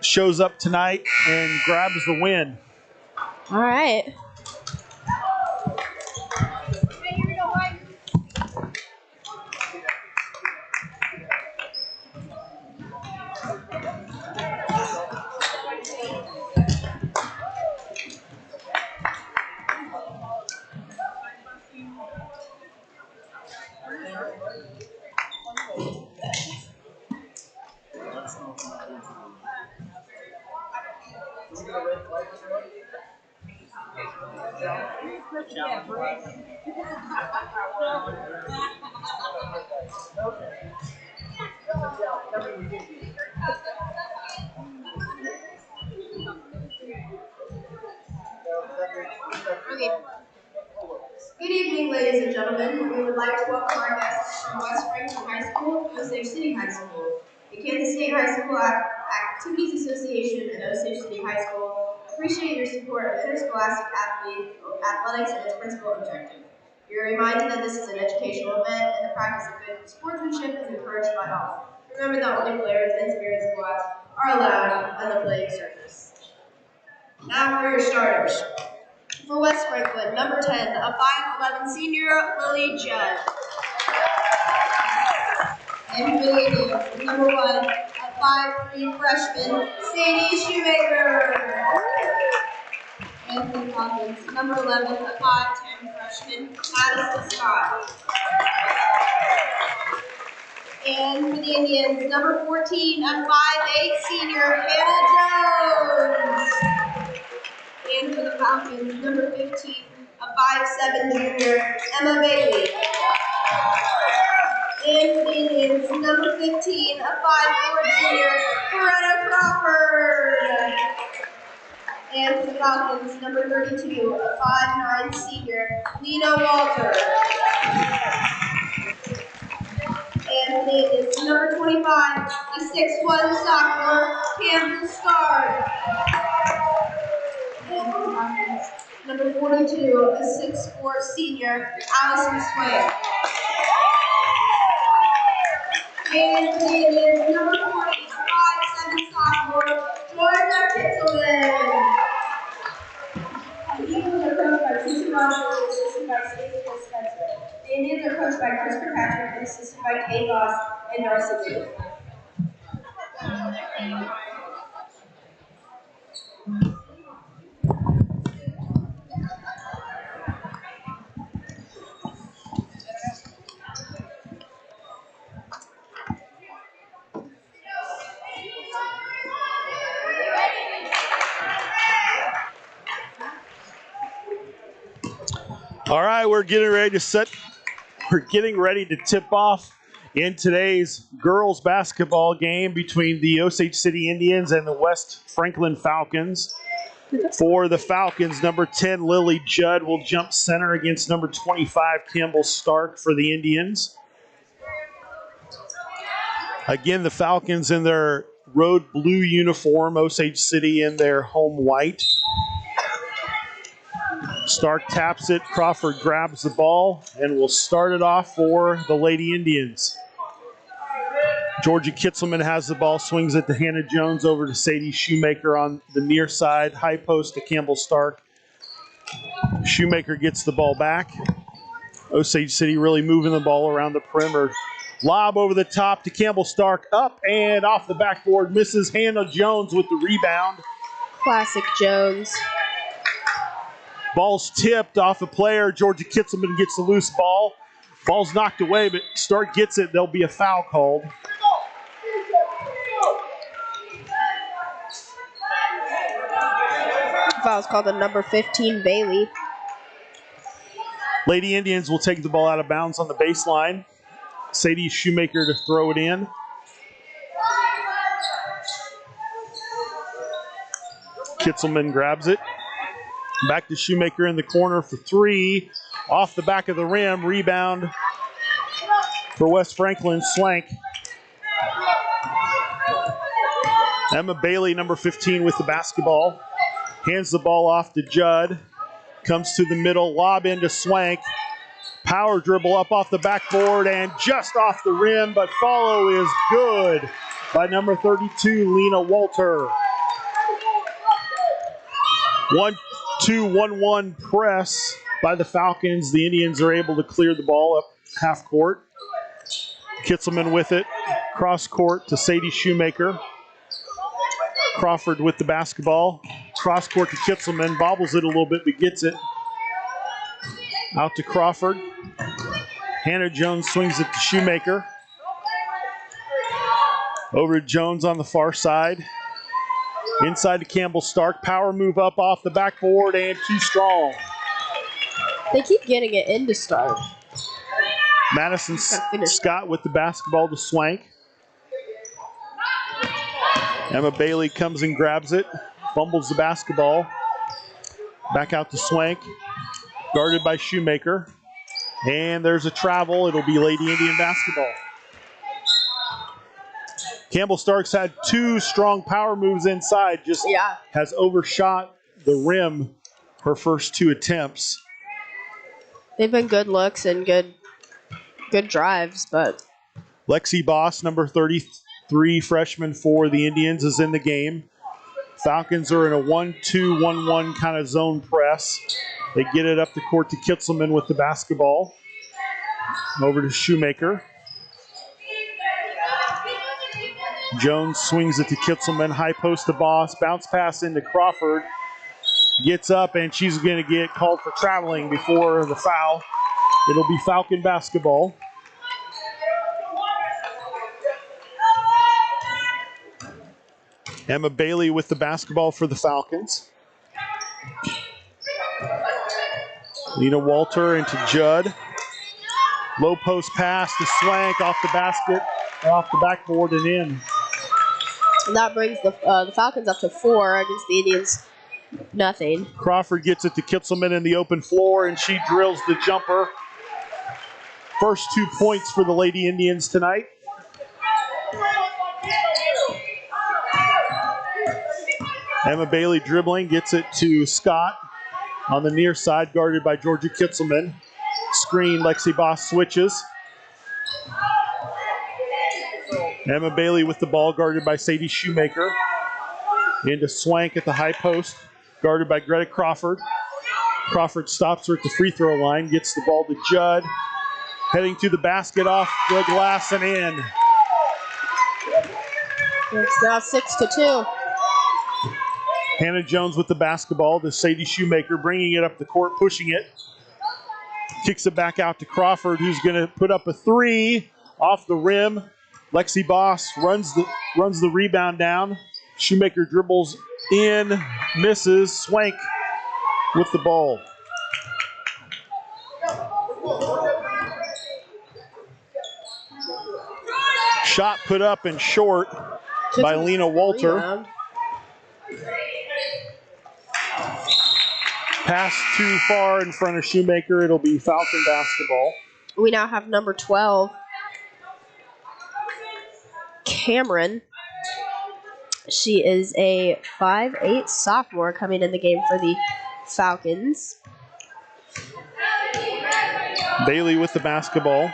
shows up tonight and grabs the win. All right. Okay. Good evening, ladies and gentlemen. We would like to welcome our guests from West Franklin High School, Osage City High School. The Kansas State High School Activities Association and Osage City High School appreciate your support of interscholastic athletics and its principal objective. You're reminded that this is an educational event and the practice of good sportsmanship is encouraged by all. Remember that only players and spirited squads are allowed on the playing surface. Now for your starters. For West Franklin, number 10, a 5'11" senior, Lily Judd. And for the Indians, number 1, a 5'3" freshman, Sadie Shoemaker. And for the Falcons, number 11, a 5'10" freshman, Madison Scott. And for the Indians, number 14, a 5'8" senior, Hannah Jones. And for the Falcons, number 15, a 5'7" junior, Emma Bailey. And for the Indians, number 15, a 5'4" junior, Loretta Crawford. And for the Falcons, number 32, a 5'9" senior, Lena Walter. And for the Indians, number 25, a 6'1" sophomore, Campbell Stark. And for the Falcons, number 42, a 6'4" senior, Allison Swain. And for the Indians, number 40, a 5'7" sophomore, Georgia Kitzelman. The Eagles are coached by Teresa Rogers and assisted by Stacey Spencer. The Indians are coached by Chris Kirkpatrick and assisted by Kay Voss and Darcy Booth. All right, we're getting ready to tip off in today's girls basketball game between the Osage City Indians and the West Franklin Falcons. For the Falcons, number 10, Lily Judd will jump center against number 25, Campbell Stark for the Indians. Again, the Falcons in their road blue uniform, Osage City in their home white. Stark taps it, Crawford grabs the ball, and will start it off for the Lady Indians. Georgia Kitzelman has the ball, swings it to Hannah Jones, over to Sadie Shoemaker on the near side, high post to Campbell Stark. Shoemaker gets the ball back. Osage City really moving the ball around the perimeter. Lob over the top to Campbell Stark, up and off the backboard, misses. Hannah Jones with the rebound. Classic Jones. Ball's tipped off a player. Georgia Kitzelman gets the loose ball. Ball's knocked away, but Stark gets it. There'll be a foul called. Foul's called on number 15, Bailey. Lady Indians will take the ball out of bounds on the baseline. Sadie Shoemaker to throw it in. Kitzelman grabs it. Back to Shoemaker in the corner for three. Off the back of the rim. Rebound for West Franklin. Swank. Emma Bailey, number 15, with the basketball. Hands the ball off to Judd. Comes to the middle. Lob into Swank. Power dribble up off the backboard and just off the rim, but follow is good. by number 32, Lena Walter. 1-2-1-1 press by the Falcons. The Indians are able to clear the ball up half court. Kitzelman with it. Cross court to Sadie Shoemaker. Crawford with the basketball. Cross court to Kitzelman. Bobbles it a little bit, but gets it. Out to Crawford. Hannah Jones swings it to Shoemaker. Over to Jones on the far side. Inside to Campbell Stark. Power move up off the backboard and too strong. They keep getting it into Stark. Madison Scott with the basketball to Swank. Emma Bailey comes and grabs it. Fumbles the basketball. Back out to Swank. Guarded by Shoemaker. And there's a travel. It'll be Lady Indian basketball. Campbell Starks had two strong power moves inside. Just has overshot the rim her first two attempts. They've been good looks and good drives, but Lexi Boss, number 33 freshman for the Indians, is in the game. Falcons are in a 1-2-1-1 kind of zone press. They get it up the court to Kitzelman with the basketball. Over to Shoemaker. Jones swings it to Kitzelman. High post to Boss. Bounce pass into Crawford. Gets up, and she's going to get called for traveling before the foul. It'll be Falcon basketball. Emma Bailey with the basketball for the Falcons. Lena Walter into Judd. Low post pass to Swank off the basket, off the backboard and in. And that brings the Falcons up to 4 against the Indians. Nothing. Crawford gets it to Kitzelman in the open floor, and she drills the jumper. First 2 points for the Lady Indians tonight. Emma Bailey dribbling, gets it to Scott on the near side, guarded by Georgia Kitzelman. Screen, Lexi Boss switches. Emma Bailey with the ball, guarded by Sadie Shoemaker. Into Swank at the high post, guarded by Greta Crawford. Crawford stops her at the free throw line, gets the ball to Judd. Heading to the basket, off the glass and in. It's now 6-2. Hannah Jones with the basketball to Sadie Shoemaker, bringing it up the court, pushing it. Kicks it back out to Crawford, who's going to put up a three off the rim. Lexi Boss runs the rebound down. Shoemaker dribbles in, misses. Swank with the ball. Shot put up and short by Lena Walter. Rebound. Pass too far in front of Shoemaker. It'll be Falcon basketball. We now have number 12, Cameron. She is a 5'8" sophomore coming in the game for the Falcons. Bailey with the basketball.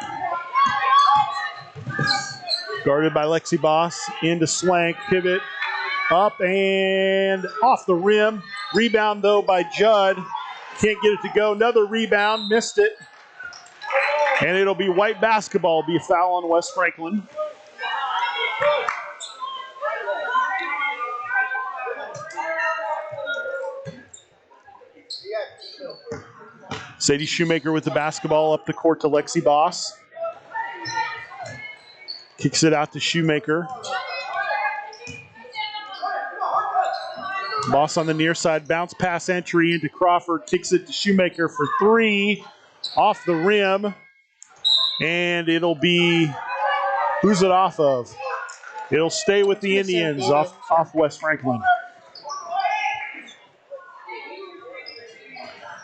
Guarded by Lexi Boss. Into Swank. Pivot. Up and off the rim. Rebound, though, by Judd. Can't get it to go. Another rebound. Missed it. And it'll be white basketball. Be a foul on West Franklin. Sadie Shoemaker with the basketball up the court to Lexi Boss. Kicks it out to Shoemaker. Boss on the near side, bounce pass entry into Crawford, kicks it to Shoemaker for three, off the rim, and it'll be, who's it off of? It'll stay with the Indians, off West Franklin.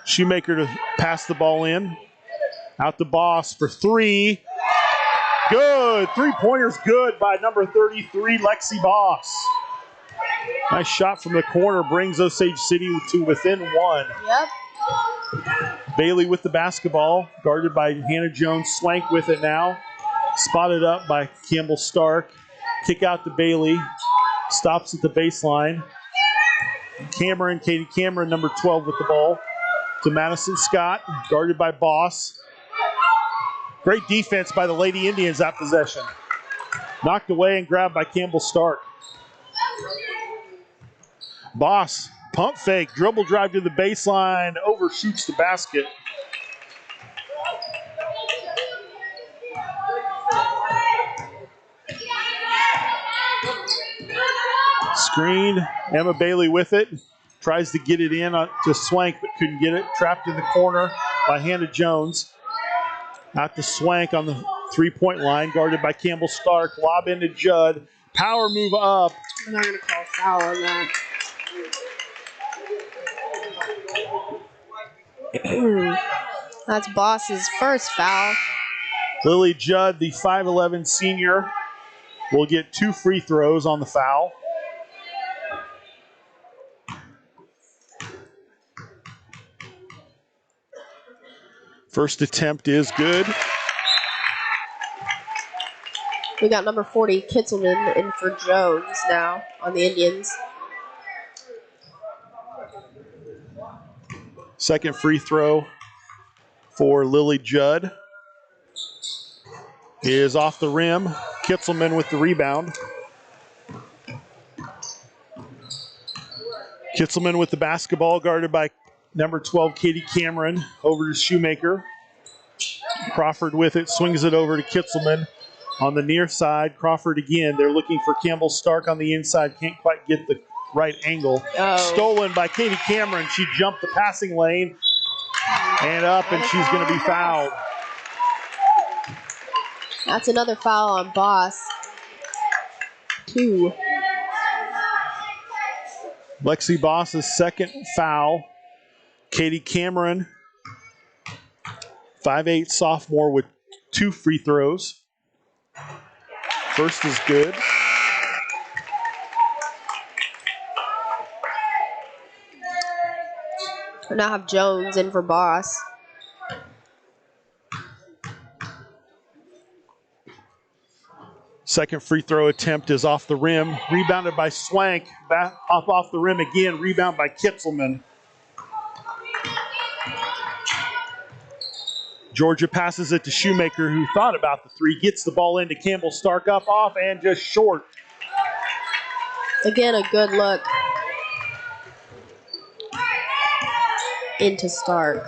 Shoemaker to pass the ball in, out to Boss for three. Good, three-pointer's good by number 33, Lexi Boss. Nice shot from the corner, brings Osage City to within one. Yep. Bailey with the basketball, guarded by Hannah Jones. Swank with it now. Spotted up by Campbell Stark. Kick out to Bailey. Stops at the baseline. Katie Cameron, number 12 with the ball. To Madison Scott, guarded by Boss. Great defense by the Lady Indians that possession. Knocked away and grabbed by Campbell Stark. Boss, pump fake, dribble drive to the baseline, overshoots the basket. Screen, Emma Bailey with it. Tries to get it in to Swank, but couldn't get it. Trapped in the corner by Hannah Jones. Out to Swank on the three-point line, guarded by Campbell Stark. Lob into Judd. Power move up. I'm not going to call foul on that. That's Boss's first foul. Lily Judd, the 5'11 senior, will get 2 free throws on the foul. First attempt is good. We got number 40, Kitzelman, in for Jones now on the Indians. Second free throw for Lily Judd is off the rim. Kitzelman with the rebound. Kitzelman with the basketball, guarded by number 12, Katie Cameron. Over to Shoemaker. Crawford with it, swings it over to Kitzelman. On the near side, Crawford again. They're looking for Campbell Stark on the inside. Can't quite get the right angle. Oh. Stolen by Katie Cameron. She jumped the passing lane and up, and she's going to be fouled. That's another foul on Boss. 2. Lexi Boss's second foul. Katie Cameron, 5'8 sophomore with 2 free throws. First is good. We now have Jones in for Boss. Second free throw attempt is off the rim. Rebounded by Swank. Back off the rim again. Rebound by Kitzelman. Georgia passes it to Shoemaker, who thought about the 3. Gets the ball into Campbell Stark, up, off, and just short. Again, a good look into Stark.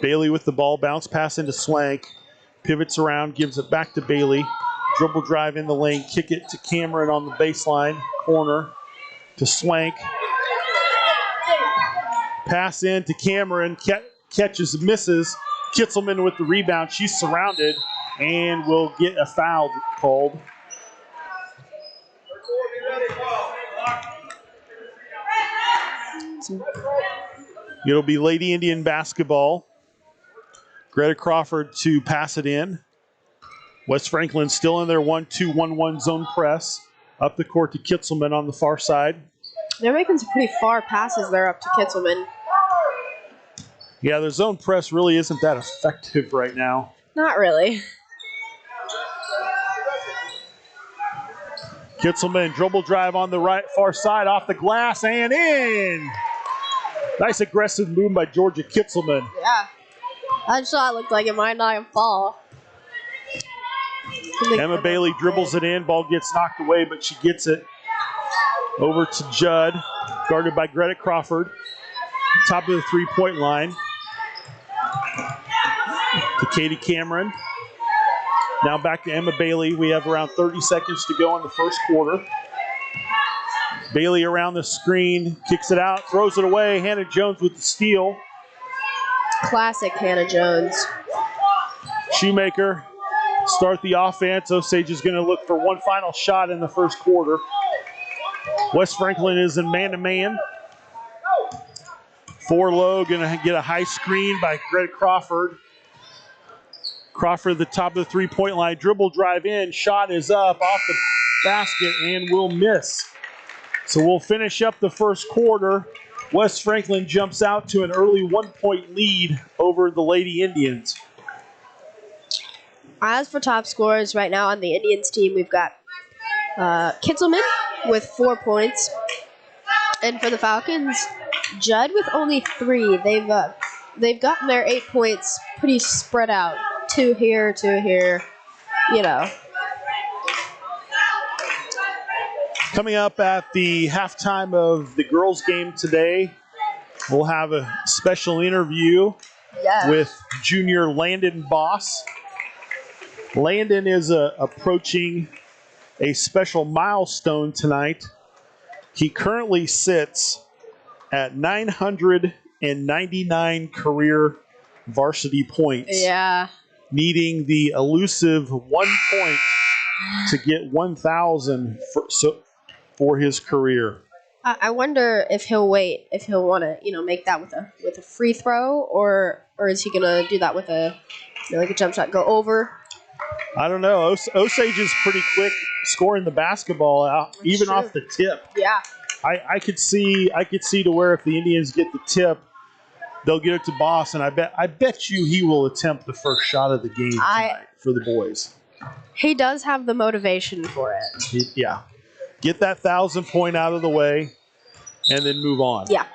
Bailey with the ball, bounce pass into Swank. Pivots around, gives it back to Bailey. Dribble drive in the lane, kick it to Cameron on the baseline. Corner to Swank. Pass in to Cameron, catches, misses. Kitzelman with the rebound. She's surrounded and will get a foul called. It'll be Lady Indian basketball. Greta Crawford to pass it in. West Franklin still in their 1-2-1-1 zone press. Up the court to Kitzelman on the far side. They're making some pretty far passes there up to Kitzelman. Yeah, their zone press really isn't that effective right now. Not really. Kitzelman, dribble drive on the right far side, off the glass and in. Nice aggressive move by Georgia Kitzelman. Yeah. That shot looked like it might not fall. Emma Bailey dribbles it in. Ball gets knocked away, but she gets it over to Judd, guarded by Greta Crawford. Top of the three-point line. To Katie Cameron. Now back to Emma Bailey. We have around 30 seconds to go in the first quarter. Bailey around the screen, kicks it out, throws it away. Hannah Jones with the steal. Classic Hannah Jones. Shoemaker start the offense. Osage is going to look for one final shot in the first quarter. West Franklin is in man-to-man. 4 low, going to get a high screen by Greta Crawford. Crawford at the top of the three-point line. Dribble drive in. Shot is up off the basket and will miss. So we'll finish up the first quarter. West Franklin jumps out to an early 1-point lead over the Lady Indians. As for top scorers right now on the Indians team, we've got Kitzelman with 4 points. And for the Falcons, Judd with only 3. They've gotten their 8 points pretty spread out. 2 here, 2 here, you know. Coming up at the halftime of the girls' game today, we'll have a special interview with junior Landon Boss. Landon is approaching a special milestone tonight. He currently sits at 999 career varsity points. Yeah. Needing the elusive 1 point to get 1,000 for his career. I wonder if he'll wait, if he'll want to, make that with a free throw, or is he gonna do that with a like a jump shot, go over? I don't know. Osage is pretty quick scoring the basketball out, even off the tip. Yeah. I could see to where if the Indians get the tip, they'll get it to Boss, and I bet you he will attempt the first shot of the game tonight for the boys. He does have the motivation for it. Yeah. Get that 1,000 point out of the way, and then move on. Yeah.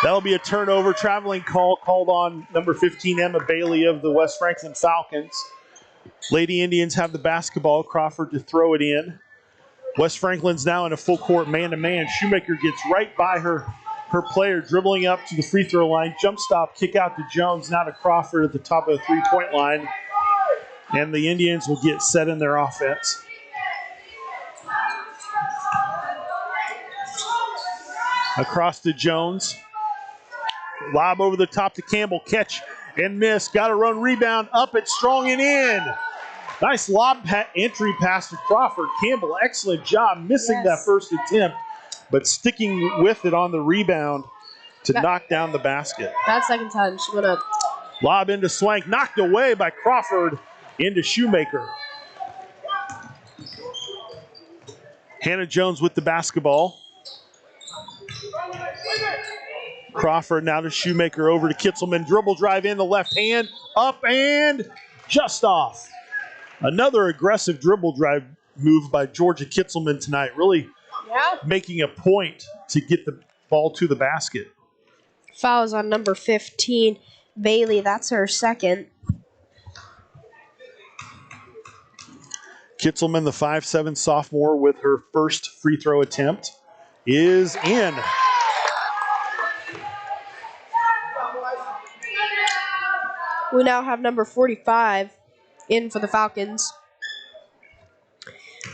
That'll be a turnover. Traveling call called on number 15, Emma Bailey of the West Franklin Falcons. Lady Indians have the basketball. Crawford to throw it in. West Franklin's now in a full court man-to-man. Shoemaker gets right by her player, dribbling up to the free throw line. Jump stop, kick out to Jones, now to Crawford at the top of the three-point line. And the Indians will get set in their offense. Across to Jones. Lob over the top to Campbell. Catch and miss. Got to run rebound. Up it strong and in. Nice lob entry pass to Crawford. Campbell, excellent job missing that first attempt, but sticking with it on the rebound to knock down the basket. That second time she went up. Lob into Swank. Knocked away by Crawford into Shoemaker. Hannah Jones with the basketball. Crawford now to Shoemaker, over to Kitzelman. Dribble drive in the left hand. Up and just off. Another aggressive dribble drive move by Georgia Kitzelman tonight. Really making a point to get the ball to the basket. Fouls on number 15, Bailey. That's her second. Kitzelman, the 5'7" sophomore, with her first free throw attempt, is in. We now have number 45 in for the Falcons.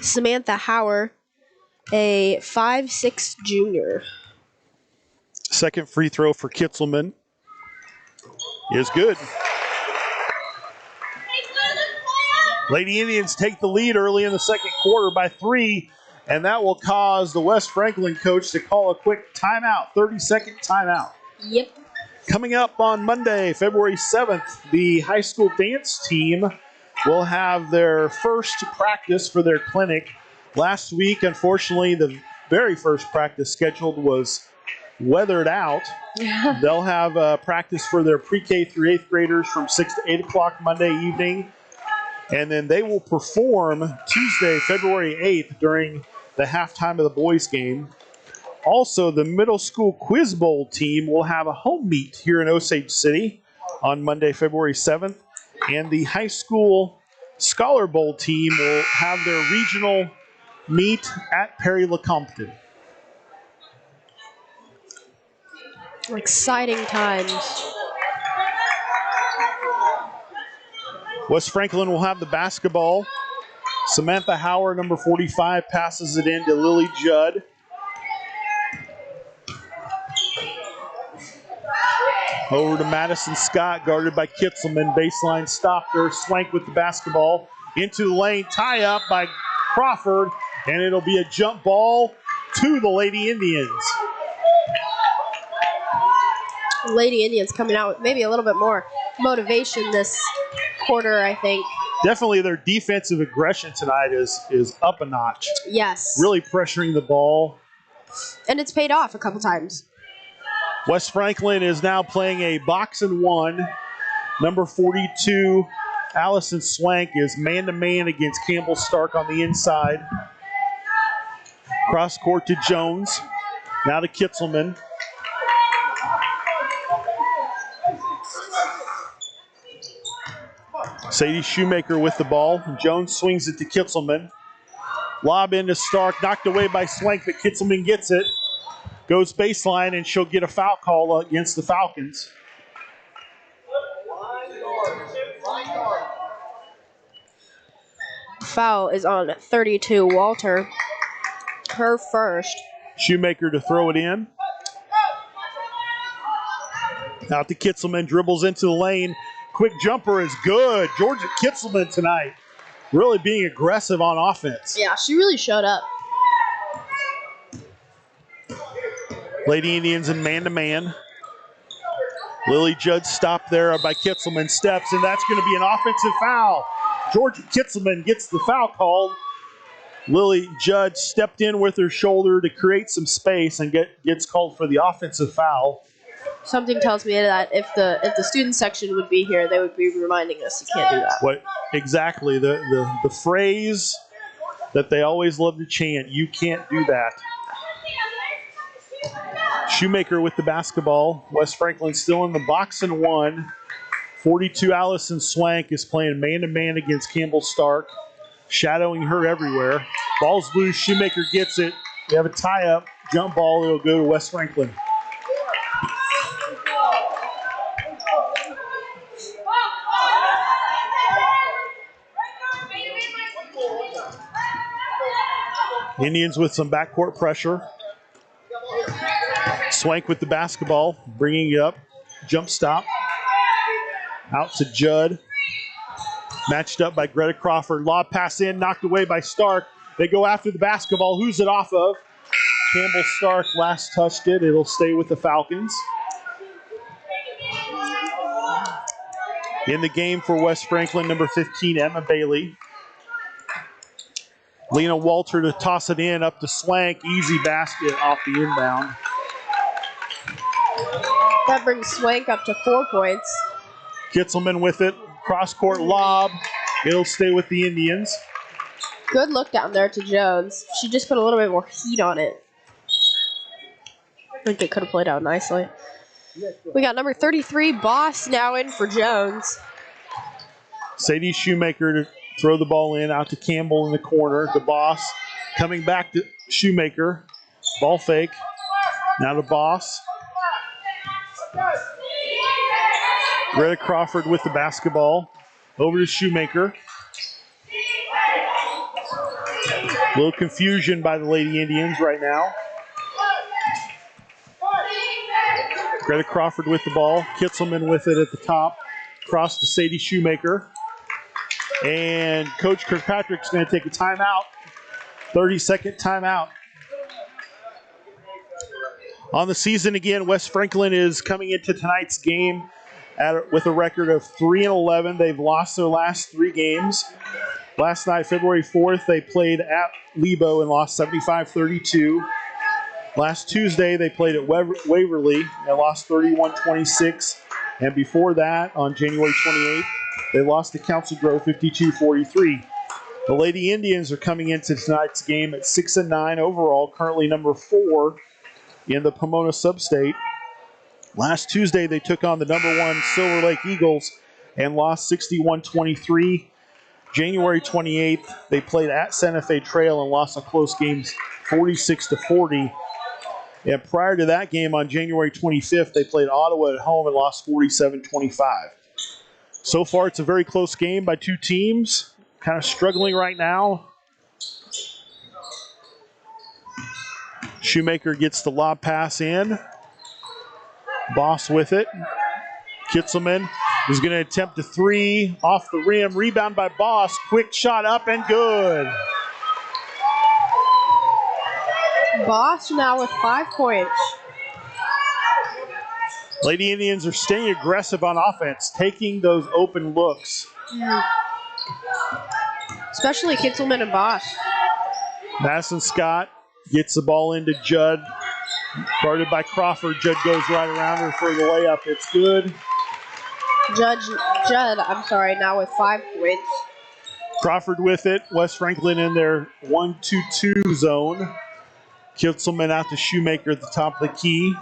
Samantha Hauer, a 5'6" junior. Second free throw for Kitzelman is good. Lady Indians take the lead early in the second quarter by 3, and that will cause the West Franklin coach to call a quick timeout, 30-second timeout. Yep. Coming up on Monday, February 7th, the high school dance team will have their first practice for their clinic. Last week, unfortunately, the very first practice scheduled was weathered out. They'll have practice for their pre-K through 8th graders from 6 to 8 o'clock Monday evening. And then they will perform Tuesday, February 8th during the halftime of the boys' game. Also, the middle school quiz bowl team will have a home meet here in Osage City on Monday, February 7th. And the high school scholar bowl team will have their regional meet at Perry-LeCompton. Exciting times. West Franklin will have the basketball. Samantha Hauer, number 45, passes it in to Lily Judd. Over to Madison Scott, guarded by Kitzelman. Baseline stopped her. Swank with the basketball. Into the lane, tie up by Crawford, and it'll be a jump ball to the Lady Indians. Lady Indians coming out with maybe a little bit more motivation this quarter, I think. Definitely their defensive aggression tonight is up a notch. Yes. Really pressuring the ball. And it's paid off a couple times. West Franklin is now playing a box and one. Number 42, Allison Swank is man-to-man against Campbell Stark on the inside. Cross court to Jones. Now to Kitzelman. Sadie Shoemaker with the ball. Jones swings it to Kitzelman. Lob into Stark, knocked away by Swank, but Kitzelman gets it. Goes baseline, and she'll get a foul call against the Falcons. Foul is on 32, Walter. Her first. Shoemaker to throw it in. Out to Kitzelman, dribbles into the lane. Quick jumper is good. Georgia Kitzelman tonight really being aggressive on offense. Yeah, she really showed up. Lady Indians in man-to-man. Lily Judd stopped there by Kitzelman, steps, and that's going to be an offensive foul. Georgia Kitzelman gets the foul called. Lily Judd stepped in with her shoulder to create some space and gets called for the offensive foul. Something tells me that if the student section would be here, they would be reminding us you can't do that. What exactly the phrase that they always love to chant, you can't do that. Shoemaker with the basketball. West Franklin still in the box and one. 42 Allison Swank is playing man-to-man against Campbell Stark, shadowing her everywhere. Ball's loose. Shoemaker gets it. We have a tie-up. Jump ball. It'll go to West Franklin. Indians with some backcourt pressure. Swank with the basketball, bringing it up. Jump stop. Out to Judd. Matched up by Greta Crawford. Lob pass in, knocked away by Stark. They go after the basketball. Who's it off of? Campbell Stark last touched it. It'll stay with the Falcons. In the game for West Franklin, number 15, Emma Bailey. Lena Walter to toss it in, up to Swank. Easy basket off the inbound. That brings Swank up to 4 points. Kitzelman with it. Cross-court lob. It'll stay with the Indians. Good look down there to Jones. She just put a little bit more heat on it. I think it could have played out nicely. We got number 33, Boss, now in for Jones. Sadie Shoemaker to throw the ball in, out to Campbell in the corner. To Boss. Coming back to Shoemaker. Ball fake. Now to Boss. Greta Crawford with the basketball. Over to Shoemaker. A little confusion by the Lady Indians right now. Greta Crawford with the ball. Kitzelman with it at the top. Cross to Sadie Shoemaker. And Coach Kirkpatrick's going to take a timeout. 30-second timeout. On the season again, West Franklin is coming into tonight's game with a record of 3-11. They've lost their last 3 games. Last night, February 4th, they played at Lebo and lost 75-32. Last Tuesday, they played at Waverly and lost 31-26. And before that, on January 28th, they lost to Council Grove 52-43. The Lady Indians are coming into tonight's game at 6-9 overall, currently number 4 in the Pomona Sub-State. Last Tuesday, they took on the number 1 Silver Lake Eagles and lost 61-23. January 28th, they played at Santa Fe Trail and lost a close game 46-40. And prior to that game on January 25th, they played Ottawa at home and lost 47-25. So far, it's a very close game by 2 teams, kind of struggling right now. Shoemaker gets the lob pass in. Boss with it. Kitzelman is going to attempt a 3 off the rim. Rebound by Boss. Quick shot up and good. Boss now with 5 points. Lady Indians are staying aggressive on offense, taking those open looks. Especially Kitzelman and Boss. Madison Scott gets the ball into Judd. Guarded by Crawford. Judd goes right around her for the layup. It's good. Judd, now with 5 points. Crawford with it. West Franklin in their 1-2-2 zone. Kitzelman out to Shoemaker at the top of the key.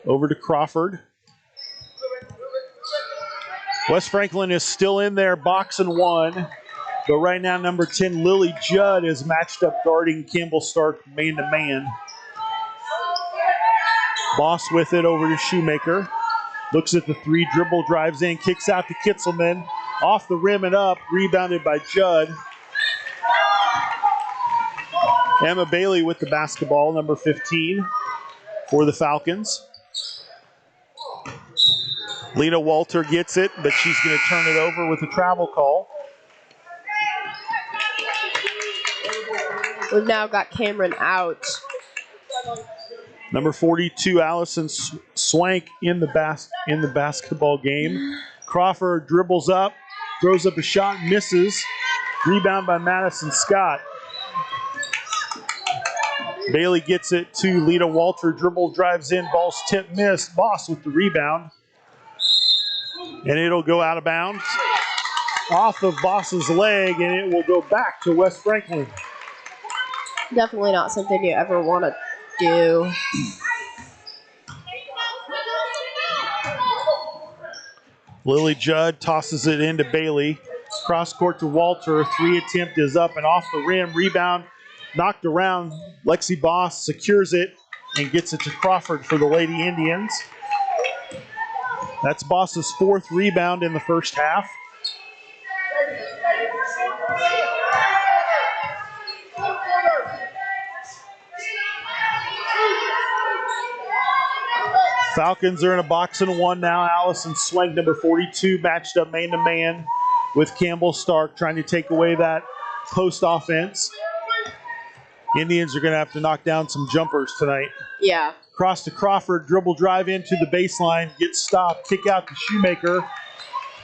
Over to Crawford. West Franklin is still in there, box and 1. But right now, number 10, Lily Judd, is matched up guarding Campbell Stark man-to-man. Boss with it over to Shoemaker. Looks at the 3, dribble, drives in, kicks out to Kitzelman. Off the rim and up, rebounded by Judd. Emma Bailey with the basketball, number 15 for the Falcons. Lena Walter gets it, but she's going to turn it over with a travel call. We've now got Cameron out. Number 42, Allison Swank in the basketball game. Crawford dribbles up, throws up a shot, misses. Rebound by Madison Scott. Bailey gets it to Lena Walter. Dribble, drives in, ball's tip, missed. Boss with the rebound. And it'll go out of bounds. Off of Boss's leg, and it will go back to West Franklin. Definitely not something you ever want to do. Lily Judd tosses it into Bailey. Cross court to Walter. 3 attempt is up and off the rim. Rebound knocked around. Lexi Boss secures it and gets it to Crawford for the Lady Indians. That's Boss's 4th rebound in the first half. Falcons are in a box and 1 now. Allison Swank, number 42, matched up man-to-man with Campbell Stark, trying to take away that post offense. Indians are going to have to knock down some jumpers tonight. Yeah. Cross to Crawford, dribble drive into the baseline, gets stopped, kick out to Shoemaker.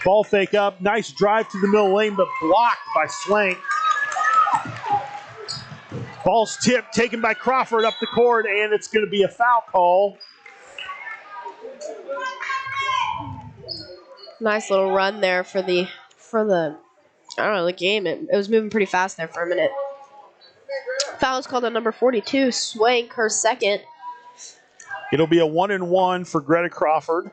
Ball fake up, nice drive to the middle lane, but blocked by Swank. Ball's tipped, taken by Crawford up the court, and it's going to be a foul call. Nice little run there for the game. It was moving pretty fast there for a minute. Foul is called on number 42, Swank, her 2nd. It'll be a 1-and-1 for Greta Crawford.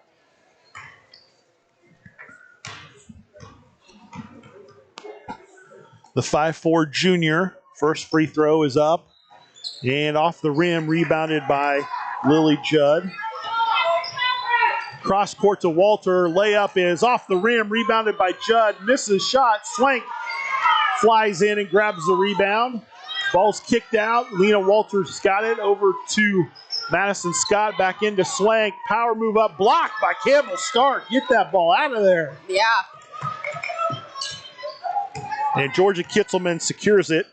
The 5'4" junior, first free throw is up. And off the rim, rebounded by Lily Judd. Cross court to Walter. Layup is off the rim, rebounded by Judd. Misses shot. Swank flies in and grabs the rebound. Ball's kicked out. Lena Walters got it over to Madison Scott. Back into Swank. Power move up. Blocked by Campbell Stark. Get that ball out of there. Yeah. And Georgia Kitzelman secures it.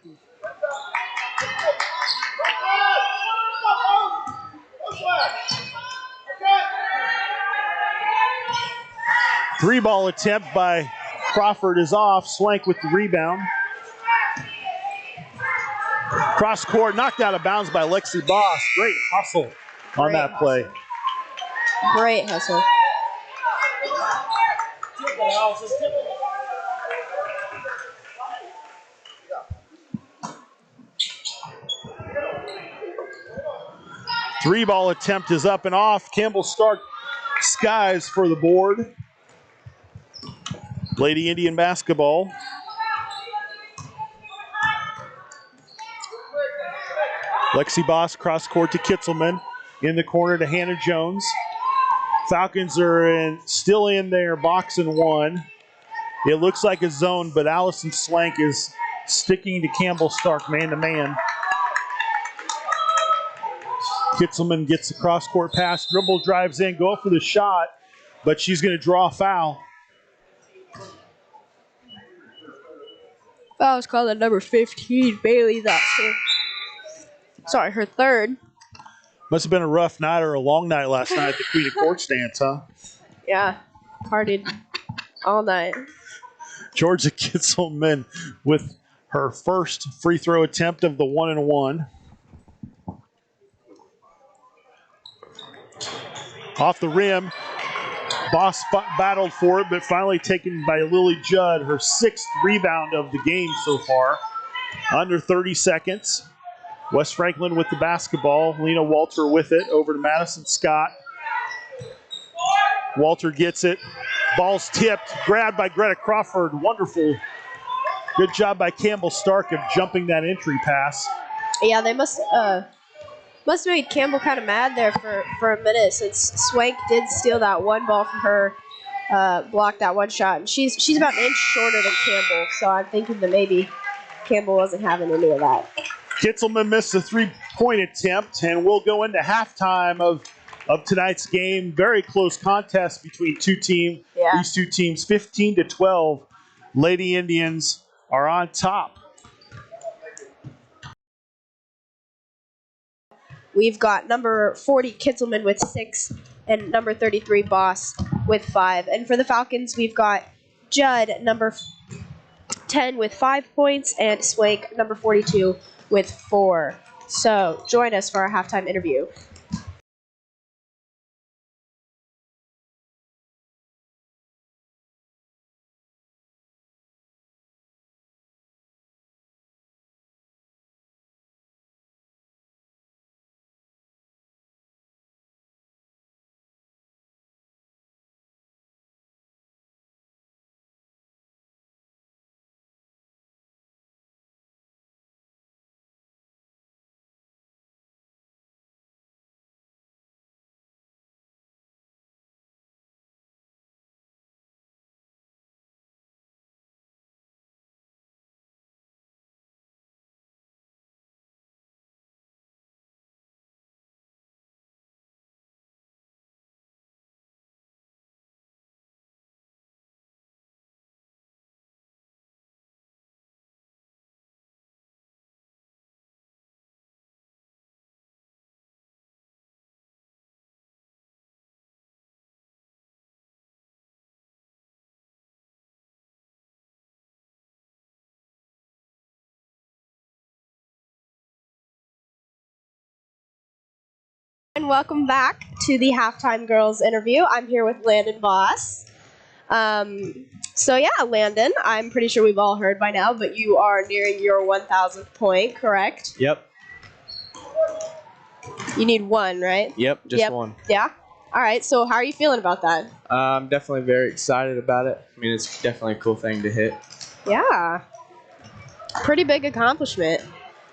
Three-ball attempt by Crawford is off. Swank with the rebound. Cross court, knocked out of bounds by Lexi Boss. Great hustle on that play. Great hustle. Three-ball attempt is up and off. Campbell Stark skies for the board. Lady Indian basketball. Lexi Boss cross court to Kitzelman. In the corner to Hannah Jones. Falcons are still in their box and 1. It looks like a zone, but Allison Swank is sticking to Campbell Stark man-to-man. Kitzelman gets the cross-court pass. Dribble drives in, go for the shot, but she's going to draw a foul. Foul is called on number 15, Bailey. That's her 3rd. Must have been a rough night or a long night last night at the Queen of Courts dance, huh? Yeah, partied all night. Georgia Kitzelman with her first free throw attempt of the 1-and-1. Off the rim. Boss battled for it, but finally taken by Lily Judd, her 6th rebound of the game so far. Under 30 seconds. West Franklin with the basketball. Lena Walter with it. Over to Madison Scott. Walter gets it. Ball's tipped. Grabbed by Greta Crawford. Wonderful. Good job by Campbell Stark of jumping that entry pass. Yeah, they must have made Campbell kind of mad there for a minute, since Swank did steal that one ball from her, block that one shot, and she's about an inch shorter than Campbell, so I'm thinking that maybe Campbell wasn't having any of that. Kitzelman missed a 3-point attempt, and we'll go into halftime of tonight's game. Very close contest between two teams. Yeah. These two teams, 15-12. Lady Indians are on top. We've got number 40 Kitzelman with 6 and number 33 Boss with 5. And for the Falcons, we've got Judd, number 10 with 5 points, and Swank, number 42 with 4. So join us for our halftime interview. And welcome back to the Halftime Girls interview. I'm here with Landon Boss. So yeah, Landon, I'm pretty sure we've all heard by now, but you are nearing your 1,000th point, correct? Yep. You need one, right? Yep, just one. Yeah? All right, so how are you feeling about that? I'm definitely very excited about it. I mean, it's definitely a cool thing to hit. Yeah. Pretty big accomplishment.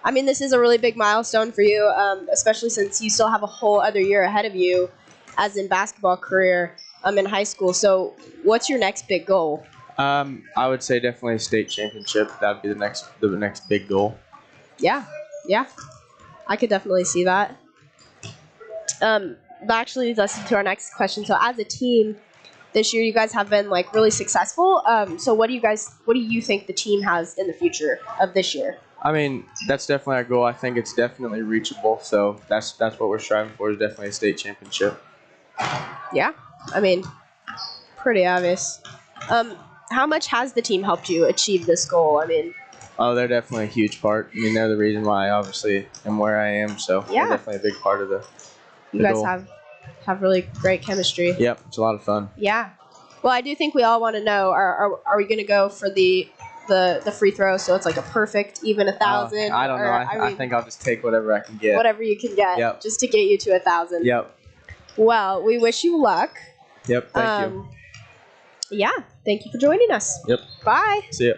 I mean, this is a really big milestone for you, especially since you still have a whole other year ahead of you as in basketball career in high school. So what's your next big goal? I would say definitely a state championship. That would be the next big goal. Yeah. I could definitely see that. That actually leads us to our next question. So as a team, this year you guys have been like really successful. So what do you think the team has in the future of this year? I mean, that's definitely our goal. I think it's definitely reachable. So that's what we're striving for, is definitely a state championship. Yeah, I mean, pretty obvious. How much has the team helped you achieve this goal? I mean, Oh, they're definitely a huge part. I mean, they're the reason why I obviously am where I am. So Yeah. they're definitely a big part of the you guys goal. have really great chemistry. Yep, it's a lot of fun. Yeah. Well, I do think we all want to know: are we going to go for the free throw? So it's like a perfect even 1,000. I don't know. I think I'll just take whatever I can get. Whatever you can get, Yep. just to get you to 1,000. Yep. Well, we wish you luck. Yep. Thank you. Yeah. Thank you for joining us. Yep. Bye. See ya.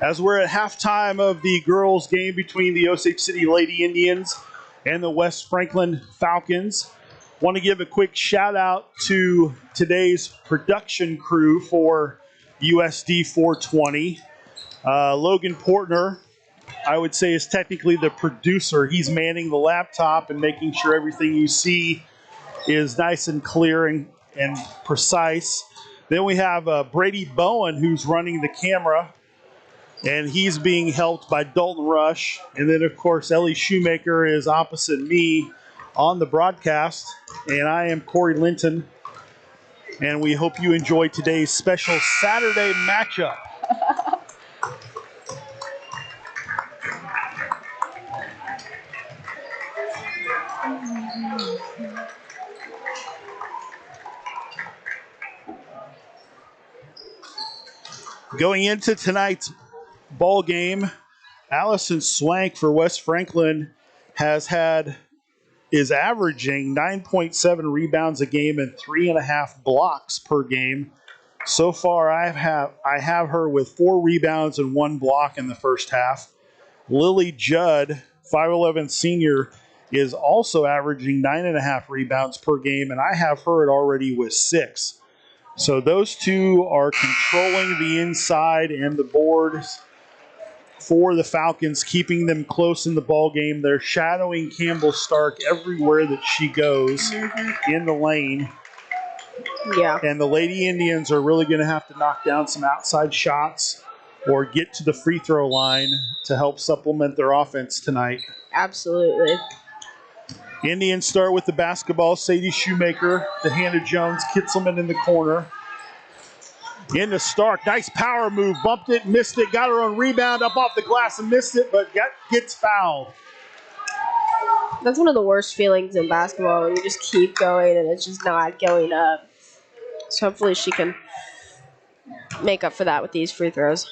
As we're at halftime of the girls' game between the Osage City Lady Indians and the West Franklin Falcons. Want to give a quick shout out to today's production crew for USD 420. Logan Portner, I would say, is technically the producer. He's manning the laptop and making sure everything you see is nice and clear and precise. Then we have Brady Bowen, who's running the camera, and he's being helped by Dalton Rush. And then, of course, Ellie Shoemaker is opposite me on the broadcast, and I am Corey Linton. And we hope you enjoy today's special Saturday matchup. Going into tonight's ball game, Allison Swank for West Franklin is averaging 9.7 rebounds a game and 3.5 blocks per game. So far, I have her with 4 rebounds and 1 block in the first half. Lily Judd, 5'11 senior, is also averaging 9.5 rebounds per game, and I have her already with 6. So those two are controlling the inside and the boards for the Falcons, keeping them close in the ball game. They're shadowing Campbell Stark everywhere that she goes in the lane. Yeah. And the Lady Indians are really going to have to knock down some outside shots or get to the free throw line to help supplement their offense tonight. Absolutely. Indians start with the basketball. Sadie Shoemaker to Hannah Jones. Kitzelman in the corner. Into Stark. Nice power move. Bumped it, missed it. Got her own rebound up off the glass and missed it, but gets fouled. That's one of the worst feelings in basketball when you just keep going and it's just not going up. So hopefully she can make up for that with these free throws.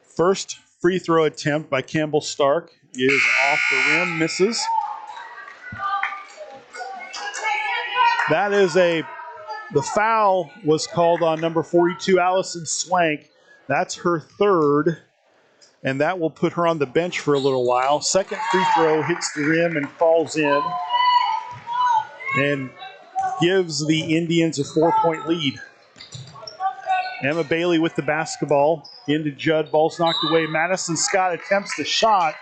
First free throw attempt by Campbell Stark is off the rim, misses. That is the foul was called on number 42, Allison Swank. That's her third, and that will put her on the bench for a little while. Second free throw hits the rim and falls in and gives the Indians a 4-point lead. Emma Bailey with the basketball into Judd. Ball's knocked away. Madison Scott attempts the shot,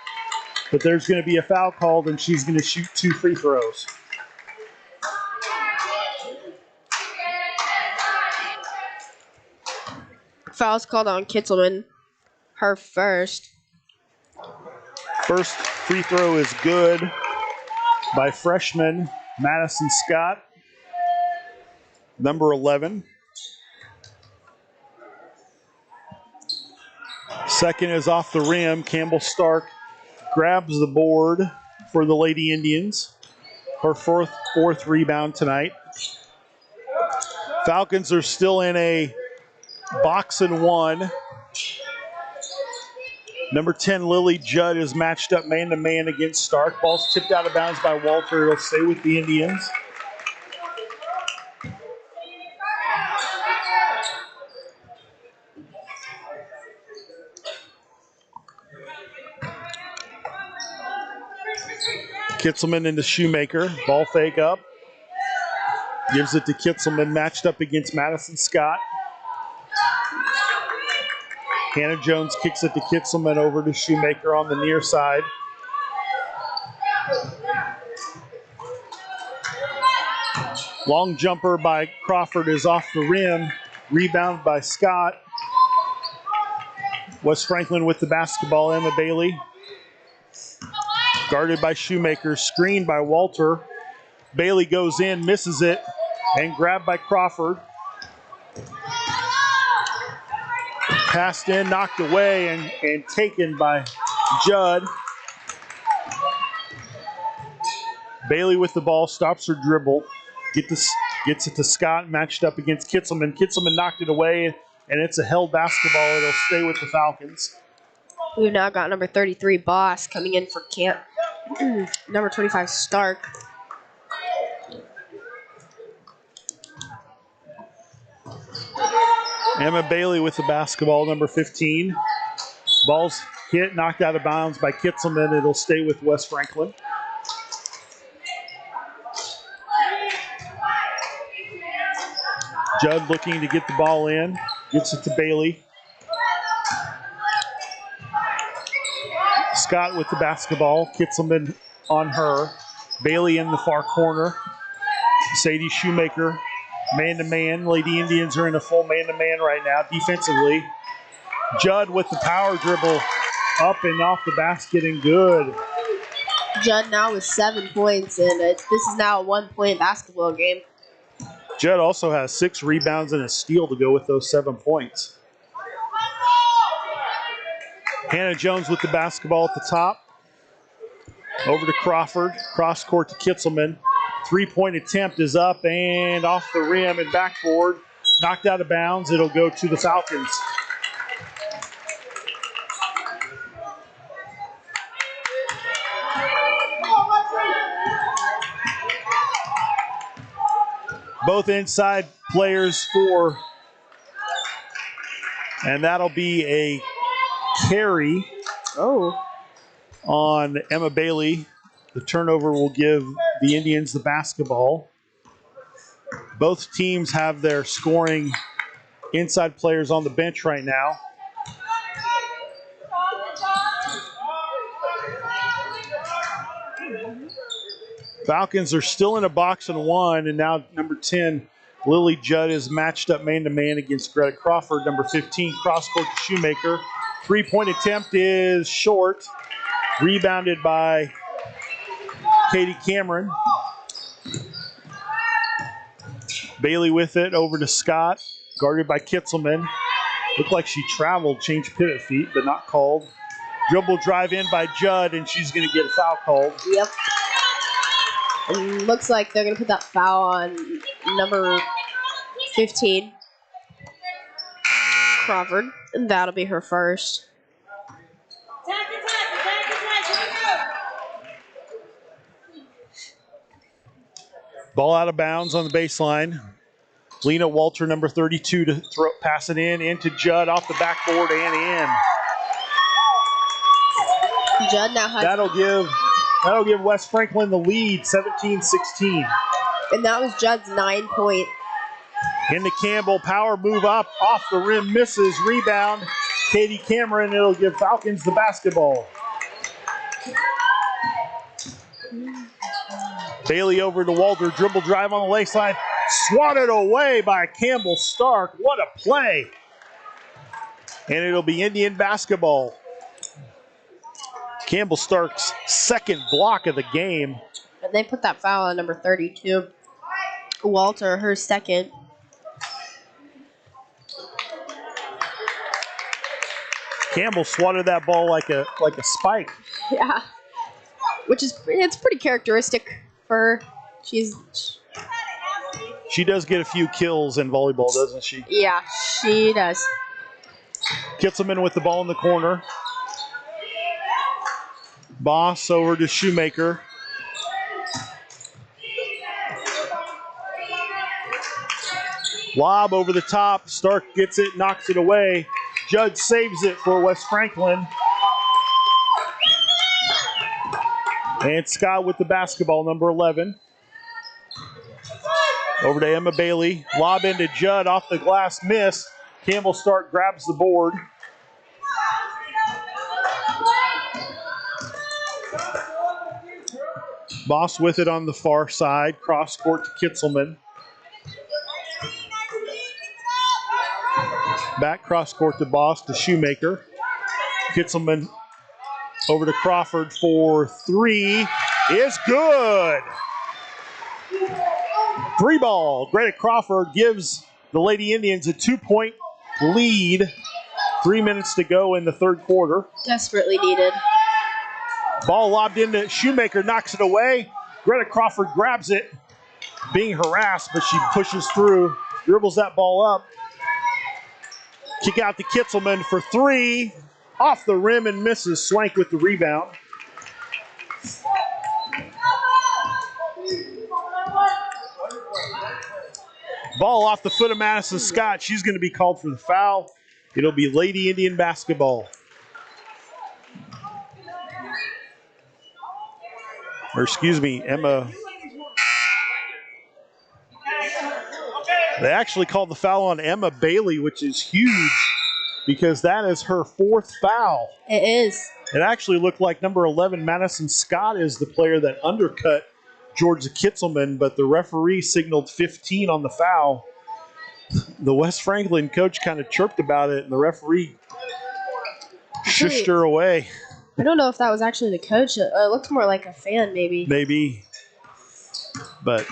but there's going to be a foul called, and she's going to shoot 2 free throws. Foul's called on Kitzelman. Her first. First free throw is good by freshman Madison Scott, number 11. Second is off the rim. Campbell Stark grabs the board for the Lady Indians. Her fourth rebound tonight. Falcons are still in a box and one. Number 10, Lily Judd, is matched up man-to-man against Stark. Ball's tipped out of bounds by Walter. It'll stay with the Indians. Kitzelman into Shoemaker. Ball fake up. Gives it to Kitzelman, matched up against Madison Scott. Hannah Jones kicks it to Kitzelman, over to Shoemaker on the near side. Long jumper by Crawford is off the rim. Rebound by Scott. West Franklin with the basketball. Emma Bailey. Guarded by Shoemaker. Screened by Walter. Bailey goes in, misses it, and grabbed by Crawford. Passed in, knocked away, and taken by Judd. Bailey with the ball, stops her dribble. Gets it to Scott, matched up against Kitzelman. Kitzelman knocked it away, and it's a held basketball. It'll stay with the Falcons. We've now got number 33, Boss, coming in for Camp. Number 25, Stark. Emma Bailey with the basketball, number 15. Ball's hit, knocked out of bounds by Kitzelman. It'll stay with West Franklin. Judd looking to get the ball in. Gets it to Bailey. Scott with the basketball. Kitzelman on her. Bailey in the far corner. Sadie Shoemaker, man-to-man. Lady Indians are in a full man-to-man right now defensively. Judd with the power dribble up and off the basket and good. Judd now with 7 points, and this is now a 1-point basketball game. Judd also has 6 rebounds and a steal to go with those 7 points. Hannah Jones with the basketball at the top. Over to Crawford. Cross court to Kitzelman. 3-point attempt is up and off the rim and backboard. Knocked out of bounds. It'll go to the Falcons. Both inside players for, and that'll be a carry on Emma Bailey. The turnover will give the Indians the basketball. Both teams have their scoring inside players on the bench right now. Falcons are still in a box and 1, and now number 10, Lily Judd, is matched up man-to-man against Greta Crawford. Number 15, cross-court to Shoemaker. 3-point attempt is short. Rebounded by Katie Cameron. Bailey with it, over to Scott. Guarded by Kitzelman. Looked like she traveled, changed pivot feet, but not called. Dribble drive in by Judd, and she's going to get a foul called. Yep. And looks like they're going to put that foul on number 15, Crawford, and that'll be her first. Ball out of bounds on the baseline. Lena Walter, number 32, to pass it into Judd, off the backboard and in. Judd now has... That'll give West Franklin the lead, 17-16. And that was Judd's 9-point. Into Campbell, power move up, off the rim, misses, rebound. Katie Cameron, it'll give Falcons the basketball. Bailey over to Walter, dribble drive on the baseline, swatted away by Campbell Stark. What a play. And it'll be Indian basketball. Campbell Stark's second block of the game. And they put that foul on number 32. Walter, her second. Campbell swatted that ball like a spike. Yeah. It's pretty characteristic for her. She does get a few kills in volleyball, doesn't she? Yeah, she does. Kitzelman with the ball in the corner. Boss over to Shoemaker. Lob over the top. Stark gets it, knocks it away. Judd saves it for West Franklin. And Scott with the basketball, number 11. Over to Emma Bailey. Lob into Judd, off the glass, miss. Campbell Stark grabs the board. Boss with it on the far side. Cross court to Kitzelman. Back cross court to Boss to Shoemaker. Kitzelman over to Crawford for 3. Is good. 3 ball. Greta Crawford gives the Lady Indians a 2-point lead. 3 minutes to go in the third quarter. Desperately needed. Ball lobbed into Shoemaker, knocks it away. Greta Crawford grabs it, being harassed, but she pushes through, dribbles that ball up. Kick out to Kitzelman for 3. Off the rim and misses. Swank with the rebound. Ball off the foot of Madison Scott. She's going to be called for the foul. It'll be Lady Indian basketball. Or excuse me, Emma. They actually called the foul on Emma Bailey, which is huge because that is her 4th foul. It is. It actually looked like number 11, Madison Scott, is the player that undercut Georgia Kitzelman, but the referee signaled 15 on the foul. The West Franklin coach kind of chirped about it, and the referee shushed her away. I don't know if that was actually the coach. It looked more like a fan, maybe. Maybe. But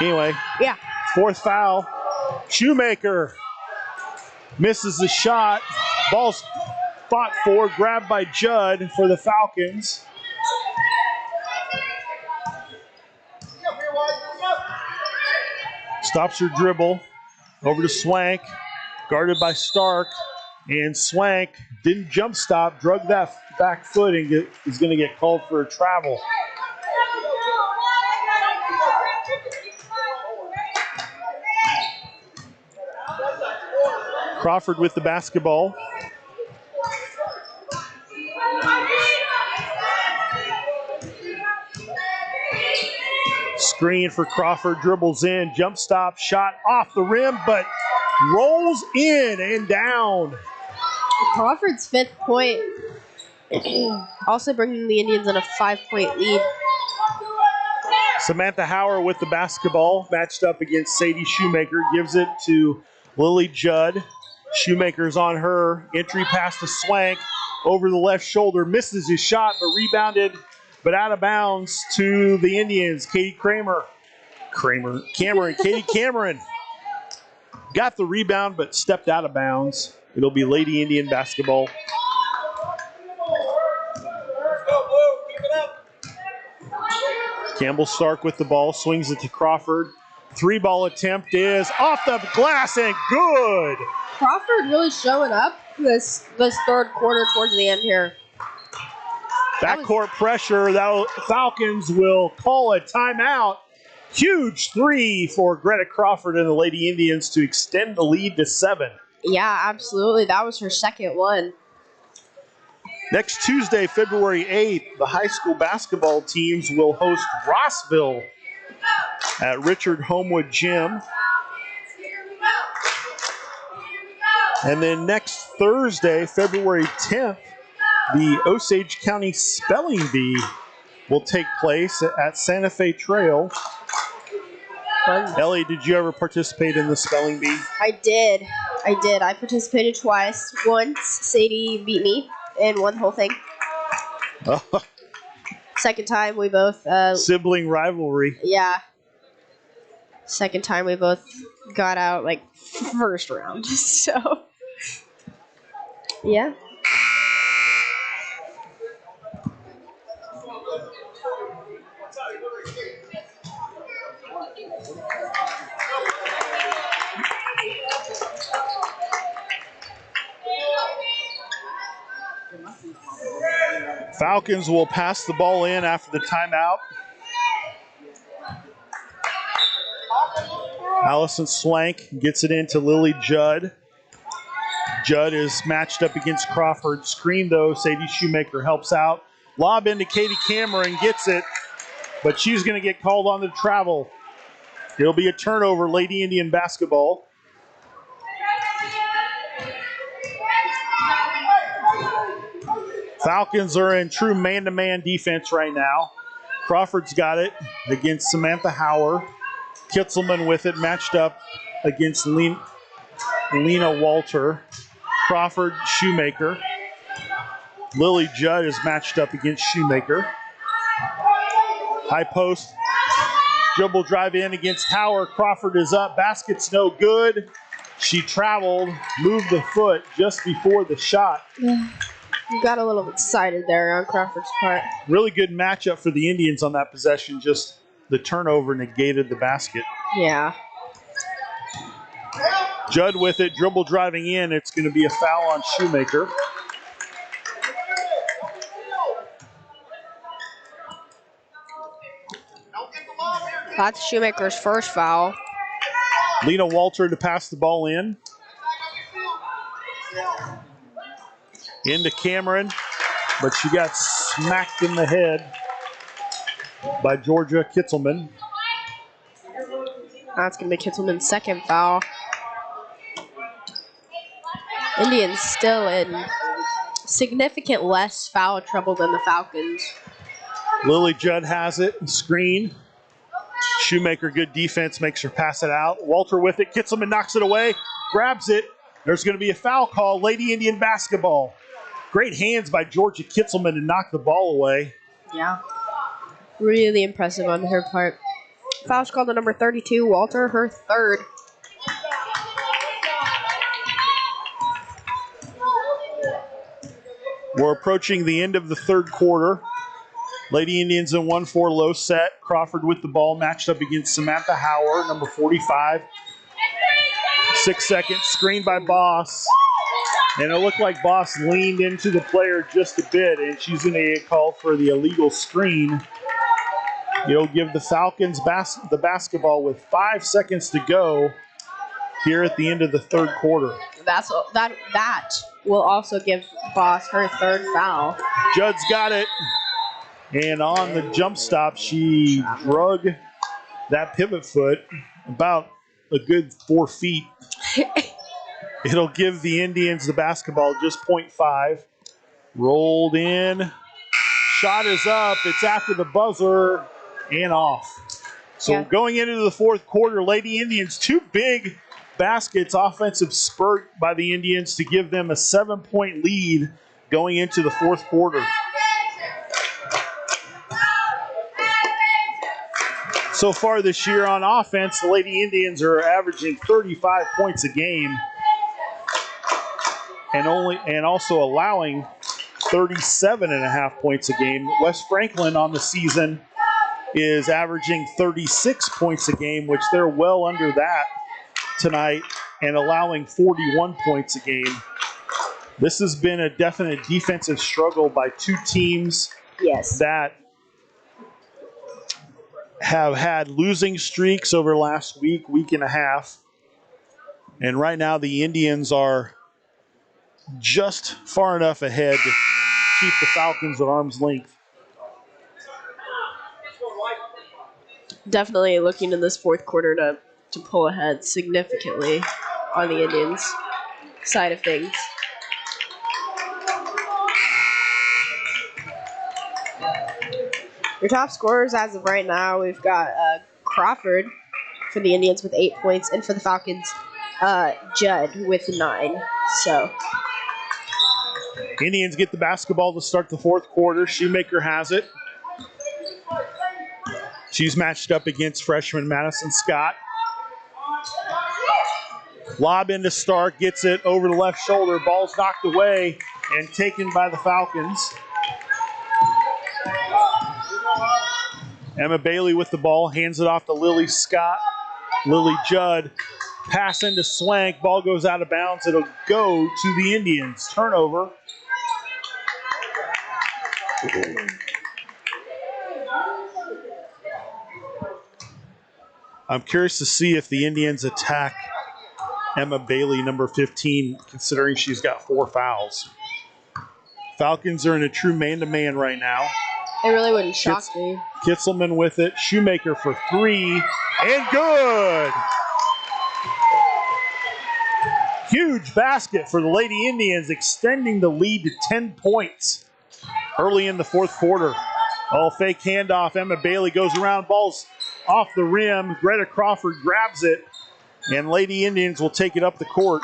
anyway. Yeah. 4th foul. Shoemaker misses the shot. Ball's fought for, grabbed by Judd for the Falcons. Stops her dribble. Over to Swank. Guarded by Stark. And Swank didn't jump stop, drug that back foot, and is going to get called for a travel. Crawford with the basketball. Screen for Crawford, dribbles in, jump stop, shot off the rim, but rolls in and down. Crawford's 5th point. Also bringing the Indians in a 5-point lead. Samantha Hauer with the basketball, matched up against Sadie Shoemaker, gives it to Lily Judd. Shoemaker's on her. Entry pass to Swank over the left shoulder. Misses his shot, but rebounded, but out of bounds to the Indians. Katie Cameron. Katie Cameron got the rebound, but stepped out of bounds. It'll be Lady Indian basketball. Campbell Stark with the ball, swings it to Crawford. 3-ball attempt is off the glass and good. Crawford really showing up this 3rd quarter towards the end here. Backcourt pressure. The Falcons will call a timeout. Huge 3 for Greta Crawford and the Lady Indians to extend the lead to 7. Yeah, absolutely. That was her 2nd one. Next Tuesday, February 8th, the high school basketball teams will host Rossville at Richard Homewood Gym. And then next Thursday, February 10th, the Osage County Spelling Bee will take place at Santa Fe Trail. Ellie, did you ever participate in the Spelling Bee? I did. I participated twice. Once, Sadie beat me and won the whole thing. Oh. 2nd time, we both... Sibling rivalry. Yeah. 2nd time, we both got out, like, 1st round. So, yeah. Falcons will pass the ball in after the timeout. Allison Swank gets it into Lily Judd. Judd is matched up against Crawford. Screen, though, Sadie Shoemaker helps out. Lob into Katie Cameron, gets it, but she's going to get called on the travel. It'll be a turnover, Lady Indian basketball. Falcons are in true man-to-man defense right now. Crawford's got it against Samantha Hauer. Kitzelman with it, matched up against Lena Walter. Crawford, Shoemaker. Lily Judd is matched up against Shoemaker. High post. Dribble drive in against Hauer. Crawford is up. Basket's no good. She traveled, moved the foot just before the shot. Got a little excited there on Crawford's part. Really good matchup for the Indians on that possession. Just the turnover negated the basket. Yeah. Judd with it, dribble driving in. It's going to be a foul on Shoemaker. That's Shoemaker's 1st foul. Lena Walter to pass the ball in. Into Cameron, but she got smacked in the head by Georgia Kitzelman. That's going to be Kitzelman's second foul. Indians still in significant less foul trouble than the Falcons. Lily Judd has it. Screen. Shoemaker, good defense, makes her pass it out. Walter with it. Kitzelman knocks it away. Grabs it. There's going to be a foul call. Lady Indian basketball. Great hands by Georgia Kitzelman to knock the ball away. Yeah. Really impressive on her part. Foul's called to number 32, Walter, her third. We're approaching the end of the third quarter. Lady Indians in 1-4 low set. Crawford with the ball, matched up against Samantha Hauer, number 45. 6 seconds, screen by Boss. And it looked like Boss leaned into the player just a bit, and she's going to get called for the illegal screen. It'll give the Falcons the basketball with 5 seconds to go here at the end of the third quarter. That will also give Boss her third foul. Judd's got it. And on the jump stop, she drug that pivot foot about a good 4 feet. It'll give the Indians the basketball, just 0.5. Rolled in. Shot is up. It's after the buzzer and off. So going into the fourth quarter, Lady Indians, 2 big baskets, offensive spurt by the Indians to give them a 7-point lead going into the fourth quarter. So far this year on offense, the Lady Indians are averaging 35 points a game and also allowing 37.5 points a game. West Franklin on the season is averaging 36 points a game, which they're well under that tonight, and allowing 41 points a game. This has been a definite defensive struggle by 2 teams that have had losing streaks over last week and a half. And right now the Indians are just far enough ahead to keep the Falcons at arm's length. Definitely looking in this fourth quarter to pull ahead significantly on the Indians' side of things. Your top scorers as of right now, we've got Crawford for the Indians with 8 points, and for the Falcons, Judd with 9. So Indians get the basketball to start the fourth quarter. Shoemaker has it. She's matched up against freshman Madison Scott. Lob into Stark, gets it over the left shoulder. Ball's knocked away and taken by the Falcons. Emma Bailey with the ball, hands it off to Lily Scott. Lily Judd, pass into Swank. Ball goes out of bounds. It'll go to the Indians. Turnover. I'm curious to see if the Indians attack Emma Bailey, number 15, considering she's got 4 fouls. Falcons are in a true man-to-man right now. It really wouldn't shock me. Kitzelman with it. Shoemaker for 3. And good! Huge basket for the Lady Indians, extending the lead to 10 points early in the fourth quarter. Oh, fake handoff. Emma Bailey goes around. Ball's off the rim. Greta Crawford grabs it, and Lady Indians will take it up the court.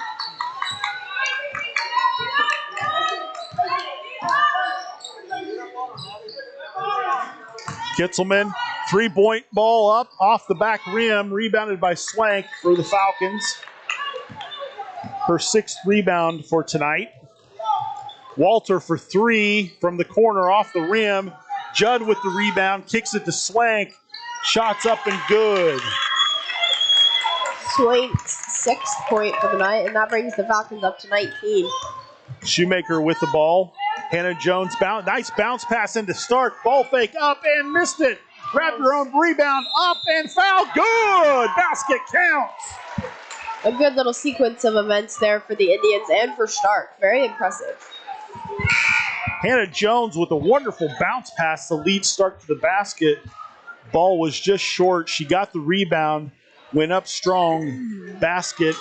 Kitzelman, 3-point ball up off the back rim, rebounded by Swank for the Falcons. Her 6th rebound for tonight. Walter for 3 from the corner off the rim. Judd with the rebound, kicks it to Swank. Shots up and good. Swank's 6th point for the night, and that brings the Falcons up to 19. Shoemaker with the ball. Hannah Jones, nice bounce pass into Stark. Ball fake up and missed it. Grabbed her own rebound, up and foul. Good! Basket counts. a good little sequence of events there for the Indians and for Stark. Very impressive. Hannah Jones with a wonderful bounce pass to lead Stark to the basket. Ball was just short. She got the rebound, went up strong, basket,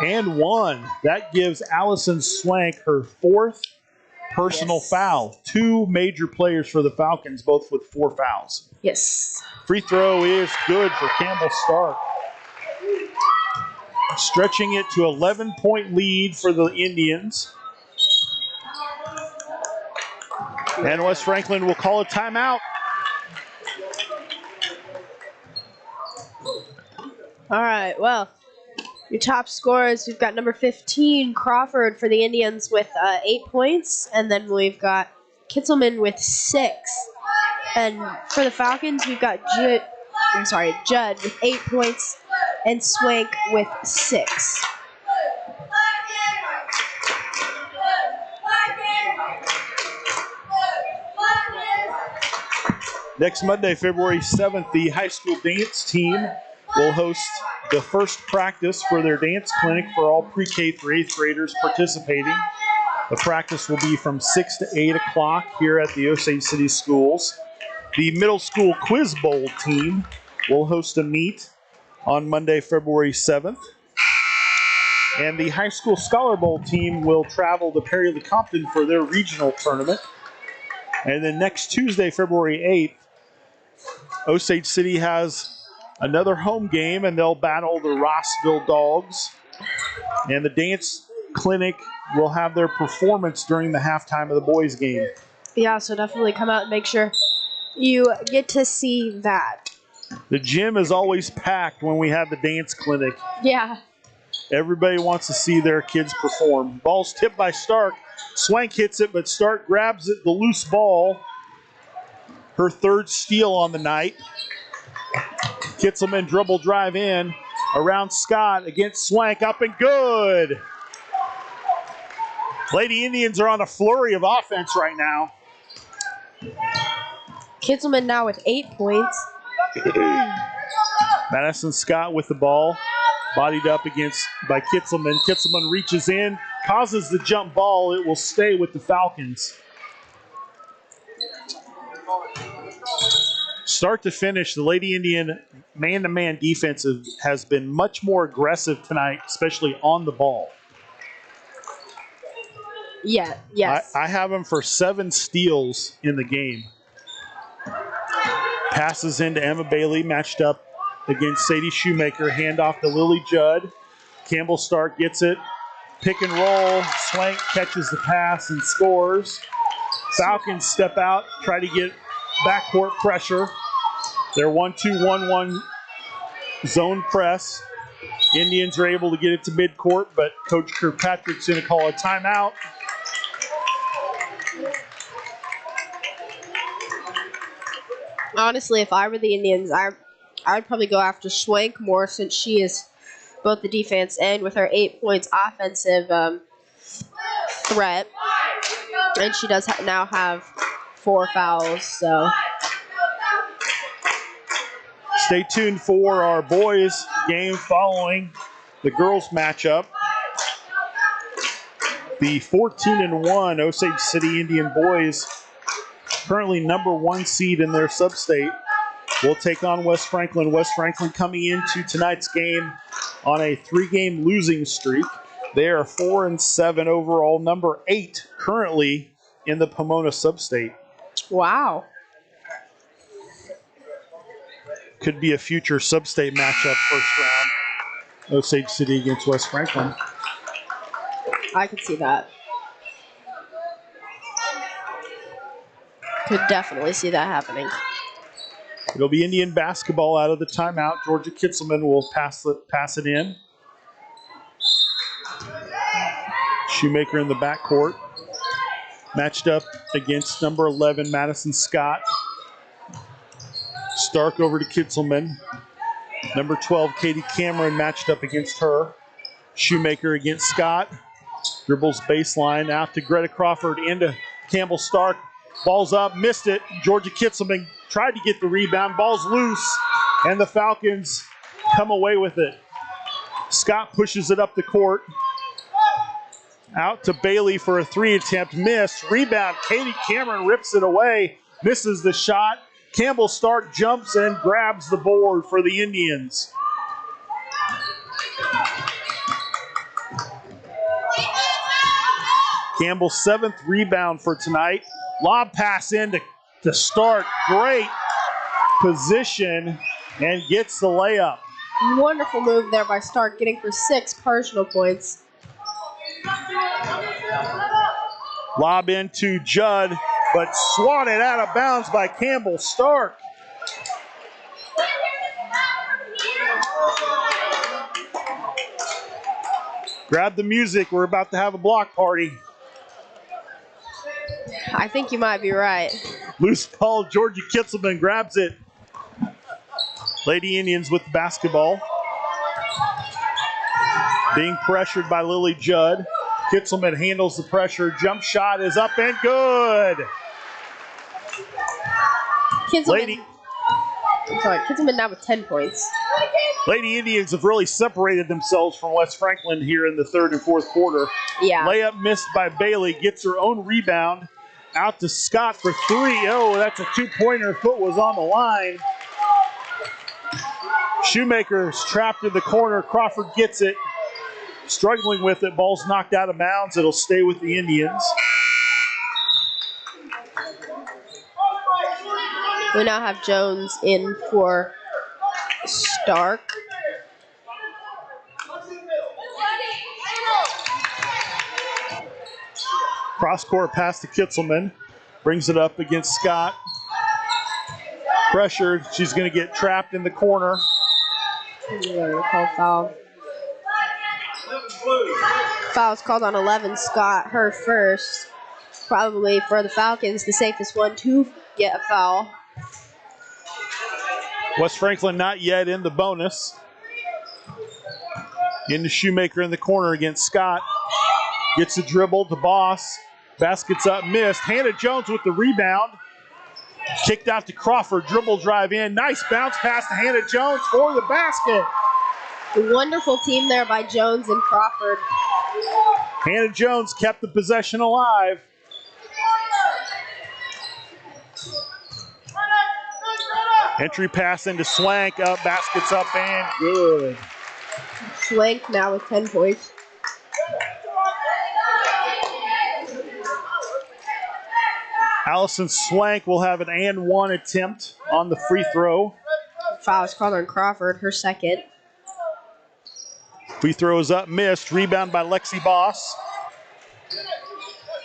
and won. That gives Allison Swank her 4th personal foul. 2 major players for the Falcons, both with 4 fouls. Yes. Free throw is good for Campbell Stark. Stretching it to 11-point lead for the Indians. And West Franklin will call a timeout. All right, well, your top scorers, we've got number 15, Crawford, for the Indians with 8 points. And then we've got Kitzelman with 6. And for the Falcons, we've got Judd with 8 points and Swank with 6. Next Monday, February 7th, the high school dance team will host the first practice for their dance clinic for all pre-K through 8th graders participating. The practice will be from 6 to 8 o'clock here at the Osage City Schools. The middle school quiz bowl team will host a meet on Monday, February 7th. And the high school scholar bowl team will travel to Perry Lecompton for their regional tournament. And then next Tuesday, February 8th, Osage City has another home game, and they'll battle the Rossville Dogs. And the dance clinic will have their performance during the halftime of the boys' game. Yeah, so definitely come out and make sure you get to see that. The gym is always packed when we have the dance clinic. Yeah. Everybody wants to see their kids perform. Ball's tipped by Stark. Swank hits it, but Stark grabs it, the loose ball. Her 3rd steal on the night. Kitzelman dribble drive in. Around Scott against Swank. Up and good. Lady Indians are on a flurry of offense right now. Kitzelman now with 8 points. Madison Scott with the ball. Bodied up by Kitzelman. Kitzelman reaches in, causes the jump ball. It will stay with the Falcons. Start to finish, the Lady Indian man-to-man defense has been much more aggressive tonight, especially on the ball. Yeah, yes. I have them for 7 steals in the game. Passes into Emma Bailey, matched up against Sadie Shoemaker. Handoff to Lily Judd. Campbell Stark gets it. Pick and roll. Swank catches the pass and scores. Falcons step out, try to get backcourt pressure. They're 1-2-1-1 zone press. Indians are able to get it to midcourt, but Coach Kirkpatrick's going to call a timeout. Honestly, if I were the Indians, I'd probably go after Swank more, since she is both the defense and with her 8 points offensive threat. And she does now have 4 fouls, so. Stay tuned for our boys game following the girls matchup. The 14-1 Osage City Indian boys, currently number 1 seed in their sub-state, will take on West Franklin. West Franklin coming into tonight's game on a 3-game losing streak. They are 4-7 overall, number 8 currently in the Pomona sub-state. Wow. Could be a future sub-state matchup first round. Osage City against West Franklin. I could see that. Could definitely see that happening. It'll be Indian basketball out of the timeout. Georgia Kitzelman will pass it in. Shoemaker in the backcourt. Matched up against number 11, Madison Scott. Stark over to Kitzelman. Number 12, Katie Cameron, matched up against her. Shoemaker against Scott. Dribbles baseline out to Greta Crawford, into Campbell Stark. Ball's up, missed it. Georgia Kitzelman tried to get the rebound. Ball's loose, and the Falcons come away with it. Scott pushes it up the court. Out to Bailey for a 3 attempt. Missed. Rebound. Katie Cameron rips it away. Misses the shot. Campbell Stark jumps and grabs the board for the Indians. Campbell's 7th rebound for tonight. Lob pass in to Stark. Great position and gets the layup. Wonderful move there by Stark, getting for 6 personal points. Lob into Judd, but swatted out of bounds by Campbell Stark. Grab the music. We're about to have a block party. I think you might be right. Loose ball. Georgia Kitzelman grabs it. Lady Indians with the basketball. Being pressured by Lily Judd. Kitzelman handles the pressure. Jump shot is up and good. Kitzelman now with 10 points. Lady Indians have really separated themselves from West Franklin here in the 3rd and 4th quarter. Yeah. Layup missed by Bailey. Gets her own rebound. Out to Scott for 3. Oh, that's a 2-pointer. Foot was on the line. Shoemaker's trapped in the corner. Crawford gets it. Struggling with it. Ball's knocked out of bounds. It'll stay with the Indians. We now have Jones in for Stark. Cross-court pass to Kitzelman. Brings it up against Scott. Pressured. She's going to get trapped in the corner. Call foul. Foul's called on 11. Scott, her first. Probably for the Falcons, the safest one to get a foul. West Franklin not yet in the bonus. Into Shoemaker in the corner against Scott. Gets the dribble to Boss. Basket's up, missed. Hannah Jones with the rebound. Kicked out to Crawford. Dribble drive in. Nice bounce pass to Hannah Jones for the basket. A wonderful team there by Jones and Crawford. Hannah Jones kept the possession alive. Entry pass into Swank. Up, basket's up and good. Swank now with 10 points. Allison Swank will have an and 1 attempt on the free throw. Foul's called on Crawford, her second. Free throw is up, missed. Rebound by Lexi Boss.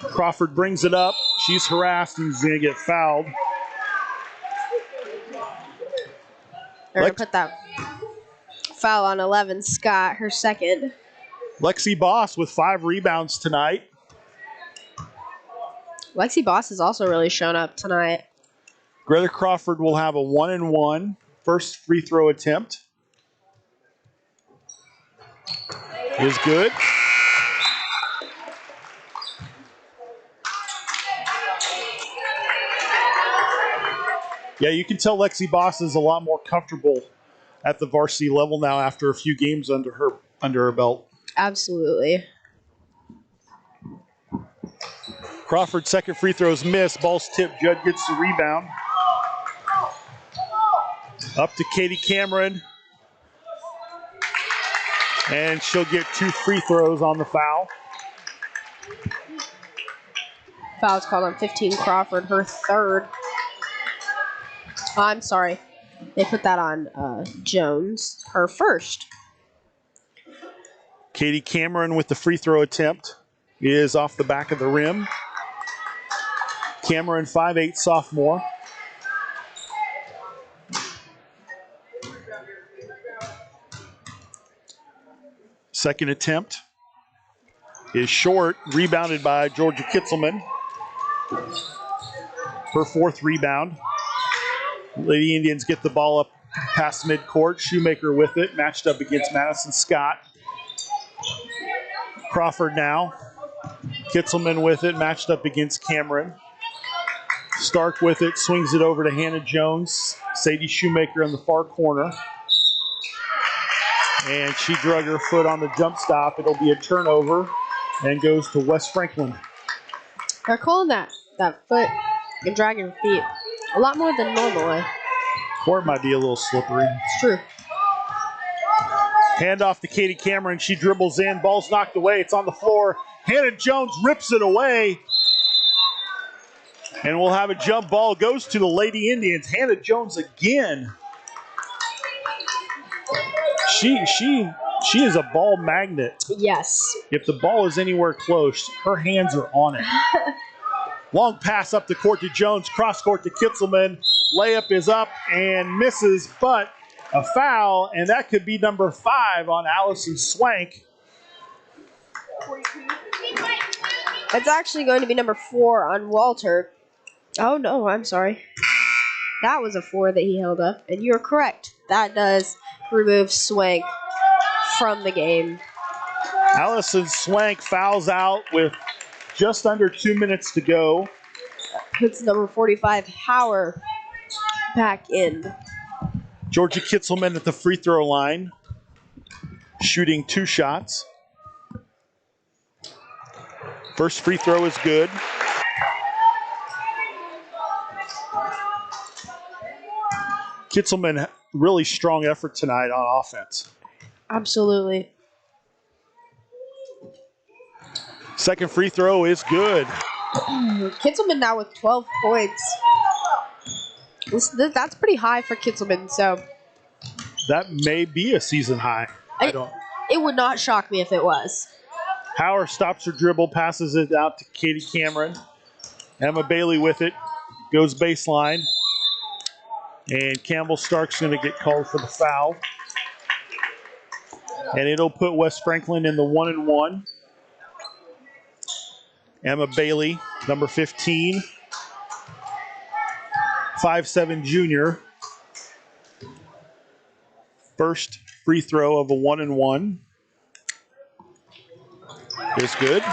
Crawford brings it up. She's harassed and is going to get fouled. They're going to put that foul on 11. Scott, her second. Lexi Boss with 5 rebounds tonight. Lexi Boss has also really shown up tonight. Greta Crawford will have a 1-and-1 first free throw attempt. Is good. Yeah, you can tell Lexi Boss is a lot more comfortable at the varsity level now after a few games under her belt. Absolutely. Crawford's second free throw is missed. Ball's tipped. Judd gets the rebound. Up to Katie Cameron. And she'll get 2 free throws on the foul. Foul's called on 15. Crawford, her third. Oh, I'm sorry. They put that on Jones, her first. Katie Cameron with the free throw attempt is off the back of the rim. Cameron, 5'8" sophomore. Second attempt is short, rebounded by Georgia Kitzelman. Her 4th rebound. Lady Indians get the ball up past midcourt. Shoemaker with it, matched up against Madison Scott. Crawford now. Kitzelman with it, matched up against Cameron. Stark with it, swings it over to Hannah Jones. Sadie Shoemaker in the far corner. And she drug her foot on the jump stop. It'll be a turnover and goes to West Franklin. They're calling that foot and dragging her feet a lot more than normally. Court might be a little slippery. It's true. Hand off to Katie Cameron. She dribbles in. Ball's knocked away. It's on the floor. Hannah Jones rips it away. And we'll have a jump ball. Goes to the Lady Indians. Hannah Jones again. She is a ball magnet. Yes. If the ball is anywhere close, her hands are on it. Long pass up the court to Jones. Cross court to Kitzelman. Layup is up and misses, but a foul, and that could be number 5 on Allison Swank. It's actually going to be number 4 on Walter. Oh, no, I'm sorry. That was a 4 that he held up, and you're correct. That does remove Swank from the game. Allison Swank fouls out with just under 2 minutes to go. Puts number 45, Hauer, back in. Georgia Kitzelman at the free throw line, shooting 2 shots. First free throw is good. Kitzelman, really strong effort tonight on offense. Absolutely. Second free throw is good. Kitzelman now with 12 points. That's pretty high for Kitzelman, so. That may be a season high. It would not shock me if it was. Hauer stops her dribble, passes it out to Katie Cameron. Emma Bailey with it, goes baseline. And Campbell Stark's going to get called for the foul. And it'll put West Franklin in the 1-1. Emma Bailey, number 15. 5'7" junior. First free throw of a 1-1 is good.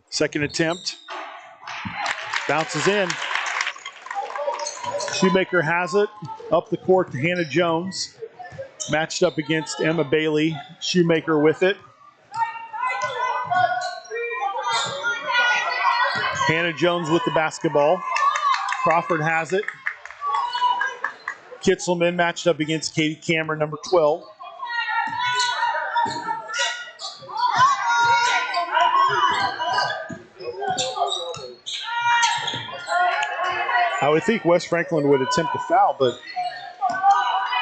Second attempt. Bounces in. Shoemaker has it. Up the court to Hannah Jones. Matched up against Emma Bailey. Shoemaker with it. Hannah Jones with the basketball. Crawford has it. Kitzelman matched up against Katie Cameron, number 12. I would think West Franklin would attempt a foul, but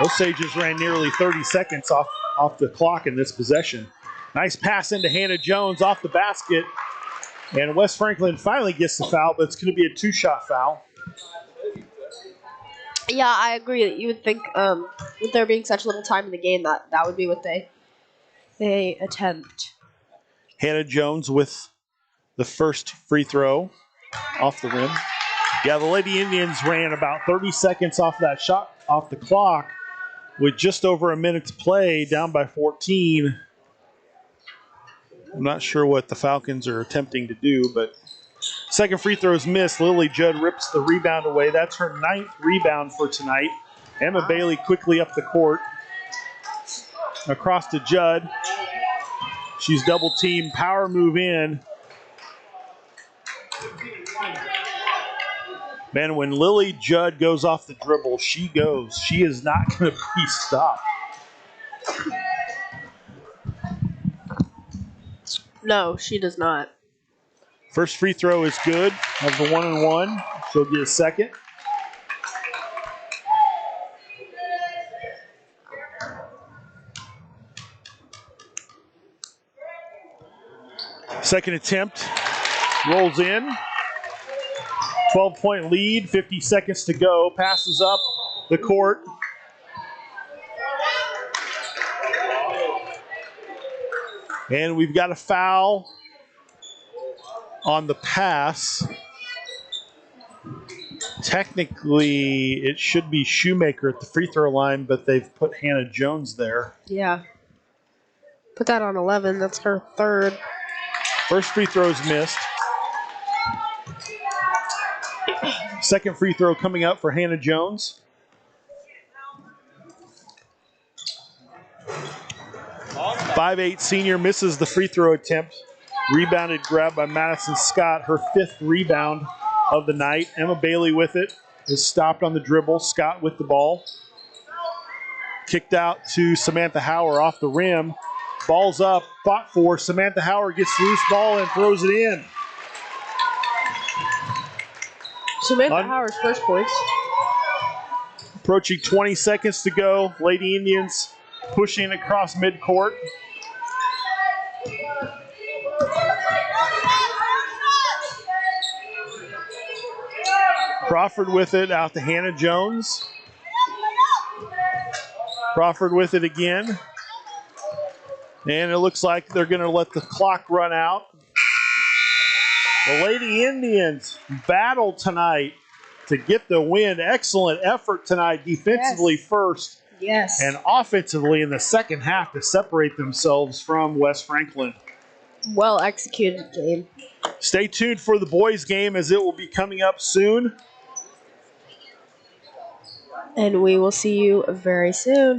Osages ran nearly 30 seconds off the clock in this possession. Nice pass into Hannah Jones off the basket. And West Franklin finally gets the foul, but it's going to be a 2-shot foul. Yeah, I agree. You would think with there being such little time in the game that would be what they attempt. Hannah Jones with the first free throw off the rim. Yeah, the Lady Indians ran about 30 seconds off that shot off the clock with just over a minute to play, down by 14. I'm not sure what the Falcons are attempting to do, but second free throw is missed. Lily Judd rips the rebound away. That's her 9th rebound for tonight. Emma Bailey quickly up the court. Across to Judd. She's double teamed. Power move in. Man, when Lily Judd goes off the dribble, she goes. She is not going to be stopped. No, she does not. First free throw is good of the 1-1. She'll get a second. Second attempt rolls in. 12-point lead, 50 seconds to go. Passes up the court. And we've got a foul on the pass. Technically, it should be Shoemaker at the free throw line, but they've put Hannah Jones there. Yeah. Put that on 11. That's her 3rd. First free throw is missed. Second free throw coming up for Hannah Jones. .58 senior misses the free throw attempt. Rebounded, grabbed by Madison Scott, her 5th rebound of the night. Emma Bailey with it is stopped on the dribble. Scott with the ball. Kicked out to Samantha Hauer off the rim. Ball's up, fought for. Samantha Hauer gets loose ball and throws it in. Samantha Hauer's first points. Approaching 20 seconds to go. Lady Indians pushing across midcourt. Crawford with it out to Hannah Jones. Crawford with it again. And it looks like they're going to let the clock run out. The Lady Indians battle tonight to get the win. Excellent effort tonight defensively first. Yes. And offensively in the second half to separate themselves from West Franklin. Well executed game. Stay tuned for the boys' game as it will be coming up soon. And we will see you very soon.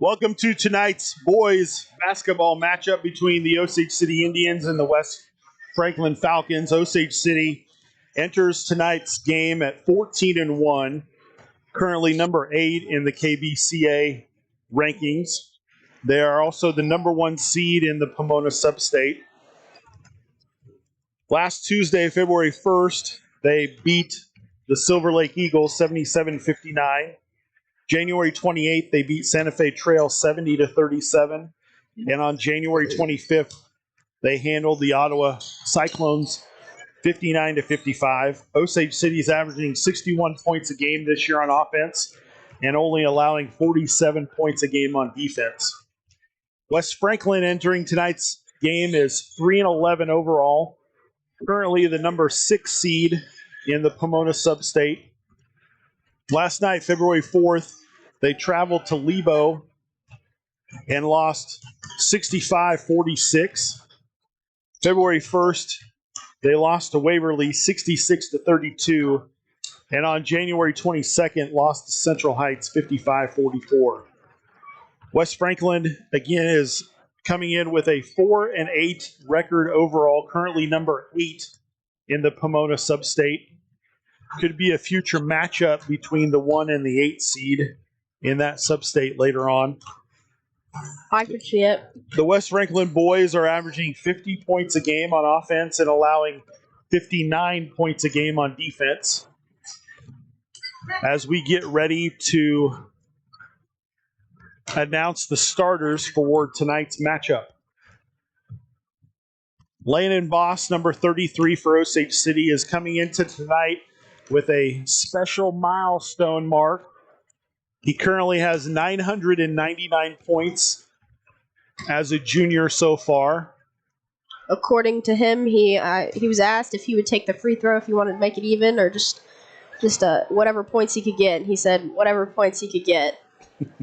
Welcome to tonight's boys basketball matchup between the Osage City Indians and the West Franklin Falcons. Osage City enters tonight's game at 14-1, currently number 8 in the KBCA rankings. They are also the number 1 seed in the Pomona Substate. Last Tuesday, February 1st, they beat the Silver Lake Eagles 77-59. January 28th, they beat Santa Fe Trail 70-37. And on January 25th, they handled the Ottawa Cyclones 59-55. Osage City is averaging 61 points a game this year on offense and only allowing 47 points a game on defense. West Franklin entering tonight's game is 3-11 overall, currently the number 6 seed in the Pomona Substate. Last night, February 4th, they traveled to Lebo and lost 65-46. February 1st, they lost to Waverly 66-32. And on January 22nd, lost to Central Heights 55-44. West Franklin, again, is coming in with a 4-8 record overall, currently number 8 in the Pomona Substate. Could be a future matchup between the 1 and the 8 seed in that substate later on. I could see it. The West Franklin boys are averaging 50 points a game on offense and allowing 59 points a game on defense. As we get ready to announce the starters for tonight's matchup. Landon Boss, number 33 for Osage City, is coming into tonight with a special milestone mark. He currently has 999 points as a junior so far. According to him, he was asked if he would take the free throw if he wanted to make it even, or just whatever points he could get. And he said whatever points he could get,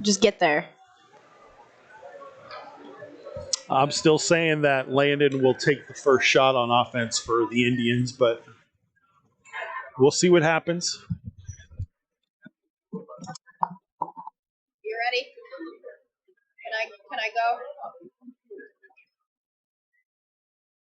just get there. I'm still saying that Landon will take the first shot on offense for the Indians, but we'll see what happens. You ready? Can I go?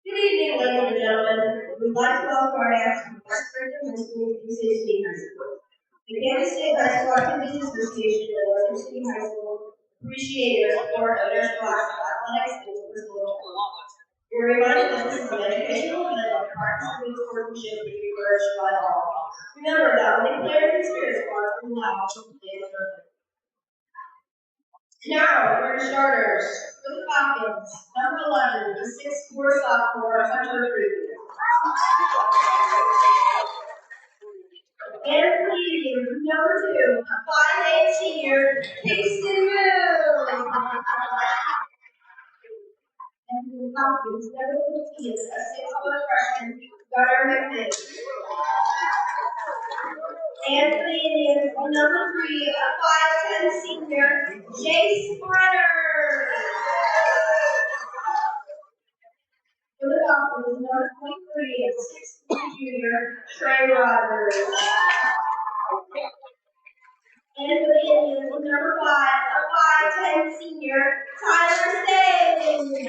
Good evening, ladies and gentlemen. We'd like to welcome our guests from West Franklin High School and Osage City High School. The Kansas State High School Activities Association and Osage City High School appreciate your support of their sports, athletics, and physical development. You're reminded that this is an educational event and partnership sportsmanship to be encouraged by all. Remember that winning players and spirit sports will allow to play the tournament. Now, for your starters, for the Falcons, number 11, the 6'4" sophomore, Hunter Creed. And for the Indians, number 2, a 5'8" senior, Kingston Moon. And for the Falcons, number 15, a 6' freshman, Gunnar McNish. And for the Indians, number 3, a 5'10" senior, Jace Brenner. For the Falcons, number 23, a 6'3" junior, Trey Rogers. And for the Indians, number 5, a 5'10" senior, Tyler Sage.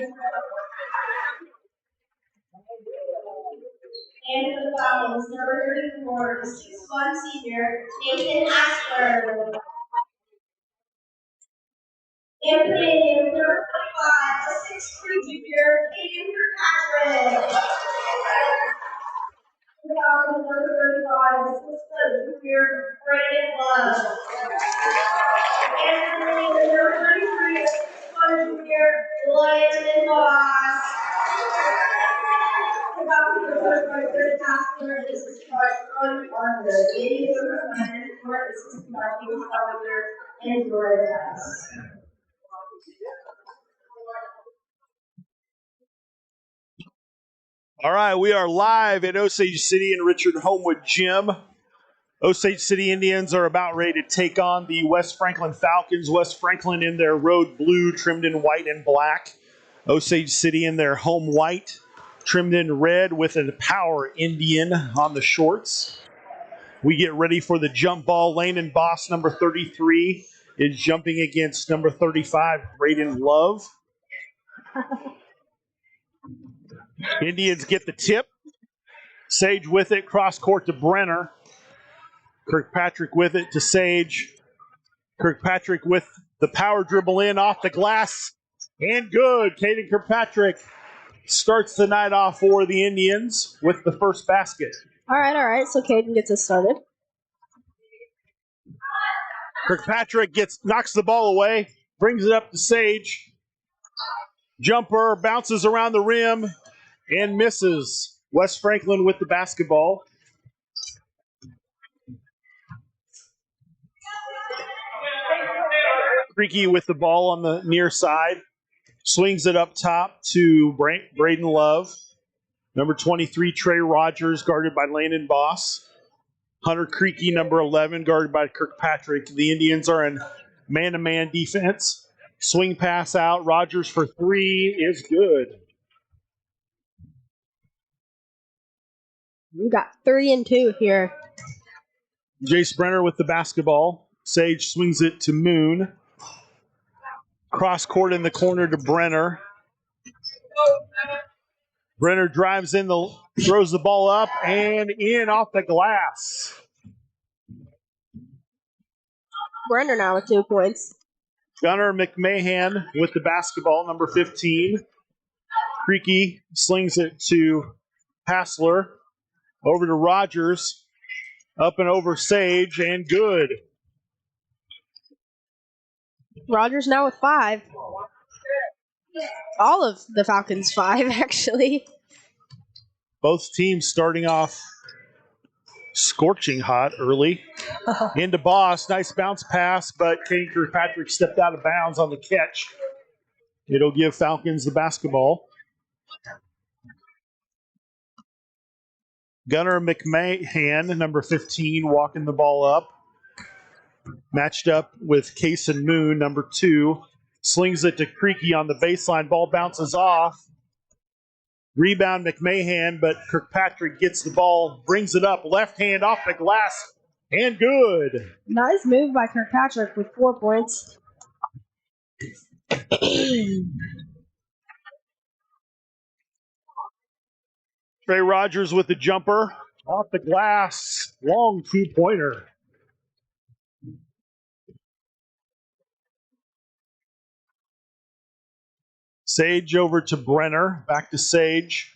And for the Falcons, number 34, the 6'1" senior, Nathan Asper. And for the Indians, number 25, a 6'3" junior, Caden Kirkpatrick. For the Falcons, number 35, a 6' junior, Brandon Love. And for the Indians, number 33, a 6'1" junior, Landon Boss. The first by third passer is Sean Arthur. The Indians are recommended for assistant by James Carpenter and Jordan Tice. All right, we are live at Osage City in Richard Homewood Gym. Osage City Indians are about ready to take on the West Franklin Falcons. West Franklin in their road blue, trimmed in white and black. Osage City in their home white, trimmed in red with a Power Indian on the shorts. We get ready for the jump ball. Landon Boss, number 33, is jumping against number 35, Braden Love. Indians get the tip. Sage with it, cross court to Brenner. Kirkpatrick with it to Sage. Kirkpatrick with the power dribble in off the glass. And good. Caden Kirkpatrick starts the night off for the Indians with the first basket. All right. So Caden gets us started. Kirkpatrick knocks the ball away, brings it up to Sage. Jumper bounces around the rim and misses. Wes Franklin with the basketball. Creaky with the ball on the near side. Swings it up top to Braden Love. Number 23, Trey Rogers, guarded by Landon Boss. Hunter Creaky, number 11, guarded by Kirkpatrick. The Indians are in man-to-man defense. Swing pass out. Rogers for three is good. We got 3 and 2 here. Jace Brenner with the basketball. Sage swings it to Moon. Cross court in the corner to Brenner. Brenner drives in, throws the ball up and in off the glass. Brenner now with 2 points. Gunnar McMahon with the basketball, number 15. Creaky slings it to Hassler. Over to Rogers. Up and over Sage, and good. Rogers now with 5. All of the Falcons 5, actually. Both teams starting off scorching hot early. Into Boss. Nice bounce pass, but Caden Kirkpatrick stepped out of bounds on the catch. It'll give Falcons the basketball. Gunnar McMahon, number 15, walking the ball up. Matched up with Kason Moon, number 2. Slings it to Creaky on the baseline. Ball bounces off. Rebound McMahon, but Kirkpatrick gets the ball, brings it up. Left hand off the glass, and good. Nice move by Kirkpatrick with 4 points. Trey Rogers with the jumper. Off the glass. Long two-pointer. Sage over to Brenner. Back to Sage.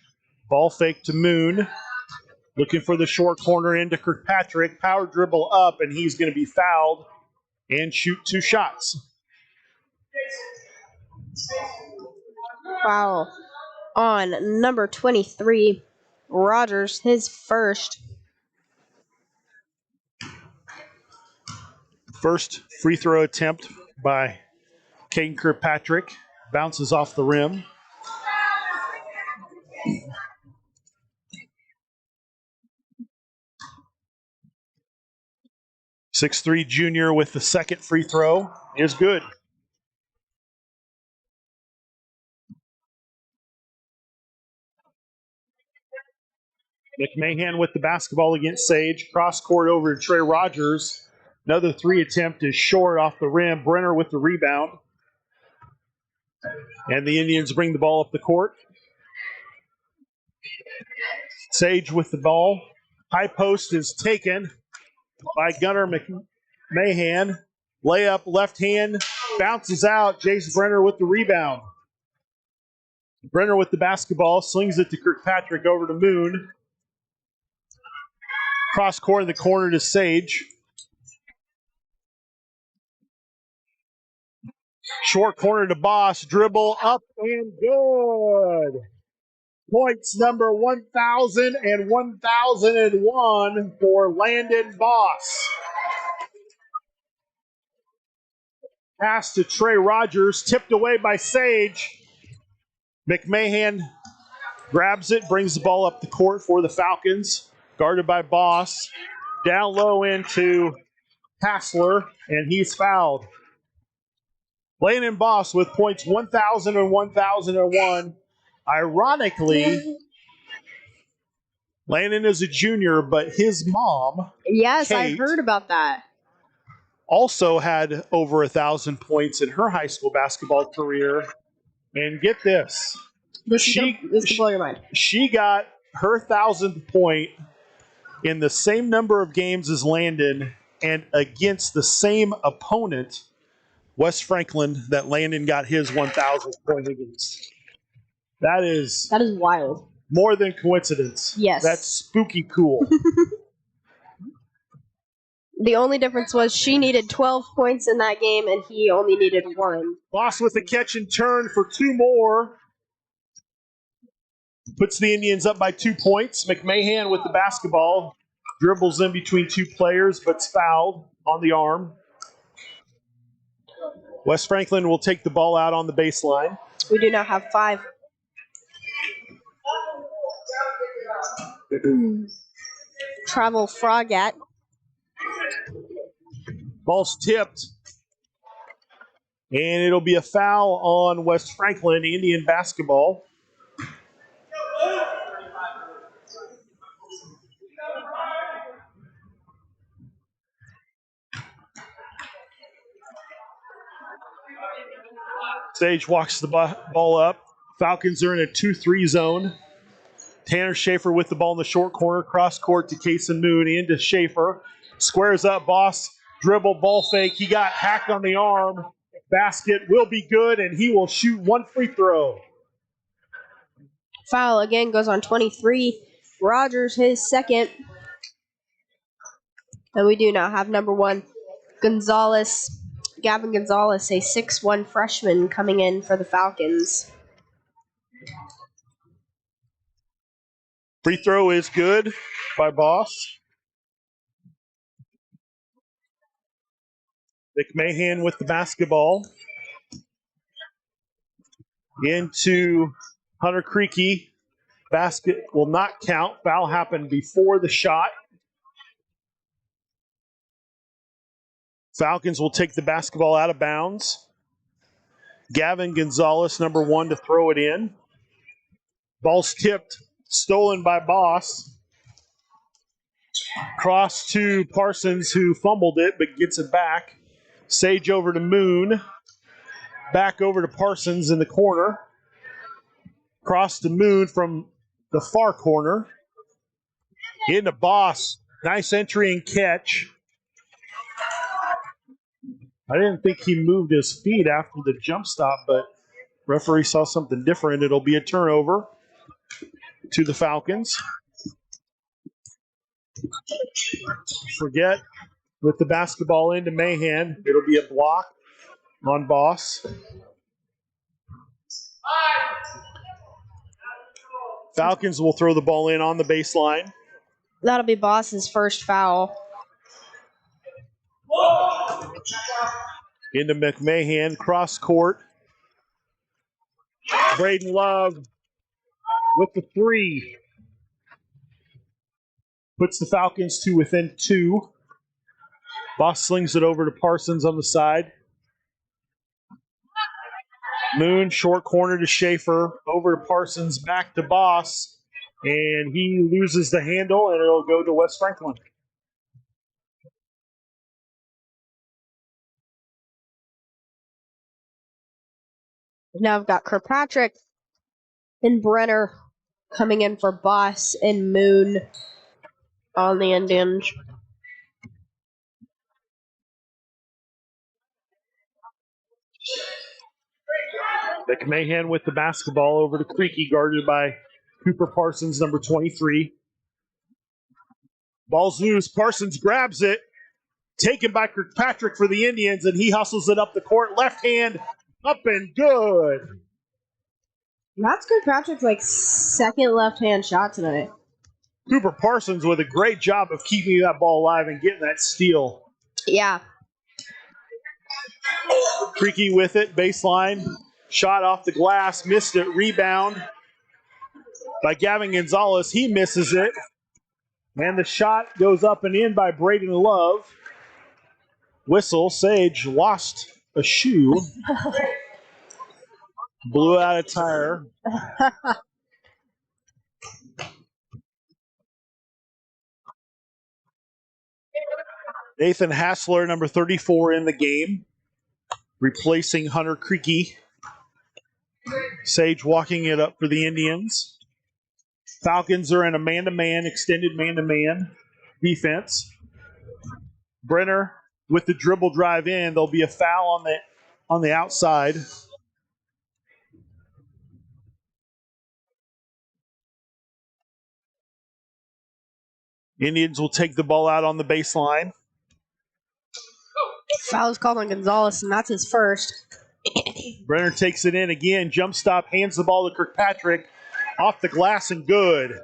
Ball fake to Moon. Looking for the short corner into Kirkpatrick. Power dribble up, and he's going to be fouled and shoot 2 shots. Foul on number 23, Rogers, his first. First free throw attempt by Caden Kirkpatrick. Bounces off the rim. .63 junior with the second free throw is good. McMahon with the basketball against Sage. Cross court over to Trey Rogers. Another 3 attempt is short off the rim. Brenner with the rebound. And the Indians bring the ball up the court. Sage with the ball. High post is taken by Gunnar McMahon. Layup, left hand, bounces out. Jace Brenner with the rebound. Brenner with the basketball, slings it to Kirkpatrick over to Moon. Cross court in the corner to Sage. Short corner to Boss. Dribble up and good. Points number 1,000 and 1,001 for Landon Boss. Pass to Trey Rogers, tipped away by Sage. McMahon grabs it, brings the ball up the court for the Falcons. Guarded by Boss. Down low into Hassler, and he's fouled. Landon Boss with points 1,000 and 1,001. Ironically, Landon is a junior, but his mom, Yes, Kate, I heard about that. also had over 1,000 points in her high school basketball career. And get this, This is going to blow your mind. she got her 1,000th point in the same number of games as Landon and against the same opponent, West Franklin, that Landon got his 1,000th point against. That is wild. More than coincidence. Yes. That's spooky cool. The only difference was she needed 12 points in that game and he only needed 1. Boss with a catch and turn for 2 more. Puts the Indians up by 2 points. McMahon with the basketball. Dribbles in between 2 players, but's fouled on the arm. West Franklin will take the ball out on the baseline. We do now have 5. Travel Froggat. Ball's tipped. And it'll be a foul on West Franklin Indian basketball. Sage walks the ball up. Falcons are in a 2-3 zone. Tanner Schaefer with the ball in the short corner. Cross court to Kason Moon. Into Schaefer. Squares up. Boss dribble, ball fake. He got hacked on the arm. Basket will be good, and he will shoot 1 free throw. Foul again goes on 23. Rogers his second. And we do now have number 1, Gavin Gonzalez, a 6'1" freshman coming in for the Falcons. Free throw is good by Boss. McMahon with the basketball. Into Hunter Creaky. Basket will not count. Foul happened before the shot. Falcons will take the basketball out of bounds. Gavin Gonzalez, number 1, to throw it in. Ball's tipped, stolen by Boss. Cross to Parsons, who fumbled it but gets it back. Sage over to Moon. Back over to Parsons in the corner. Cross to Moon from the far corner. Into Boss. Nice entry and catch. I didn't think he moved his feet after the jump stop, but referee saw something different. It'll be a turnover to the Falcons. Forget with the basketball into Mahan. It'll be a block on Boss. Falcons will throw the ball in on the baseline. That'll be Boss's first foul. Into McMahon, cross court. Braden Love with the 3. Puts the Falcons to within 2. Boss slings it over to Parsons on the side. Moon, short corner to Schaefer. Over to Parsons, back to Boss. And he loses the handle, and it'll go to West Franklin. Now I've got Kirkpatrick and Brenner coming in for Boss and Moon on the Indians. McMahon with the basketball over to Creaky, guarded by Cooper Parsons, number 23. Ball's loose. Parsons grabs it. Taken by Kirkpatrick for the Indians, and he hustles it up the court. Left hand, up and good. That's Kirkpatrick's second left-hand shot tonight. Cooper Parsons with a great job of keeping that ball alive and getting that steal. Yeah. Creaky with it, baseline. Shot off the glass, missed it. Rebound by Gavin Gonzalez. He misses it. And the shot goes up and in by Braden Love. Whistle. Sage lost a shoe. Blew out a tire. Nathan Hassler, number 34 in the game, replacing Hunter Creaky. Sage walking it up for the Indians. Falcons are in a man-to-man, extended man-to-man defense. Brenner with the dribble drive in. There'll be a foul on the outside. Indians will take the ball out on the baseline. Foul's called on Gonzalez, and that's his first. Brenner takes it in again. Jump stop, hands the ball to Kirkpatrick. Off the glass and good.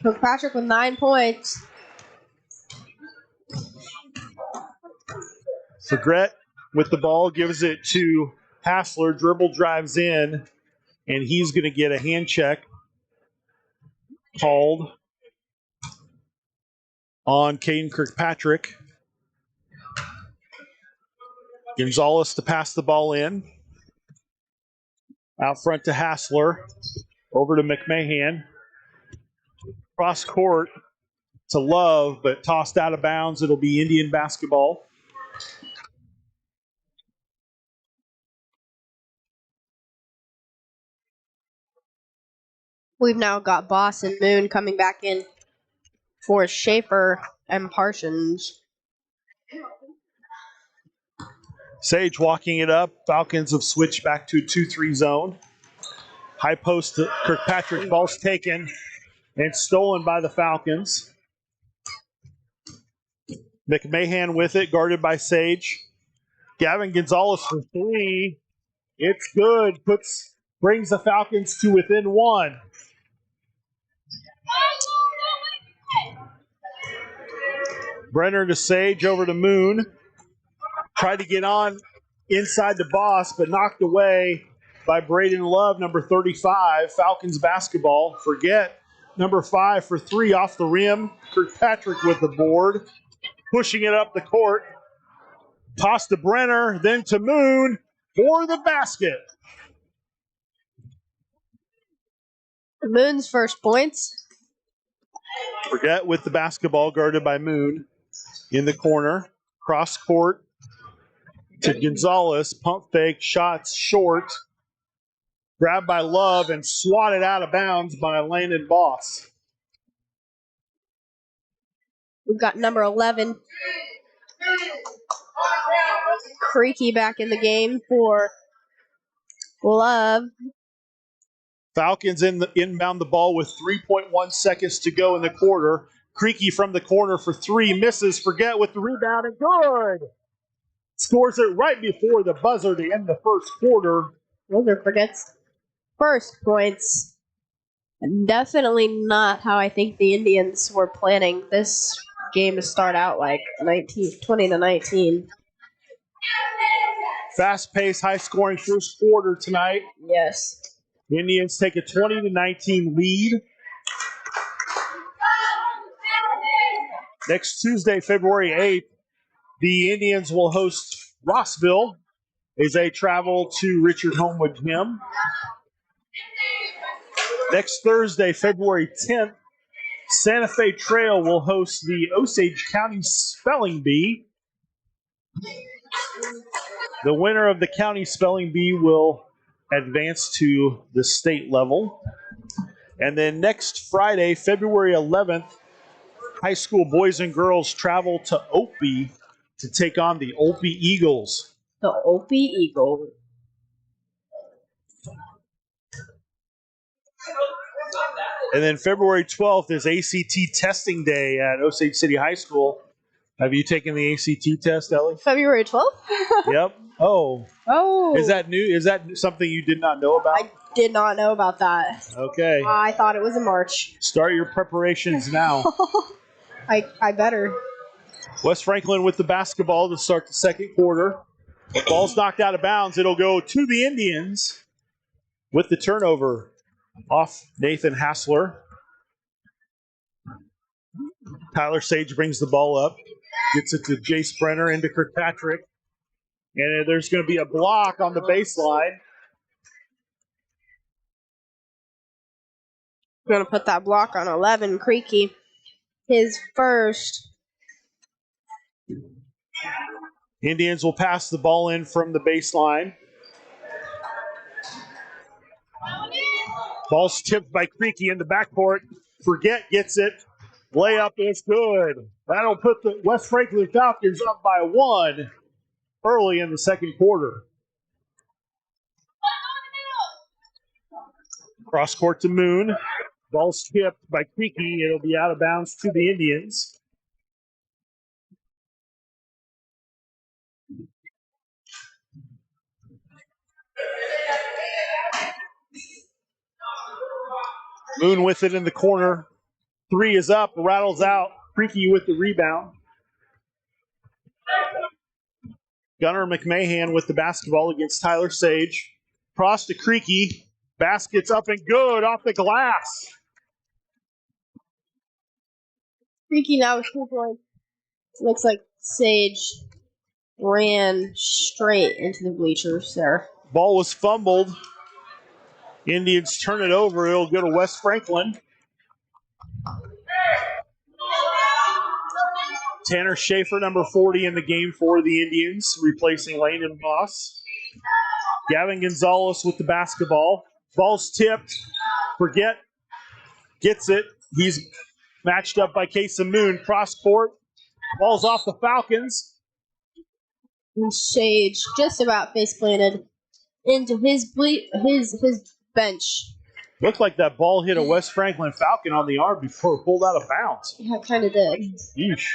Kirkpatrick with 9 points. Segret with the ball gives it to Hassler. Dribble drives in, and he's going to get a hand check called on Caden Kirkpatrick. Gonzalez to pass the ball in. Out front to Hassler. Over to McMahon. Cross court to Love, but tossed out of bounds. It'll be Indian basketball. We've now got Boss and Moon coming back in for Schaefer and Parsons. Sage walking it up. Falcons have switched back to a 2-3 zone. High post to Kirkpatrick. Ball's taken and stolen by the Falcons. McMahon with it, guarded by Sage. Gavin Gonzalez for 3. It's good. Brings the Falcons to within 1. Brenner to Sage, over to Moon. Tried to get on inside the Boss, but knocked away by Braden Love, number 35. Falcons basketball. Forget number 5 for 3 off the rim. Kirkpatrick with the board. Pushing it up the court. Toss to Brenner, then to Moon for the basket. Moon's first points. Forget with the basketball, guarded by Moon in the corner. Cross court to Gonzalez. Pump fake, shots short. Grabbed by Love and swatted out of bounds by Landon Boss. We've got number 11, Creaky, back in the game for Love. Falcons inbound the ball with 3.1 seconds to go in the quarter. Creaky from the corner for 3, misses. Forget with the rebound and good. Scores it right before the buzzer to end the first quarter. Those are Forget's first points. Definitely not how I think the Indians were planning this game to start out, like 20-19. Fast-paced, high-scoring first quarter tonight. Yes. The Indians take a 20-19 lead. Next Tuesday, February 8th, the Indians will host Rossville as they travel to Richard Homewood Gym. Next Thursday, February 10th, Santa Fe Trail will host the Osage County Spelling Bee. The winner of the county spelling bee will advance to the state level. And then next Friday, February 11th, high school boys and girls travel to Opie to take on the Opie Eagles. The Opie Eagle. And then February 12th is ACT testing day at Osage City High School. Have you taken the ACT test, Ellie? February 12th? Yep. Oh. Oh. Is that new? Is that something you did not know about? I did not know about that. Okay. I thought it was in March. Start your preparations now. I better. West Franklin with the basketball to start the second quarter. The ball's knocked out of bounds. It'll go to the Indians with the turnover off Nathan Hassler. Tyler Sage brings the ball up. Gets it to Jace Brenner into Kirkpatrick. And there's going to be a block on the baseline. We're going to put that block on 11, Creaky. His first. Indians will pass the ball in from the baseline. Ball's tipped by Creaky in the backcourt. Forget gets it. Layup is good. That'll put the West Franklin Falcons up by 1 early in the second quarter. Cross court to Moon. Ball's tipped by Creaky. It'll be out of bounds to the Indians. Moon with it in the corner. 3 is up, rattles out. Creaky with the rebound. Gunnar McMahon with the basketball against Tyler Sage. Cross to Creaky. Basket's up and good off the glass. Creaky now with 2 points. Looks like Sage ran straight into the bleachers there. Ball was fumbled. Indians turn it over. It'll go to West Franklin. Tanner Schaefer, number 40 in the game for the Indians, replacing Landon Boss. Gavin Gonzalez with the basketball. Ball's tipped. Forget gets it. He's matched up by Kaysen Moon. Cross court. Ball's off the Falcons. And Sage just about face planted into his bench. Looked like that ball hit a West Franklin Falcon on the arm before it pulled out of bounds. Yeah, kind of did. Yeesh.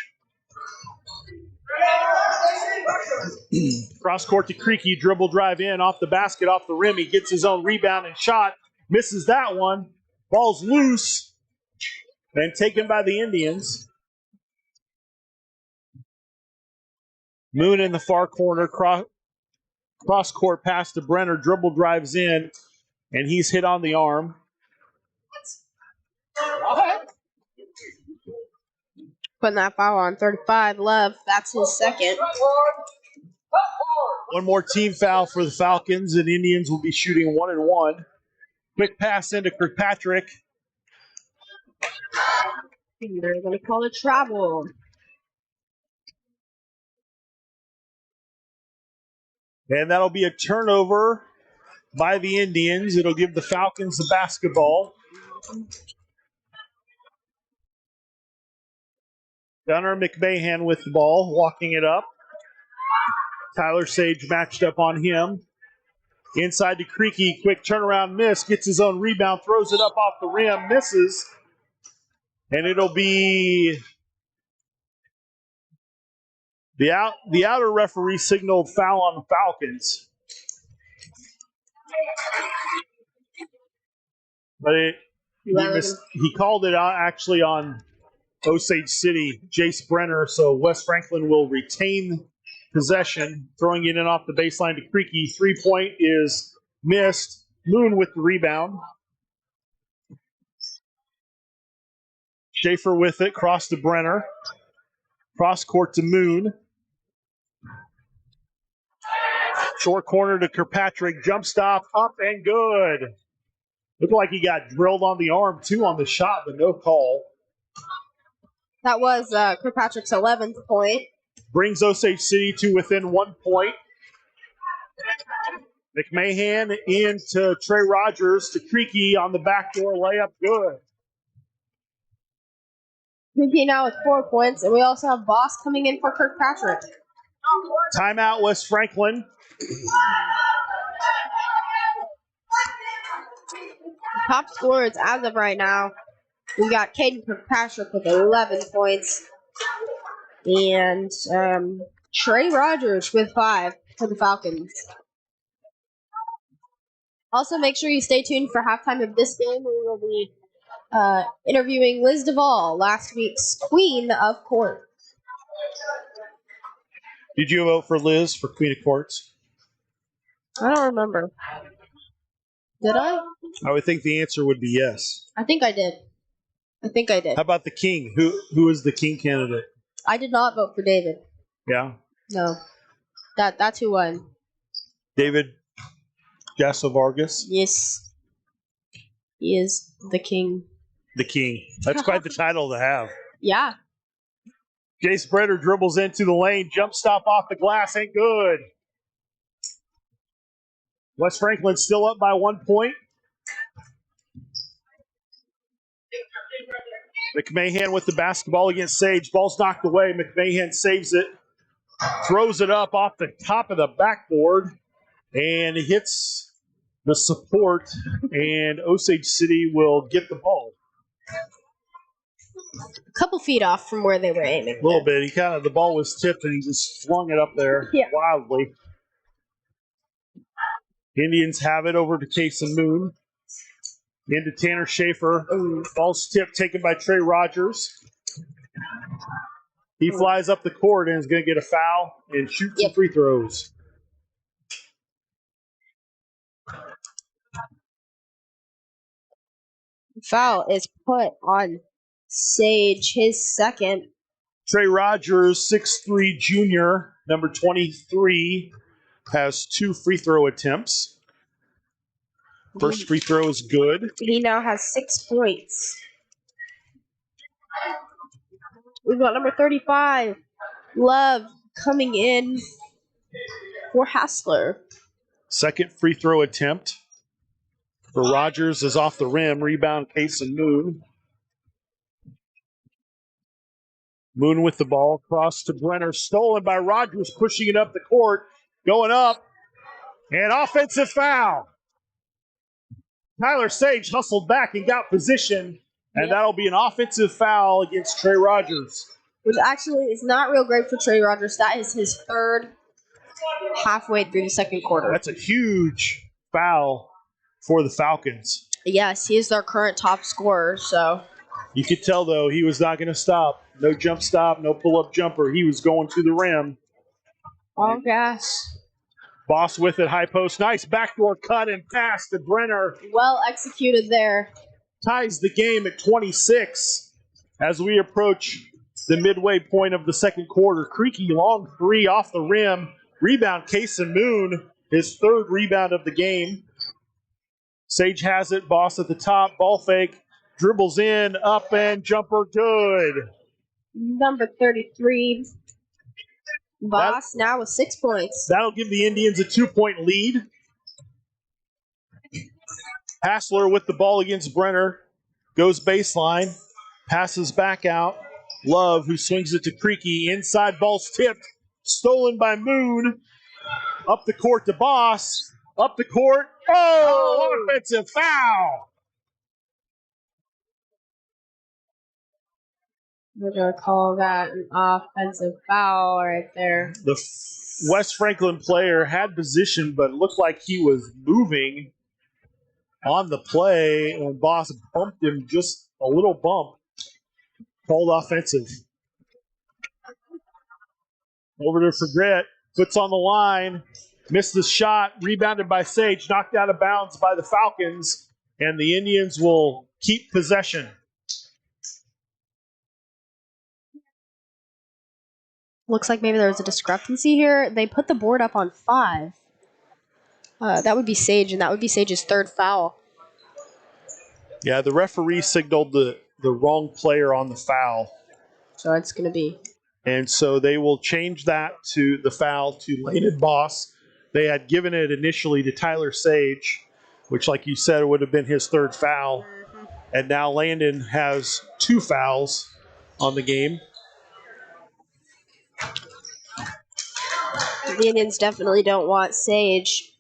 Cross court to Creaky, dribble drive in, off the basket, off the rim. He gets his own rebound and shot. Misses that one. Ball's loose and taken by the Indians. Moon in the far corner, cross court pass to Brenner, dribble drives in, and he's hit on the arm. Putting that foul on 35. Love, that's his second. One more team foul for the Falcons, and Indians will be shooting 1-1. Quick pass into Kirkpatrick. They're going to call it travel. And that'll be a turnover by the Indians. It'll give the Falcons the basketball. Gunnar McMahon with the ball, walking it up. Tyler Sage matched up on him. Inside to Creaky, quick turnaround miss, gets his own rebound, throws it up off the rim, misses. And it'll be the outer referee signaled foul on the Falcons. But he called it out actually on Osage City, Jace Brenner, so West Franklin will retain possession, throwing it in off the baseline to Creaky. 3-point is missed. Moon with the rebound. Schaefer with it, cross to Brenner. Cross court to Moon. Short corner to Kirkpatrick. Jump stop, up and good. Looked like he got drilled on the arm, too, on the shot, but no call. That was Kirkpatrick's 11th point. Brings Osage City to within 1 point. McMahon into Trey Rogers to Creaky on the backdoor layup. Good. Creaky now with 4 points, and we also have Boss coming in for Kirkpatrick. Timeout, West Franklin. Top scorers as of right now, we got Caden Kirkpatrick with 11 points. And Trey Rogers with 5 for the Falcons. Also, make sure you stay tuned for halftime of this game. We will be interviewing Liz Duvall, last week's Queen of Court. Did you vote for Liz for Queen of Courts? I don't remember. Did I? I would think the answer would be yes. I think I did. How about the King? Who is the King candidate? I did not vote for David. Yeah? No. That's who won. David Gasso Vargas? Yes. He is the king. The King. That's quite the title to have. Yeah. Jace Brenner dribbles into the lane. Jump stop off the glass. Ain't good. West Franklin still up by 1 point. McMahon with the basketball against Sage. Ball's knocked away. McMahon saves it. Throws it up off the top of the backboard. And hits the support. And Osage City will get the ball. A couple feet off from where they were aiming. A little bit. The ball was tipped and he just flung it up there wildly. Indians have it over to Case and Moon. Into Tanner Schaefer. Ball's tipped, taken by Trey Rogers. He flies up the court and is going to get a foul and shoot some free throws. Foul is put on Sage, his second. Trey Rogers, 6'3" junior, number 23, has 2 free throw attempts. First free throw is good. He now has 6 points. We've got number 35, Love, coming in for Hassler. Second free throw attempt for Rogers is off the rim. Rebound, Case and Moon. Moon with the ball, cross to Brenner, stolen by Rogers, pushing it up the court, going up, and offensive foul. Tyler Sage hustled back and got position, and that'll be an offensive foul against Trey Rogers. Which actually is not real great for Trey Rogers. That is his third halfway through the second quarter. That's a huge foul for the Falcons. Yes, he is their current top scorer, so. You could tell, though, he was not going to stop. No jump stop, no pull-up jumper. He was going to the rim. All gas. Boss with it, high post. Nice backdoor cut and pass to Brenner. Well executed there. Ties the game at 26 as we approach the midway point of the second quarter. Creaky long 3 off the rim. Rebound, Case and Moon, his 3rd rebound of the game. Sage has it. Boss at the top. Ball fake. Dribbles in, up, and jumper good. Number 33, Boss, now with 6 points. That'll give the Indians a 2-point lead. Hassler with the ball against Brenner. Goes baseline. Passes back out. Love, who swings it to Creaky. Inside, ball's tipped. Stolen by Moon. Up the court to Boss. Up the court. Oh! Offensive foul! We're going to call that an offensive foul right there. The West Franklin player had position, but it looked like he was moving on the play, and Boss bumped him just a little bump. Called offensive. Over to Forget. Puts on the line. Missed the shot. Rebounded by Sage. Knocked out of bounds by the Falcons. And the Indians will keep possession. Looks like maybe there was a discrepancy here. They put the board up on 5. That would be Sage, and that would be Sage's 3rd foul. Yeah, the referee signaled the wrong player on the foul. So it's going to be. And so they will change that to the foul to Landon Boss. They had given it initially to Tyler Sage, which, like you said, would have been his 3rd foul. Mm-hmm. And now Landon has 2 fouls on the game. The Indians definitely don't want Sage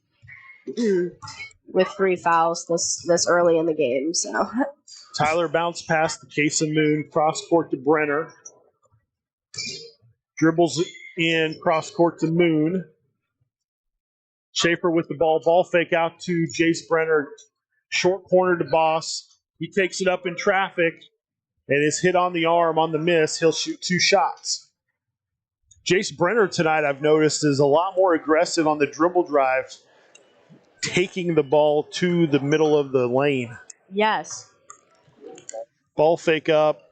with 3 fouls this early in the game. So Tyler bounced past the Case and Moon, cross court to Brenner. Dribbles in, cross court to Moon. Schaefer with the ball fake out to Jace Brenner. Short corner to Boss. He takes it up in traffic and is hit on the arm on the miss. He'll shoot 2 shots. Jace Brenner tonight, I've noticed, is a lot more aggressive on the dribble drive, taking the ball to the middle of the lane. Yes. Ball fake up,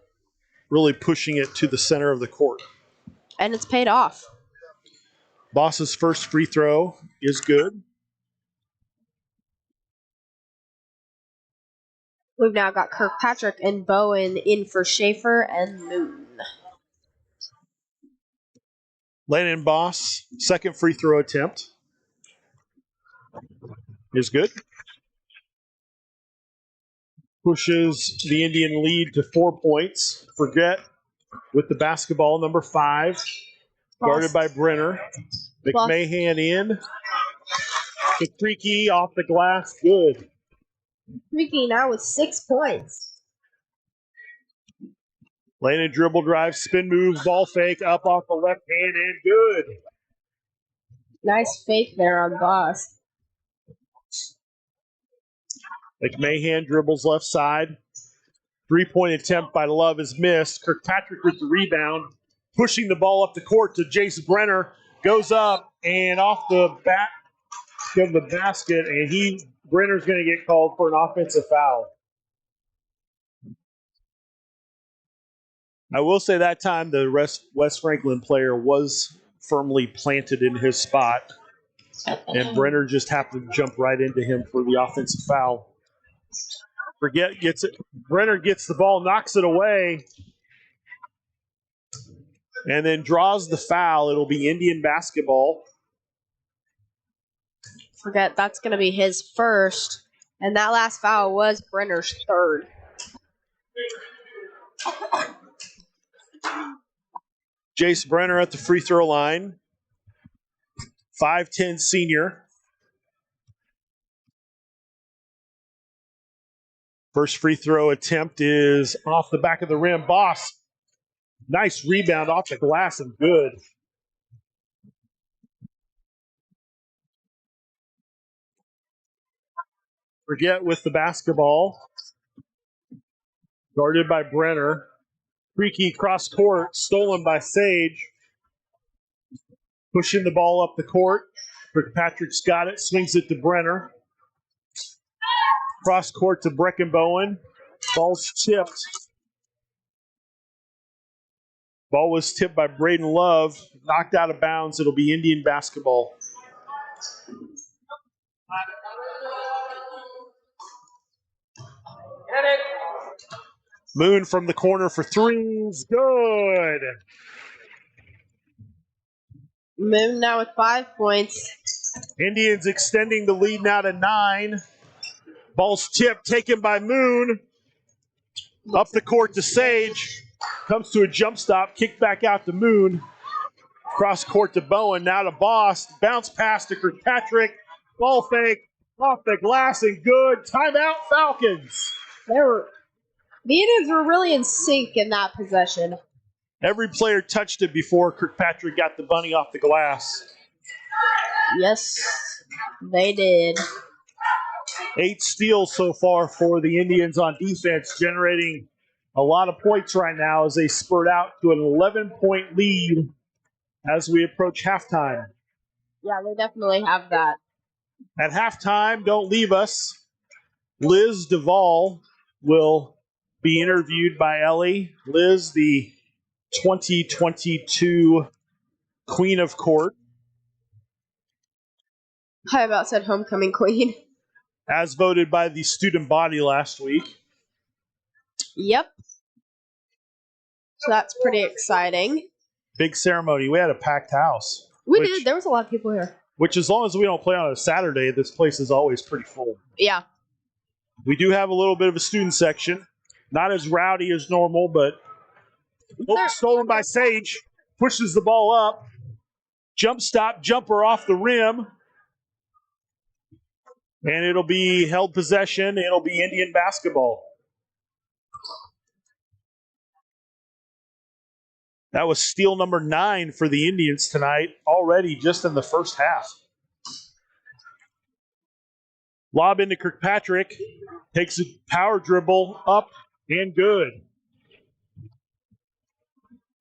really pushing it to the center of the court. And it's paid off. Boss's first free throw is good. We've now got Kirkpatrick and Bowen in for Schaefer and Moon. Landon Boss, second free throw attempt is good. Pushes the Indian lead to 4 points. Forget with the basketball, number 5, guarded by Brenner. McMahon in. The Freaky off the glass, good. Freaky now with 6 points. Landon dribble drive, spin move, ball fake, up off the left hand, and good. Nice fake there on Boss. McMahon dribbles left side. 3-point attempt by Love is missed. Kirkpatrick with the rebound, pushing the ball up the court to Jason Brenner. Goes up and off the back of the basket, and Brenner's going to get called for an offensive foul. I will say that time the West Franklin player was firmly planted in his spot, and Brenner just happened to jump right into him for the offensive foul. Brenner gets the ball, knocks it away, and then draws the foul. It'll be Indian basketball. Forget that's going to be his first, and that last foul was Brenner's third. Jace Brenner at the free throw line. 5'10" senior. First free throw attempt is off the back of the rim. Boss, nice rebound off the glass and good. Forget with the basketball. Guarded by Brenner. Freaky cross court, stolen by Sage. Pushing the ball up the court. Kirkpatrick's got it, swings it to Brenner. Cross court to Breckenbowen. Ball's tipped. Ball was tipped by Braden Love. Knocked out of bounds. It'll be Indian basketball. Moon from the corner for threes. Good. Moon now with 5 points. Indians extending the lead now to 9. Ball's tipped, taken by Moon. Up the court to Sage. Comes to a jump stop, kicked back out to Moon. Cross court to Bowen, now to Boss. Bounce pass to Kirkpatrick. Ball fake, off the glass and good. Timeout, Falcons. The Indians were really in sync in that possession. Every player touched it before Kirkpatrick got the bunny off the glass. Yes, they did. 8 steals so far for the Indians on defense, generating a lot of points right now as they spurt out to an 11-point lead as we approach halftime. Yeah, they definitely have that. At halftime, don't leave us. Liz Duvall will be interviewed by Ellie. Liz, the 2022 Queen of Court. I about said homecoming queen. As voted by the student body last week. Yep. So that's pretty exciting. Big ceremony. We had a packed house. We did. There was a lot of people here. Which, as long as we don't play on a Saturday, this place is always pretty full. Yeah. We do have a little bit of a student section. Not as rowdy as normal, but stolen by Sage. Pushes the ball up. Jump stop, jumper off the rim. And it'll be held possession. It'll be Indian basketball. That was steal number 9 for the Indians tonight, already just in the first half. Lob into Kirkpatrick. Takes a power dribble up and good.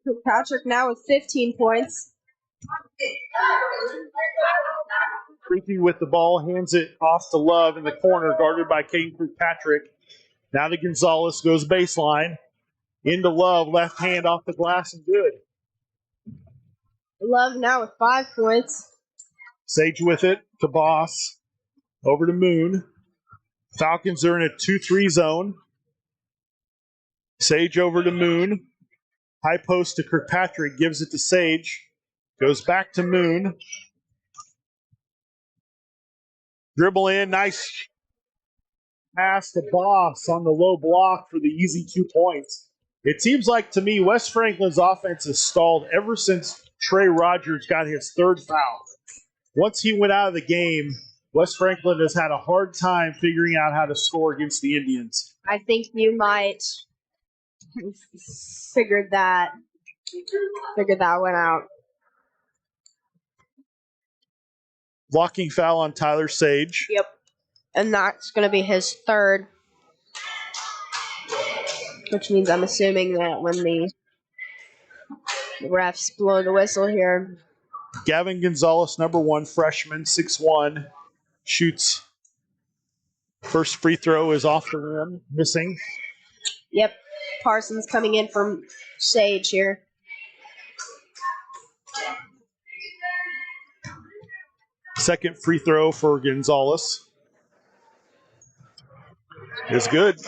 Kirkpatrick now with 15 points. Creepy with the ball, hands it off to Love in the corner, guarded by Caden Kirkpatrick. Now to Gonzalez, goes baseline. Into Love, left hand off the glass and good. Love now with 5 points. Sage with it to Boss. Over to Moon. Falcons are in a 2-3 zone. Sage over to Moon. High post to Kirkpatrick, gives it to Sage. Goes back to Moon. Dribble in. Nice pass to Boss on the low block for the easy 2 points. It seems like to me West Franklin's offense has stalled ever since Trey Rogers got his 3rd foul. Once he went out of the game, West Franklin has had a hard time figuring out how to score against the Indians. I think you might figure that one out. Blocking foul on Tyler Sage. Yep. And that's going to be his 3rd. Which means I'm assuming that when the refs blow the whistle here. Gavin Gonzalez, number 1, freshman, 6'1", shoots. First free throw is off the rim, missing. Yep. Parsons coming in from Sage here. Second free throw for Gonzalez is good.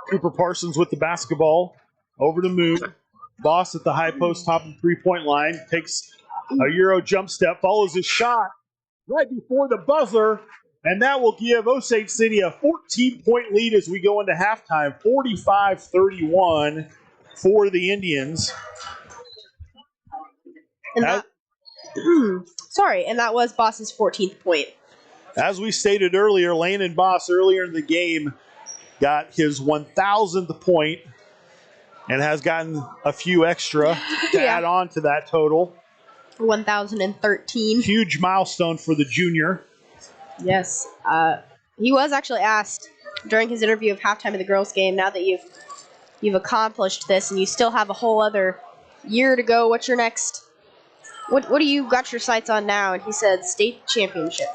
Cooper Parsons with the basketball. Over to Moon. Boss at the high post, top of the three-point line. Takes a Euro jump step, follows his shot right before the buzzer, and that will give Osage City a 14-point lead as we go into halftime. 45-31 for the Indians. And that was Boss's 14th point. As we stated earlier, Landon Boss earlier in the game got his 1,000th point and has gotten a few extra to add on to that total. 1,013. Huge milestone for the junior. Yes. He was actually asked during his interview of halftime of the girls' game, now that you've accomplished this and you still have a whole other year to go, what's your next? What do you got your sights on now? And he said state championship.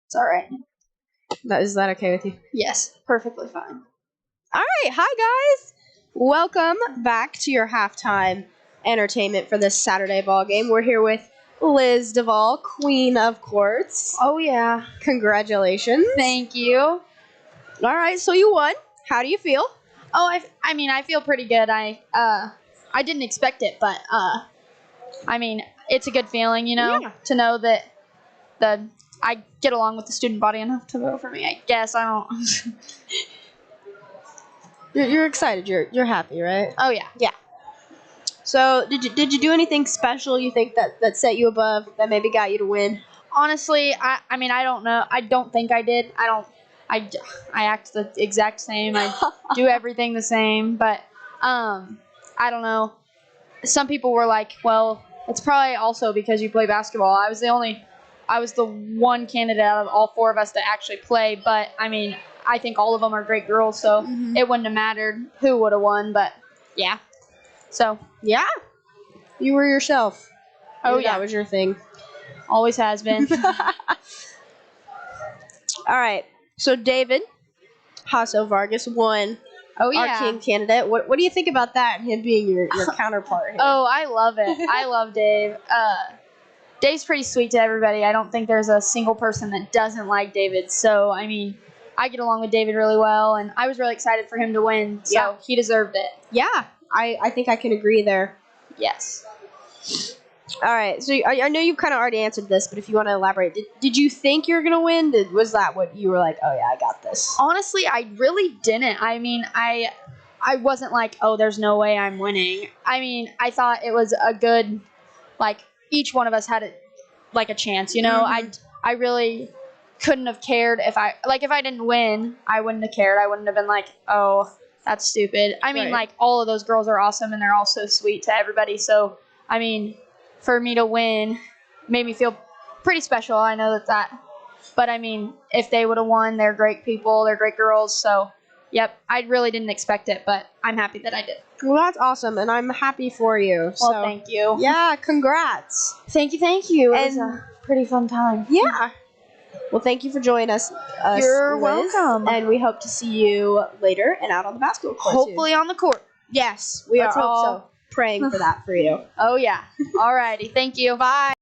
It's all right. Is that okay with you? Yes, perfectly fine. All right. Hi, guys. Welcome back to your halftime entertainment for this Saturday ball game. We're here with Liz Duvall, Queen of Courts. Oh, yeah. Congratulations. Thank you. All right, so you won. How do you feel? Oh, I mean, I feel pretty good. I didn't expect it, but I mean, it's a good feeling, to know that I get along with the student body enough to vote for me. I guess I don't. You're excited. You're happy, right? Oh yeah. Yeah. So did you do anything special you think that set you above, that maybe got you to win? Honestly, I mean, I don't know. I don't think I did. I act the exact same. I do everything the same, but I don't know. Some people were like, well, it's probably also because you play basketball. I was the one candidate out of all 4 of us to actually play, but I mean, I think all of them are great girls, so it wouldn't have mattered who would have won, but yeah. So, yeah. You were yourself. Oh, yeah. That was your thing. Always has been. All right. So, David Hasso Vargas won our king candidate. What do you think about that, him being your counterpart here? Oh, I love it. I love Dave. Dave's pretty sweet to everybody. I don't think there's a single person that doesn't like David. So, I mean, I get along with David really well, and I was really excited for him to win. So, he deserved it. Yeah, I think I can agree there. Yes. All right, so I know you've kind of already answered this, but if you want to elaborate, did you think you were going to win? Was that what you were like, oh, yeah, I got this? Honestly, I really didn't. I mean, I wasn't like, oh, there's no way I'm winning. I mean, I thought it was a good, like, each one of us had a chance, you know? I really couldn't have cared if I didn't win, I wouldn't have cared. I wouldn't have been like, oh, that's stupid. I mean, Right. like, all of those girls are awesome and they're all so sweet to everybody. So, I mean, for me to win made me feel pretty special. I know but I mean, if they would have won, they're great people, they're great girls. So, yep, I really didn't expect it, but I'm happy that I did. Well, that's awesome, and I'm happy for you. Well, So, thank you. yeah, congrats. Thank you. It was And- a pretty fun time. Yeah. Well, thank you for joining us. You're Liz, welcome. And we hope to see you later and out on the basketball court. Hopefully on the court. soon. Yes, we Let's are hope all so. praying for that for you. Oh, yeah. Alrighty. Thank you. Bye.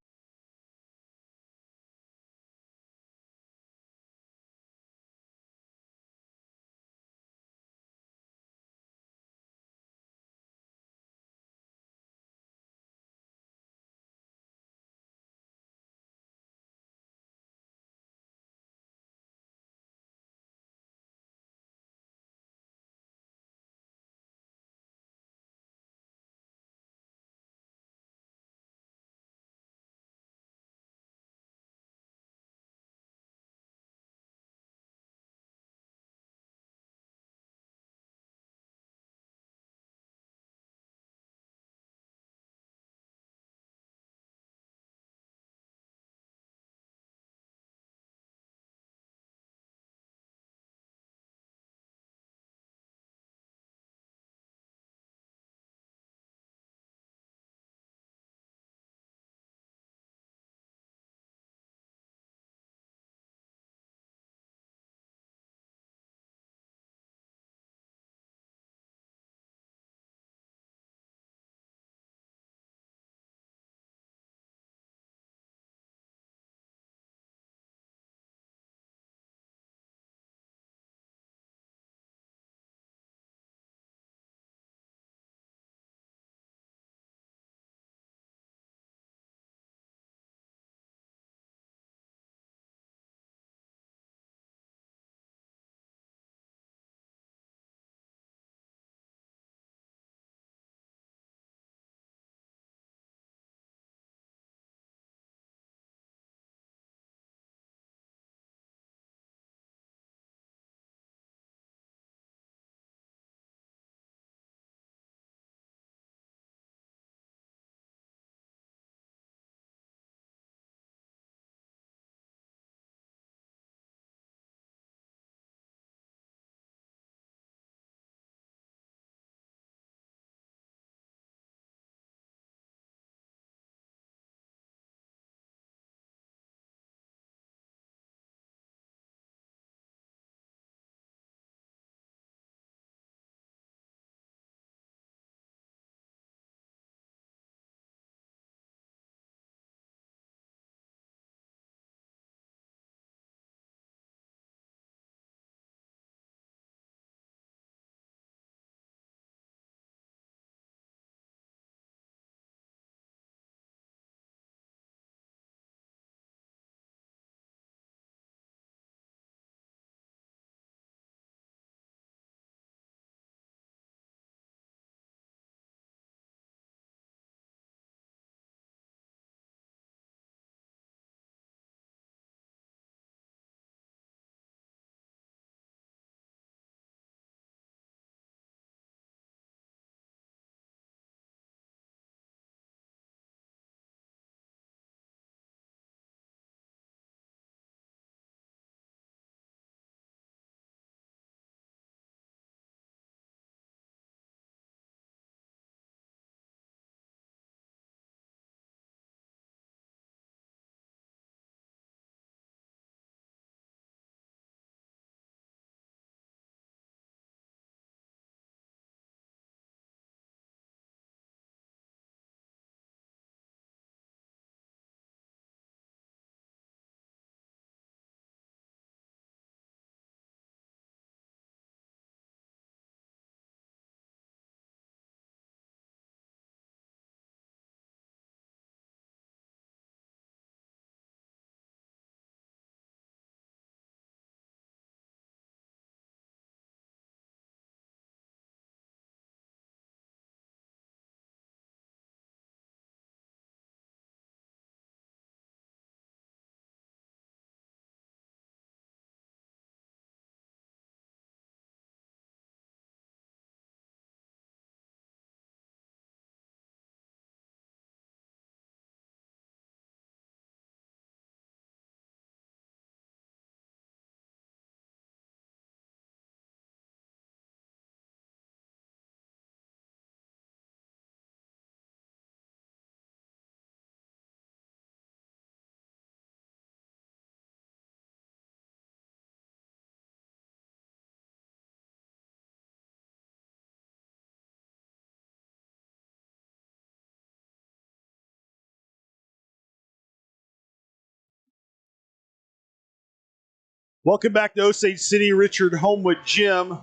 Welcome back to Osage City Richard Homewood Gym,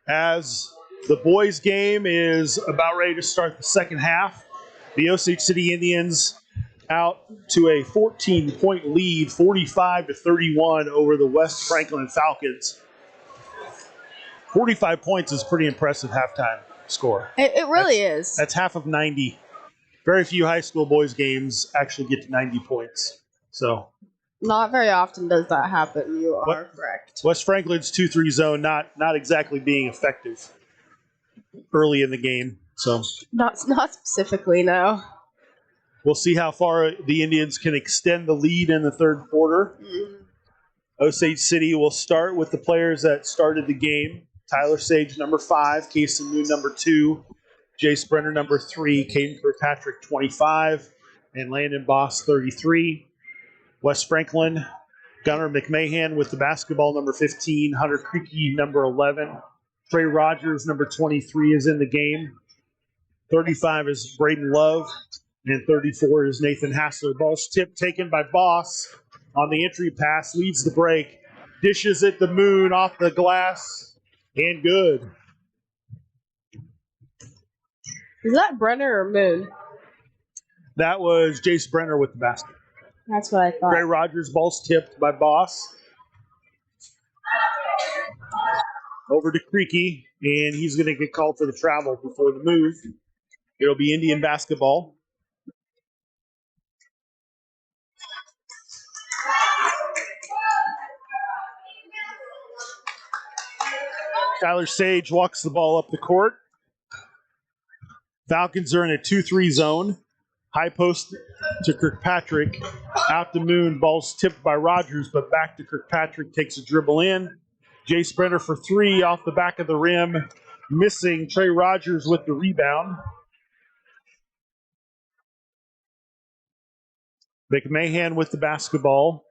as the boys' game is about ready to start the second half. The Osage City Indians out to a 14-point lead, 45-31 over the West Franklin Falcons. 45 points is pretty impressive halftime score. It really is. That's half of 90. Very few high school boys games actually get to 90 points. So Not very often does that happen. You are correct. West Franklin's 2-3 zone not exactly being effective early in the game. So Not specifically, no. we'll see how far the Indians can extend the lead in the third quarter. Osage City will start with the players that started the game. Tyler Sage, number 5. Casey Moon, number 2. Jace Brenner, number 3. Caden Kirkpatrick, 25. And Landon Boss, 33. West Franklin, Gunnar McMahon with the basketball, number 15. Hunter Creaky, number 11. Trey Rogers, number 23, is in the game. 35 is Braden Love. And 34 is Nathan Hassler. Ball's tip taken by Boss on the entry pass, leads the break. Dishes it to Moon off the glass. And good. Is that Brenner or Moon? That was Jace Brenner with the basket. That's what I thought. Trey Rogers, ball's tipped by Boss. Over to Creaky, and he's going to get called for the travel before the move. It'll be Indian basketball. Tyler Sage walks the ball up the court. Falcons are in a 2-3 zone. High post to Kirkpatrick. Out to Moon. Ball's tipped by Rogers, but back to Kirkpatrick. Takes a dribble in. Jace Brenner for 3 off the back of the rim. Missing. Trey Rogers with the rebound. McMahon with the basketball.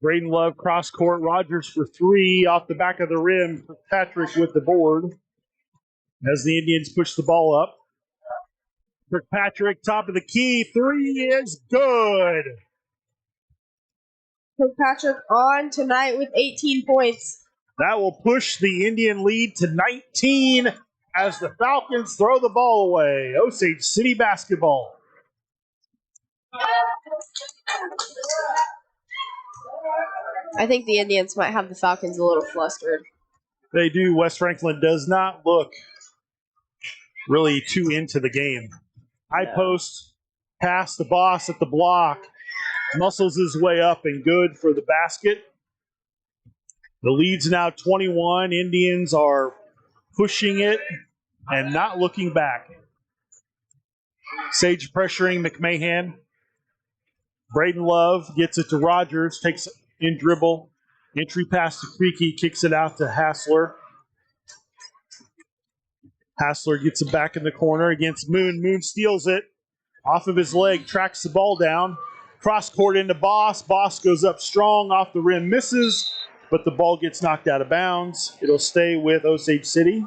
Braden Love cross court. Rogers for 3 off the back of the rim. Kirkpatrick with the board as the Indians push the ball up. Kirkpatrick, top of the key. 3 is good. Kirkpatrick on tonight with 18 points. That will push the Indian lead to 19 as the Falcons throw the ball away. Osage City basketball. I think the Indians might have the Falcons a little flustered. They do. West Franklin does not look really too into the game. High post, pass the Boss at the block. Muscles his way up and good for the basket. The lead's now 21. Indians are pushing it and not looking back. Sage pressuring McMahon. Braden Love gets it to Rogers, takes in dribble. Entry pass to Creaky, kicks it out to Hassler. Hassler gets it back in the corner against Moon. Moon steals it off of his leg, tracks the ball down. Cross court into Boss. Boss goes up strong, off the rim, misses, but the ball gets knocked out of bounds. It'll stay with Osage City.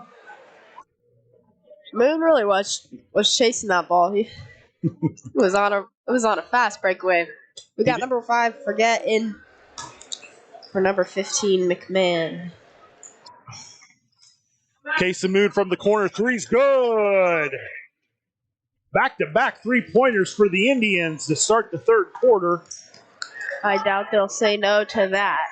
Moon really was chasing that ball. He was on a fast breakaway. We got number 5 Forget in for number 15 McMahon. Casey Moon from the corner, 3's good. Back-to-back 3-pointers for the Indians to start the third quarter. I doubt they'll say no to that.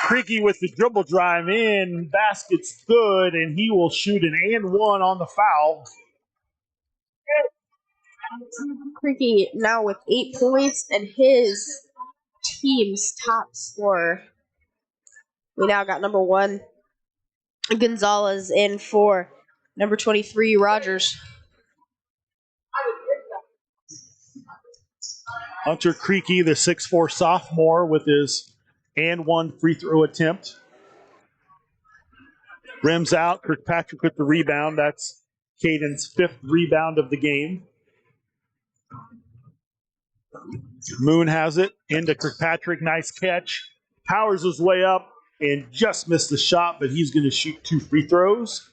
Creaky with the dribble drive in, basket's good, and he will shoot an and 1 on the foul. Creaky now with 8 points and his team's top scorer. We now got number 1 Gonzalez in for number 23 Rogers. Hunter Creaky, the 6'4 sophomore, with his and 1 free throw attempt. Rims out. Kirkpatrick with the rebound. That's Caden's 5th rebound of the game. Moon has it into Kirkpatrick. Nice catch. Powers his way up and just missed the shot, but he's going to shoot 2 free throws.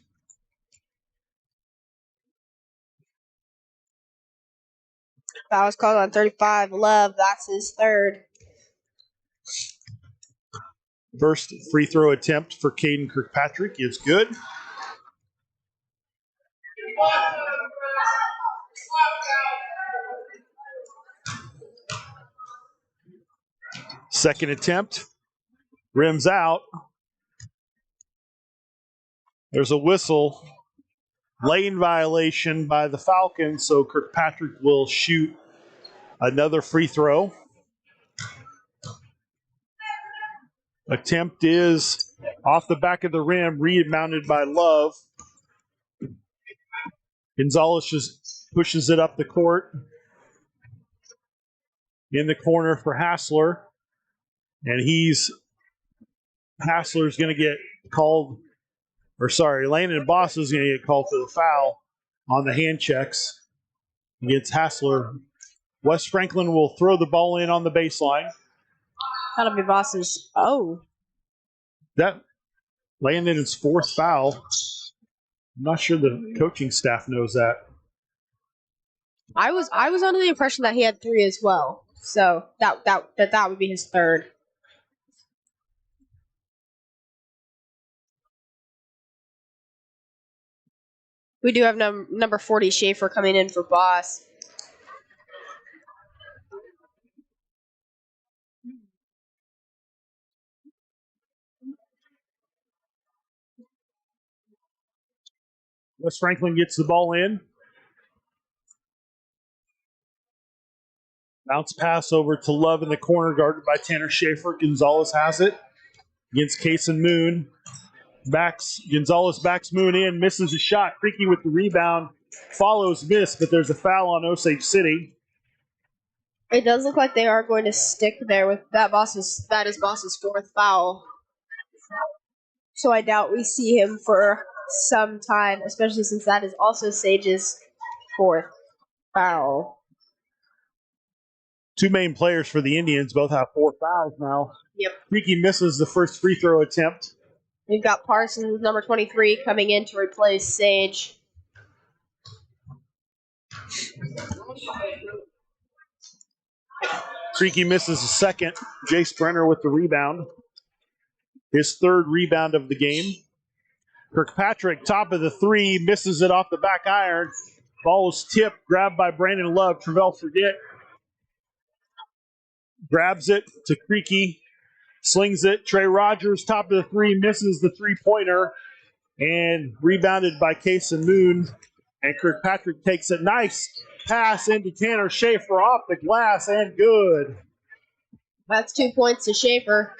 Foul was called on 35. Love, that's his third. First free throw attempt for Caden Kirkpatrick is good. Second attempt, rims out. There's a whistle. Lane violation by the Falcons, so Kirkpatrick will shoot another free throw. Attempt is off the back of the rim, rebounded by Love. Gonzalez just pushes it up the court. In the corner for Hassler. And Hassler's going to get called, Landon Boss is going to get called for the foul on the hand checks against Hassler. West Franklin will throw the ball in on the baseline. That'll be Boss's. Oh. That Landon's fourth foul. I'm not sure the coaching staff knows that. I was under the impression that he had 3 as well. So that would be his third. We do have number 40 Schaefer coming in for Boss. West Franklin gets the ball in. Bounce pass over to Love in the corner, guarded by Tanner Schaefer. Gonzalez has it against Case and Moon. Gonzalez backs Moon in, misses a shot. Creaky with the rebound, follows miss, but there's a foul on Osage City. It does look like they are going to stick there with that. That is Boss's fourth foul. So I doubt we see him for some time, especially since that is also Sage's fourth foul. Two main players for the Indians both have 4 fouls now. Yep. Creaky misses the first free throw attempt. We've got Parsons, number 23, coming in to replace Sage. Creaky misses a second. Jace Brenner with the rebound. His third rebound of the game. Kirkpatrick, top of the 3, misses it off the back iron. Ball is tipped, grabbed by Brandon Love. Travell Forget grabs it to Creaky, slings it. Trey Rogers, top of the 3, misses the 3-pointer, and rebounded by Case and Moon. And Kirkpatrick takes a nice pass into Tanner Schaefer off the glass, and good. That's 2 points to Schaefer.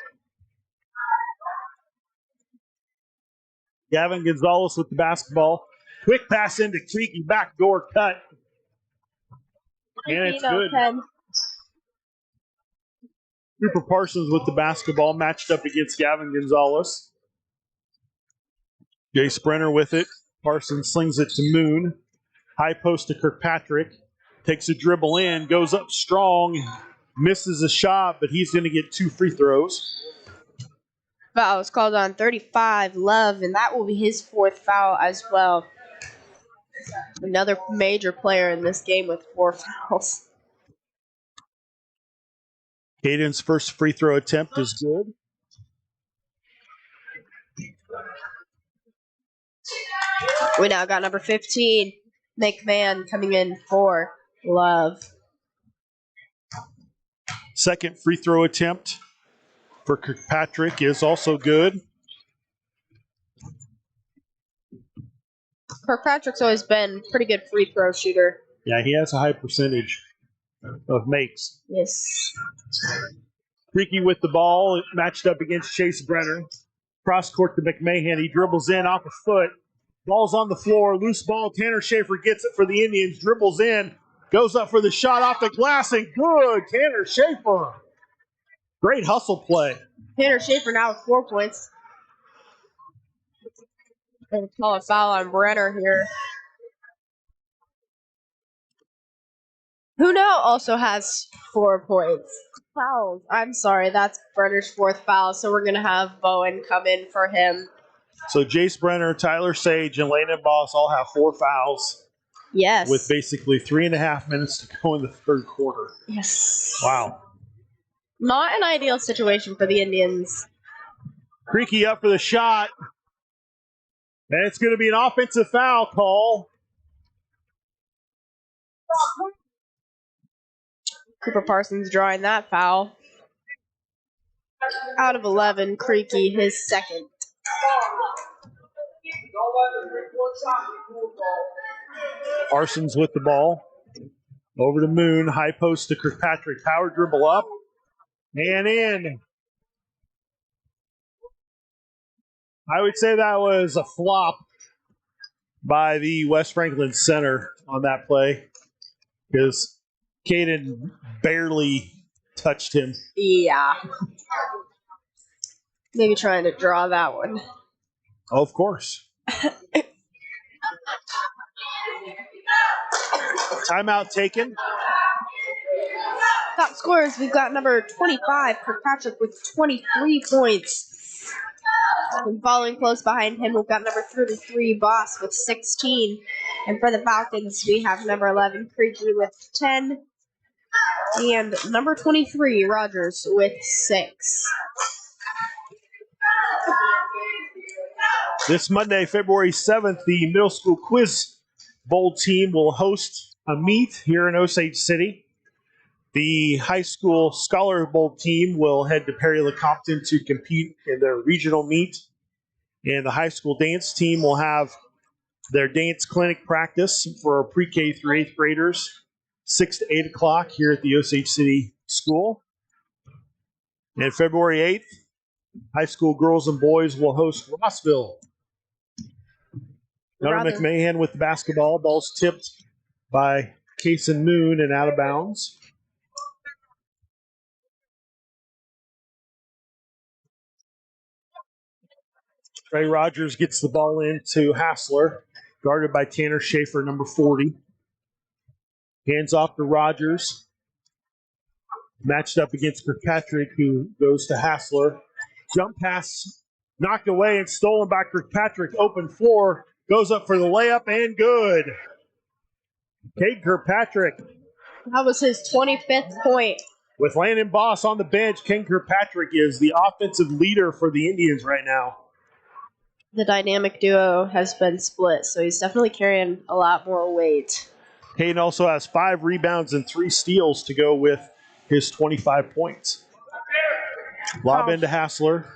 Gavin Gonzalez with the basketball. Quick pass into Creaky, backdoor cut. And it's good. 10. Cooper Parsons with the basketball, matched up against Gavin Gonzalez. Jace Brenner with it. Parsons slings it to Moon. High post to Kirkpatrick. Takes a dribble in, goes up strong, misses a shot, but he's going to get 2 free throws. Foul is called on 35, Love, and that will be his fourth foul as well. Another major player in this game with 4 fouls. Caden's first free throw attempt is good. We now got number 15, McMahon, coming in for Love. Second free throw attempt for Kirkpatrick is also good. Kirkpatrick's always been a pretty good free throw shooter. Yeah, he has a high percentage of makes. Yes. Creaky with the ball, matched up against Chase Brenner. Cross court to McMahon. He dribbles in off a foot. Ball's on the floor. Loose ball. Tanner Schaefer gets it for the Indians. Dribbles in. Goes up for the shot off the glass, and good. Tanner Schaefer. Great hustle play. Tanner Schaefer now with 4 points. Going to call a foul on Brenner here. Who now also has 4 points. Fouls. I'm sorry, that's Brenner's fourth foul, so we're going to have Bowen come in for him. So Jace Brenner, Tyler Sage, and Landon Boss all have 4 fouls. Yes. with basically 3.5 minutes to go in the third quarter. Yes. Wow. Not an ideal situation for the Indians. Creaky up for the shot. And it's going to be an offensive foul call. Cooper Parsons drawing that foul. Out of 11, Creaky, his second. Parsons with the ball. Over to Moon. High post to Kirkpatrick. Power dribble up. And in. I would say that was a flop by the West Franklin center on that play because Caden barely touched him. Yeah. Maybe trying to draw that one. Oh, of course. Timeout taken. Top scorers, we've got number 25, Kirkpatrick, with 23 points. And following close behind him, we've got number 33, Boss, with 16. And for the Falcons, we have number 11, Creaky, with 10. And number 23, Rogers, with 6. This Monday, February 7th, the middle school quiz bowl team will host a meet here in Osage City. The high school scholar bowl team will head to Perry Lecompton to compete in their regional meet. And the high school dance team will have their dance clinic practice for pre-K through 8th graders, 6 to 8 o'clock here at the Osage City School. And February 8th, high school girls and boys will host Rossville. Gunnar McMahon with the basketball. Ball's tipped by Kason Moon and out of bounds. Trey Rogers gets the ball into Hassler, guarded by Tanner Schaefer, number 40. Hands off to Rogers. Matched up against Kirkpatrick, who goes to Hassler. Jump pass knocked away and stolen by Kirkpatrick. Open floor. Goes up for the layup and good. Cade Kirkpatrick. That was his 25th point. With Landon Boss on the bench, Ken Kirkpatrick is the offensive leader for the Indians right now. The dynamic duo has been split, so he's definitely carrying a lot more weight. Hayden also has 5 rebounds and 3 steals to go with his 25 points. Lob into Hassler.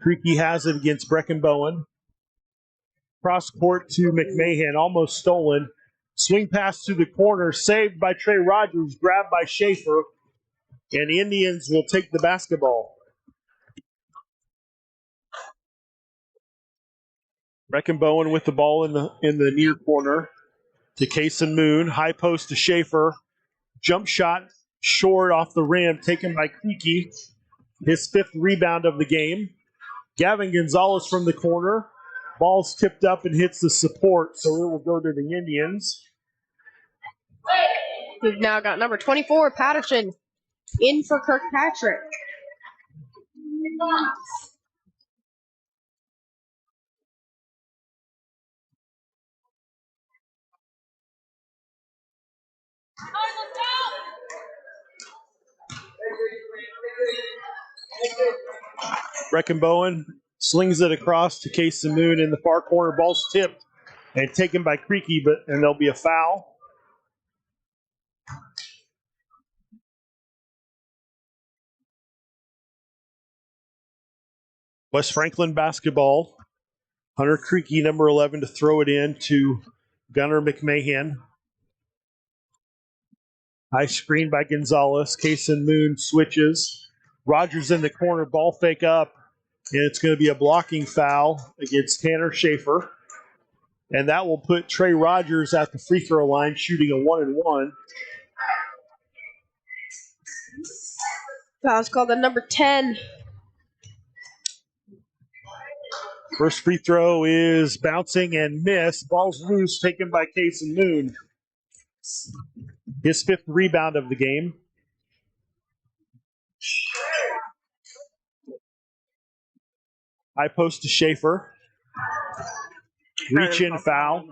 Creaky has it against Breckenbowen. Cross court to McMahon, almost stolen. Swing pass to the corner, saved by Trey Rogers, grabbed by Schaefer, and the Indians will take the basketball. Breckenbowen with the ball in the near corner to Kason Moon. High post to Schaefer. Jump shot short off the rim, taken by Creaky. His 5th rebound of the game. Gavin Gonzalez from the corner. Ball's tipped up and hits the support, so it will go to the Indians. We've now got number 24, Patterson, in for Kirkpatrick. Breckenbowen slings it across to Kason Moon in the far corner. Ball's tipped and taken by Creaky, and there'll be a foul. West Franklin basketball. Hunter Creaky, number 11, to throw it in to Gunnar McMahon. High screen by Gonzalez. Kason Moon switches. Rogers in the corner, ball fake up. And it's going to be a blocking foul against Tanner Schaefer. And that will put Trey Rogers at the free throw line, shooting a 1-and-1. Foul's called on number 10. First free throw is bouncing and missed. Ball's loose, taken by Kason Moon. His 5th rebound of the game. High post to Schaefer. Reach in foul.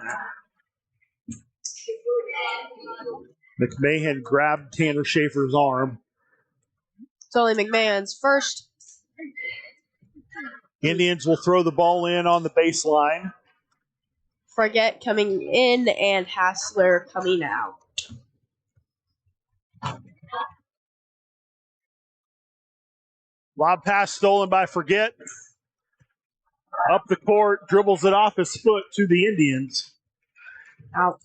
McMahon grabbed Tanner Schaefer's arm. It's only McMahon's first. Indians will throw the ball in on the baseline. Forget coming in and Hassler coming out. Lob pass stolen by Forget. Up the court, dribbles it off his foot to the Indians. Out.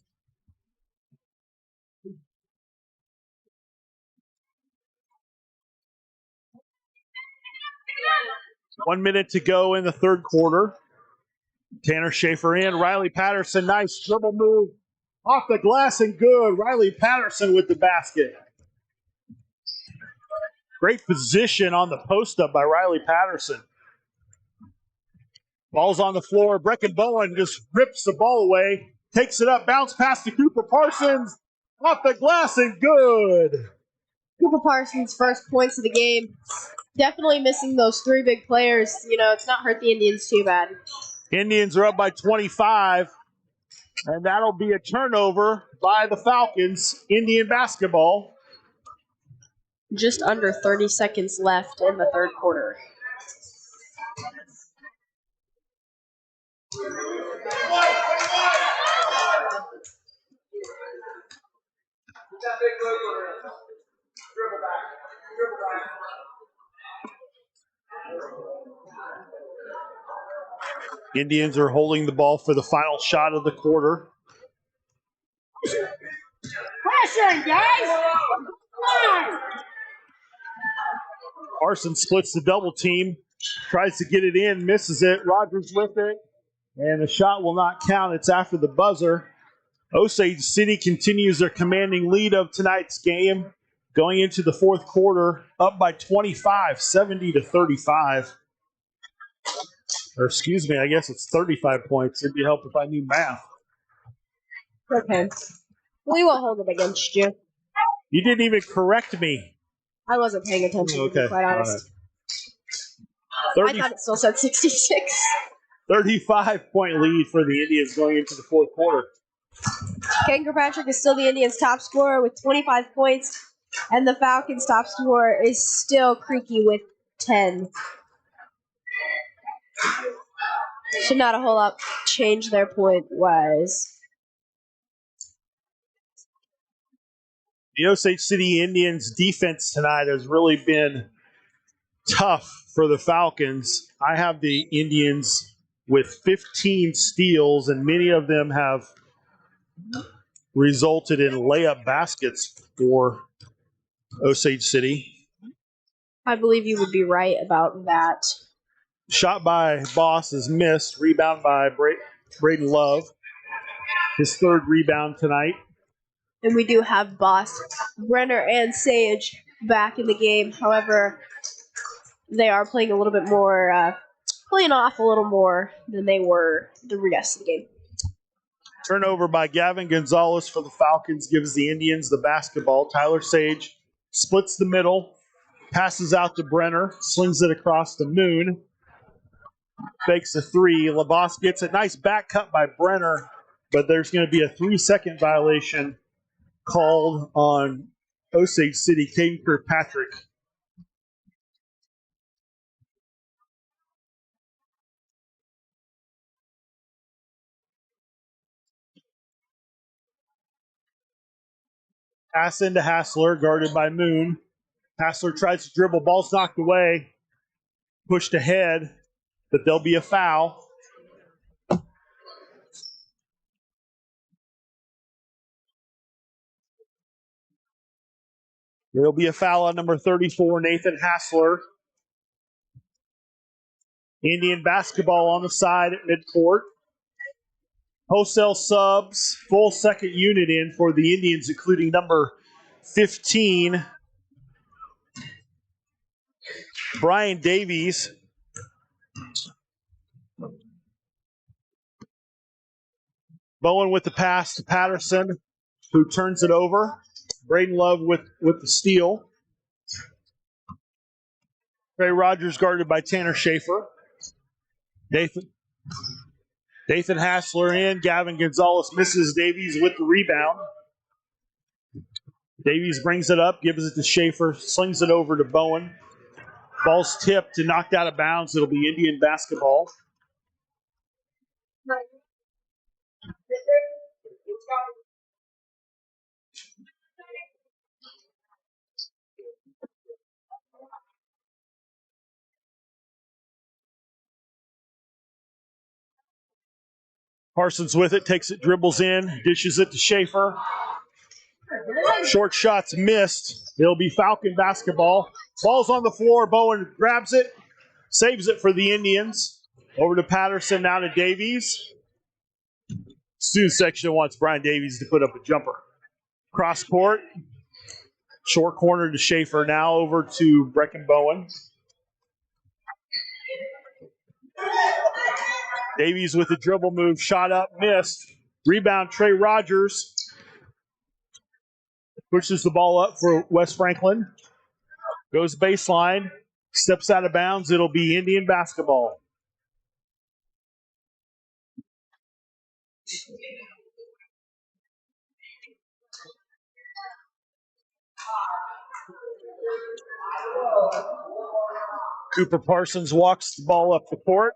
One minute to go in the third quarter. Tanner Schaefer in. Riley Patterson, nice dribble move. Off the glass and good. Riley Patterson with the basket. Great position on the post up by Riley Patterson. Ball's on the floor. Brecken Bowen just rips the ball away. Takes it up. Bounce pass to Cooper Parsons. Off the glass and good. Cooper Parsons' first points of the game. Definitely missing those three big players. It's not hurt the Indians too bad. Indians are up by 25. And that'll be a turnover by the Falcons. Indian basketball. Just under 30 seconds left in the third quarter. Indians are holding the ball for the final shot of the quarter. Pressure, guys! Come on! Parsons splits the double team, tries to get it in, misses it. Rogers with it, and the shot will not count. It's after the buzzer. Osage City continues their commanding lead of tonight's game, going into the fourth quarter, up by 25, 70-35. Or excuse me, I guess it's 35 points. It'd be help if I knew math. Okay. We won't hold it against you. You didn't even correct me. I wasn't paying attention, to be quite honest. Right. I thought it still said 66. 35-point lead for the Indians going into the fourth quarter. Ken Kirkpatrick is still the Indians' top scorer with 25 points, and the Falcons' top scorer is still Creaky with 10. Should not a whole lot change their point-wise. The Osage City Indians' defense tonight has really been tough for the Falcons. I have the Indians with 15 steals, and many of them have resulted in layup baskets for Osage City. I believe you would be right about that. Shot by Boss is missed. Rebound by Braden Love. His third rebound tonight. And we do have Boss, Brenner, and Sage back in the game. However, they are playing a little bit more, playing off a little more than they were the rest of the game. Turnover by Gavin Gonzalez for the Falcons gives the Indians the basketball. Tyler Sage splits the middle, passes out to Brenner, slings it across to Moon. Fakes a three. LaBosse gets a nice back cut by Brenner, but there's going to be a 3-second violation called on Osage City. Caden Kirkpatrick. Pass into Hassler, guarded by Moon. Hassler tries to dribble, ball's knocked away, pushed ahead, but there'll be a foul. There'll be a foul on number 34, Nathan Hassler. Indian basketball on the side at midcourt. Wholesale subs, full second unit in for the Indians, including number 15, Brian Davies. Bowen with the pass to Patterson, who turns it over. Braden Love with the steal. Trey Rogers guarded by Tanner Schaefer. Nathan Hassler in. Gavin Gonzalez misses. Davies with the rebound. Davies brings it up, gives it to Schaefer, slings it over to Bowen. Ball's tipped and knocked out of bounds. It'll be Indian basketball. Parsons with it, takes it, dribbles in, dishes it to Schaefer. Short shots missed. It'll be Falcon basketball. Ball's on the floor. Bowen grabs it, saves it for the Indians. Over to Patterson, now to Davies. Student section wants Brian Davies to put up a jumper. Cross court. Short corner to Schaefer. Now over to Brecken Bowen. Davies with the dribble move. Shot up, missed. Rebound, Trey Rogers. Pushes the ball up for West Franklin. Goes baseline. Steps out of bounds. It'll be Indian basketball. Cooper Parsons walks the ball up the court.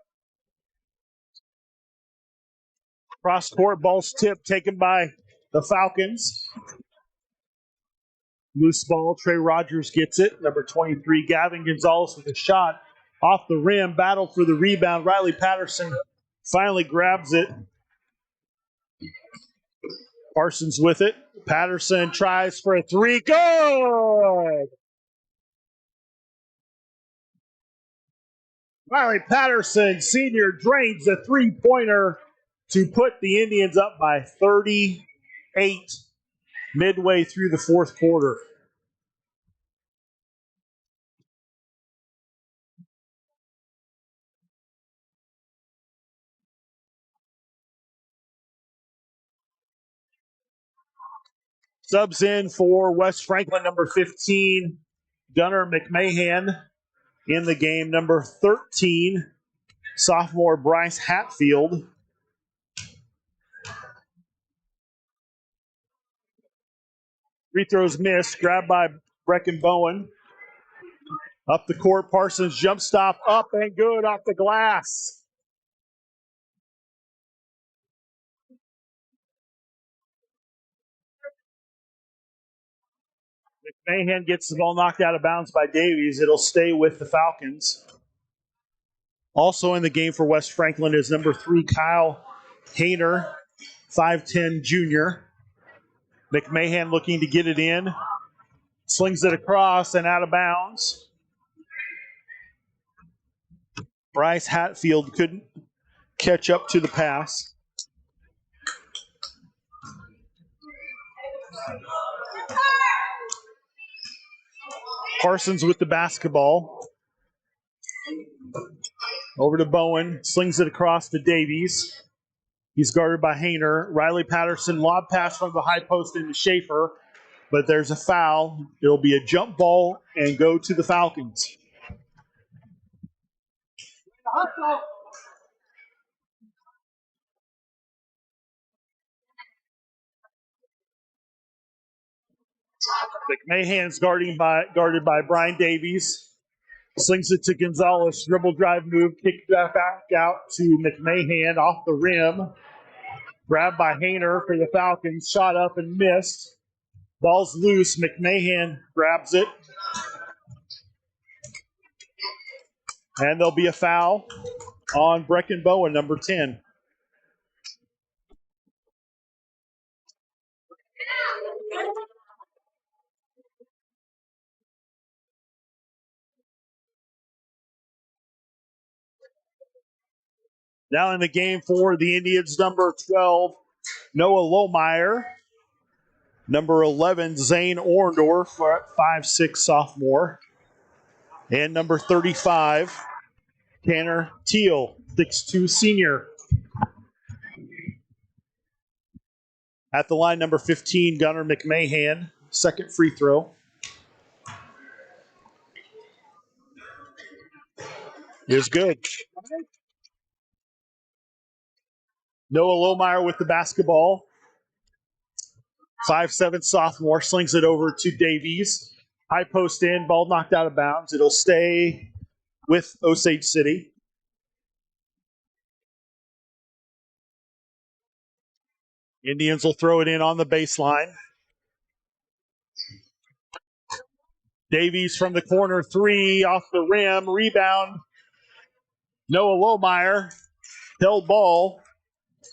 Cross court, ball's tipped, taken by the Falcons. Loose ball, Trey Rogers gets it. Number 23, Gavin Gonzalez with a shot off the rim. Battle for the rebound. Riley Patterson finally grabs it. Parsons with it. Patterson tries for a three. Good! Riley Patterson, senior, drains a three-pointer to put the Indians up by 38 midway through the fourth quarter. Subs in for West Franklin, number 15, Gunnar McMahon. In the game, number 13, sophomore Bryce Hatfield. Free throws missed, grabbed by Brecken Bowen. Up the court, Parsons jump stop, up and good off the glass. McMahon gets the ball knocked out of bounds by Davies. It'll stay with the Falcons. Also in the game for West Franklin is number 3, Kyle Hayner, 5'10 junior. McMahon looking to get it in. Slings it across and out of bounds. Bryce Hatfield couldn't catch up to the pass. Parsons with the basketball. Over to Bowen. Slings it across to Davies. He's guarded by Hayner. Riley Patterson, lob pass from the high post into Schaefer. But there's a foul. It'll be a jump ball and go to the Falcons. McMahon's guarded by Brian Davies. Slings it to Gonzalez. Dribble drive move. Kick that back out to McMahon off the rim. Grabbed by Hayner for the Falcons. Shot up and missed. Ball's loose. McMahon grabs it. And there'll be a foul on Brecken Bowen, number 10. Now in the game for the Indians, number 12, Noah Lohmeyer. Number 11, Zane Orndorff, 5'6" sophomore. And number 35, Tanner Teal, 6'2" senior. At the line, number 15, Gunnar McMahon, second free throw. Is good. Noah Lohmeyer with the basketball. 5'7" sophomore slings it over to Davies. High post in, ball knocked out of bounds. It'll stay with Osage City. Indians will throw it in on the baseline. Davies from the corner, 3 off the rim, rebound. Noah Lohmeyer held ball.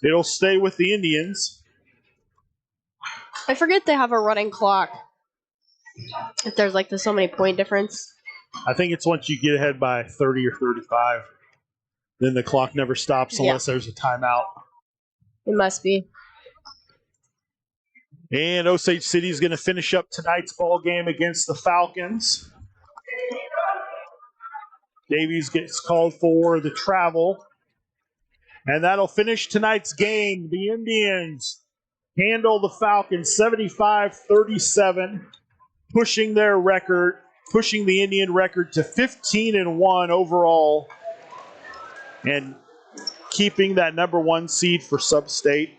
It'll stay with the Indians. I forget they have a running clock. If there's like the so many point difference. I think it's once you get ahead by 30 or 35. Then the clock never stops unless there's a timeout. It must be. And Osage City is going to finish up tonight's ball game against the Falcons. Davies gets called for the travel. And that'll finish tonight's game. The Indians handle the Falcons 75-37, pushing the Indian record to 15-1 overall, and keeping that number 1 seed for sub-state.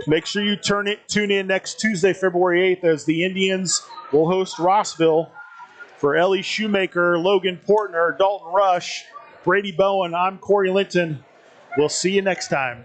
Make sure you tune in next Tuesday, February 8th, as the Indians will host Rossville. For Ellie Shoemaker, Logan Portner, Dalton Rush, Brady Bowen, I'm Corey Linton. We'll see you next time.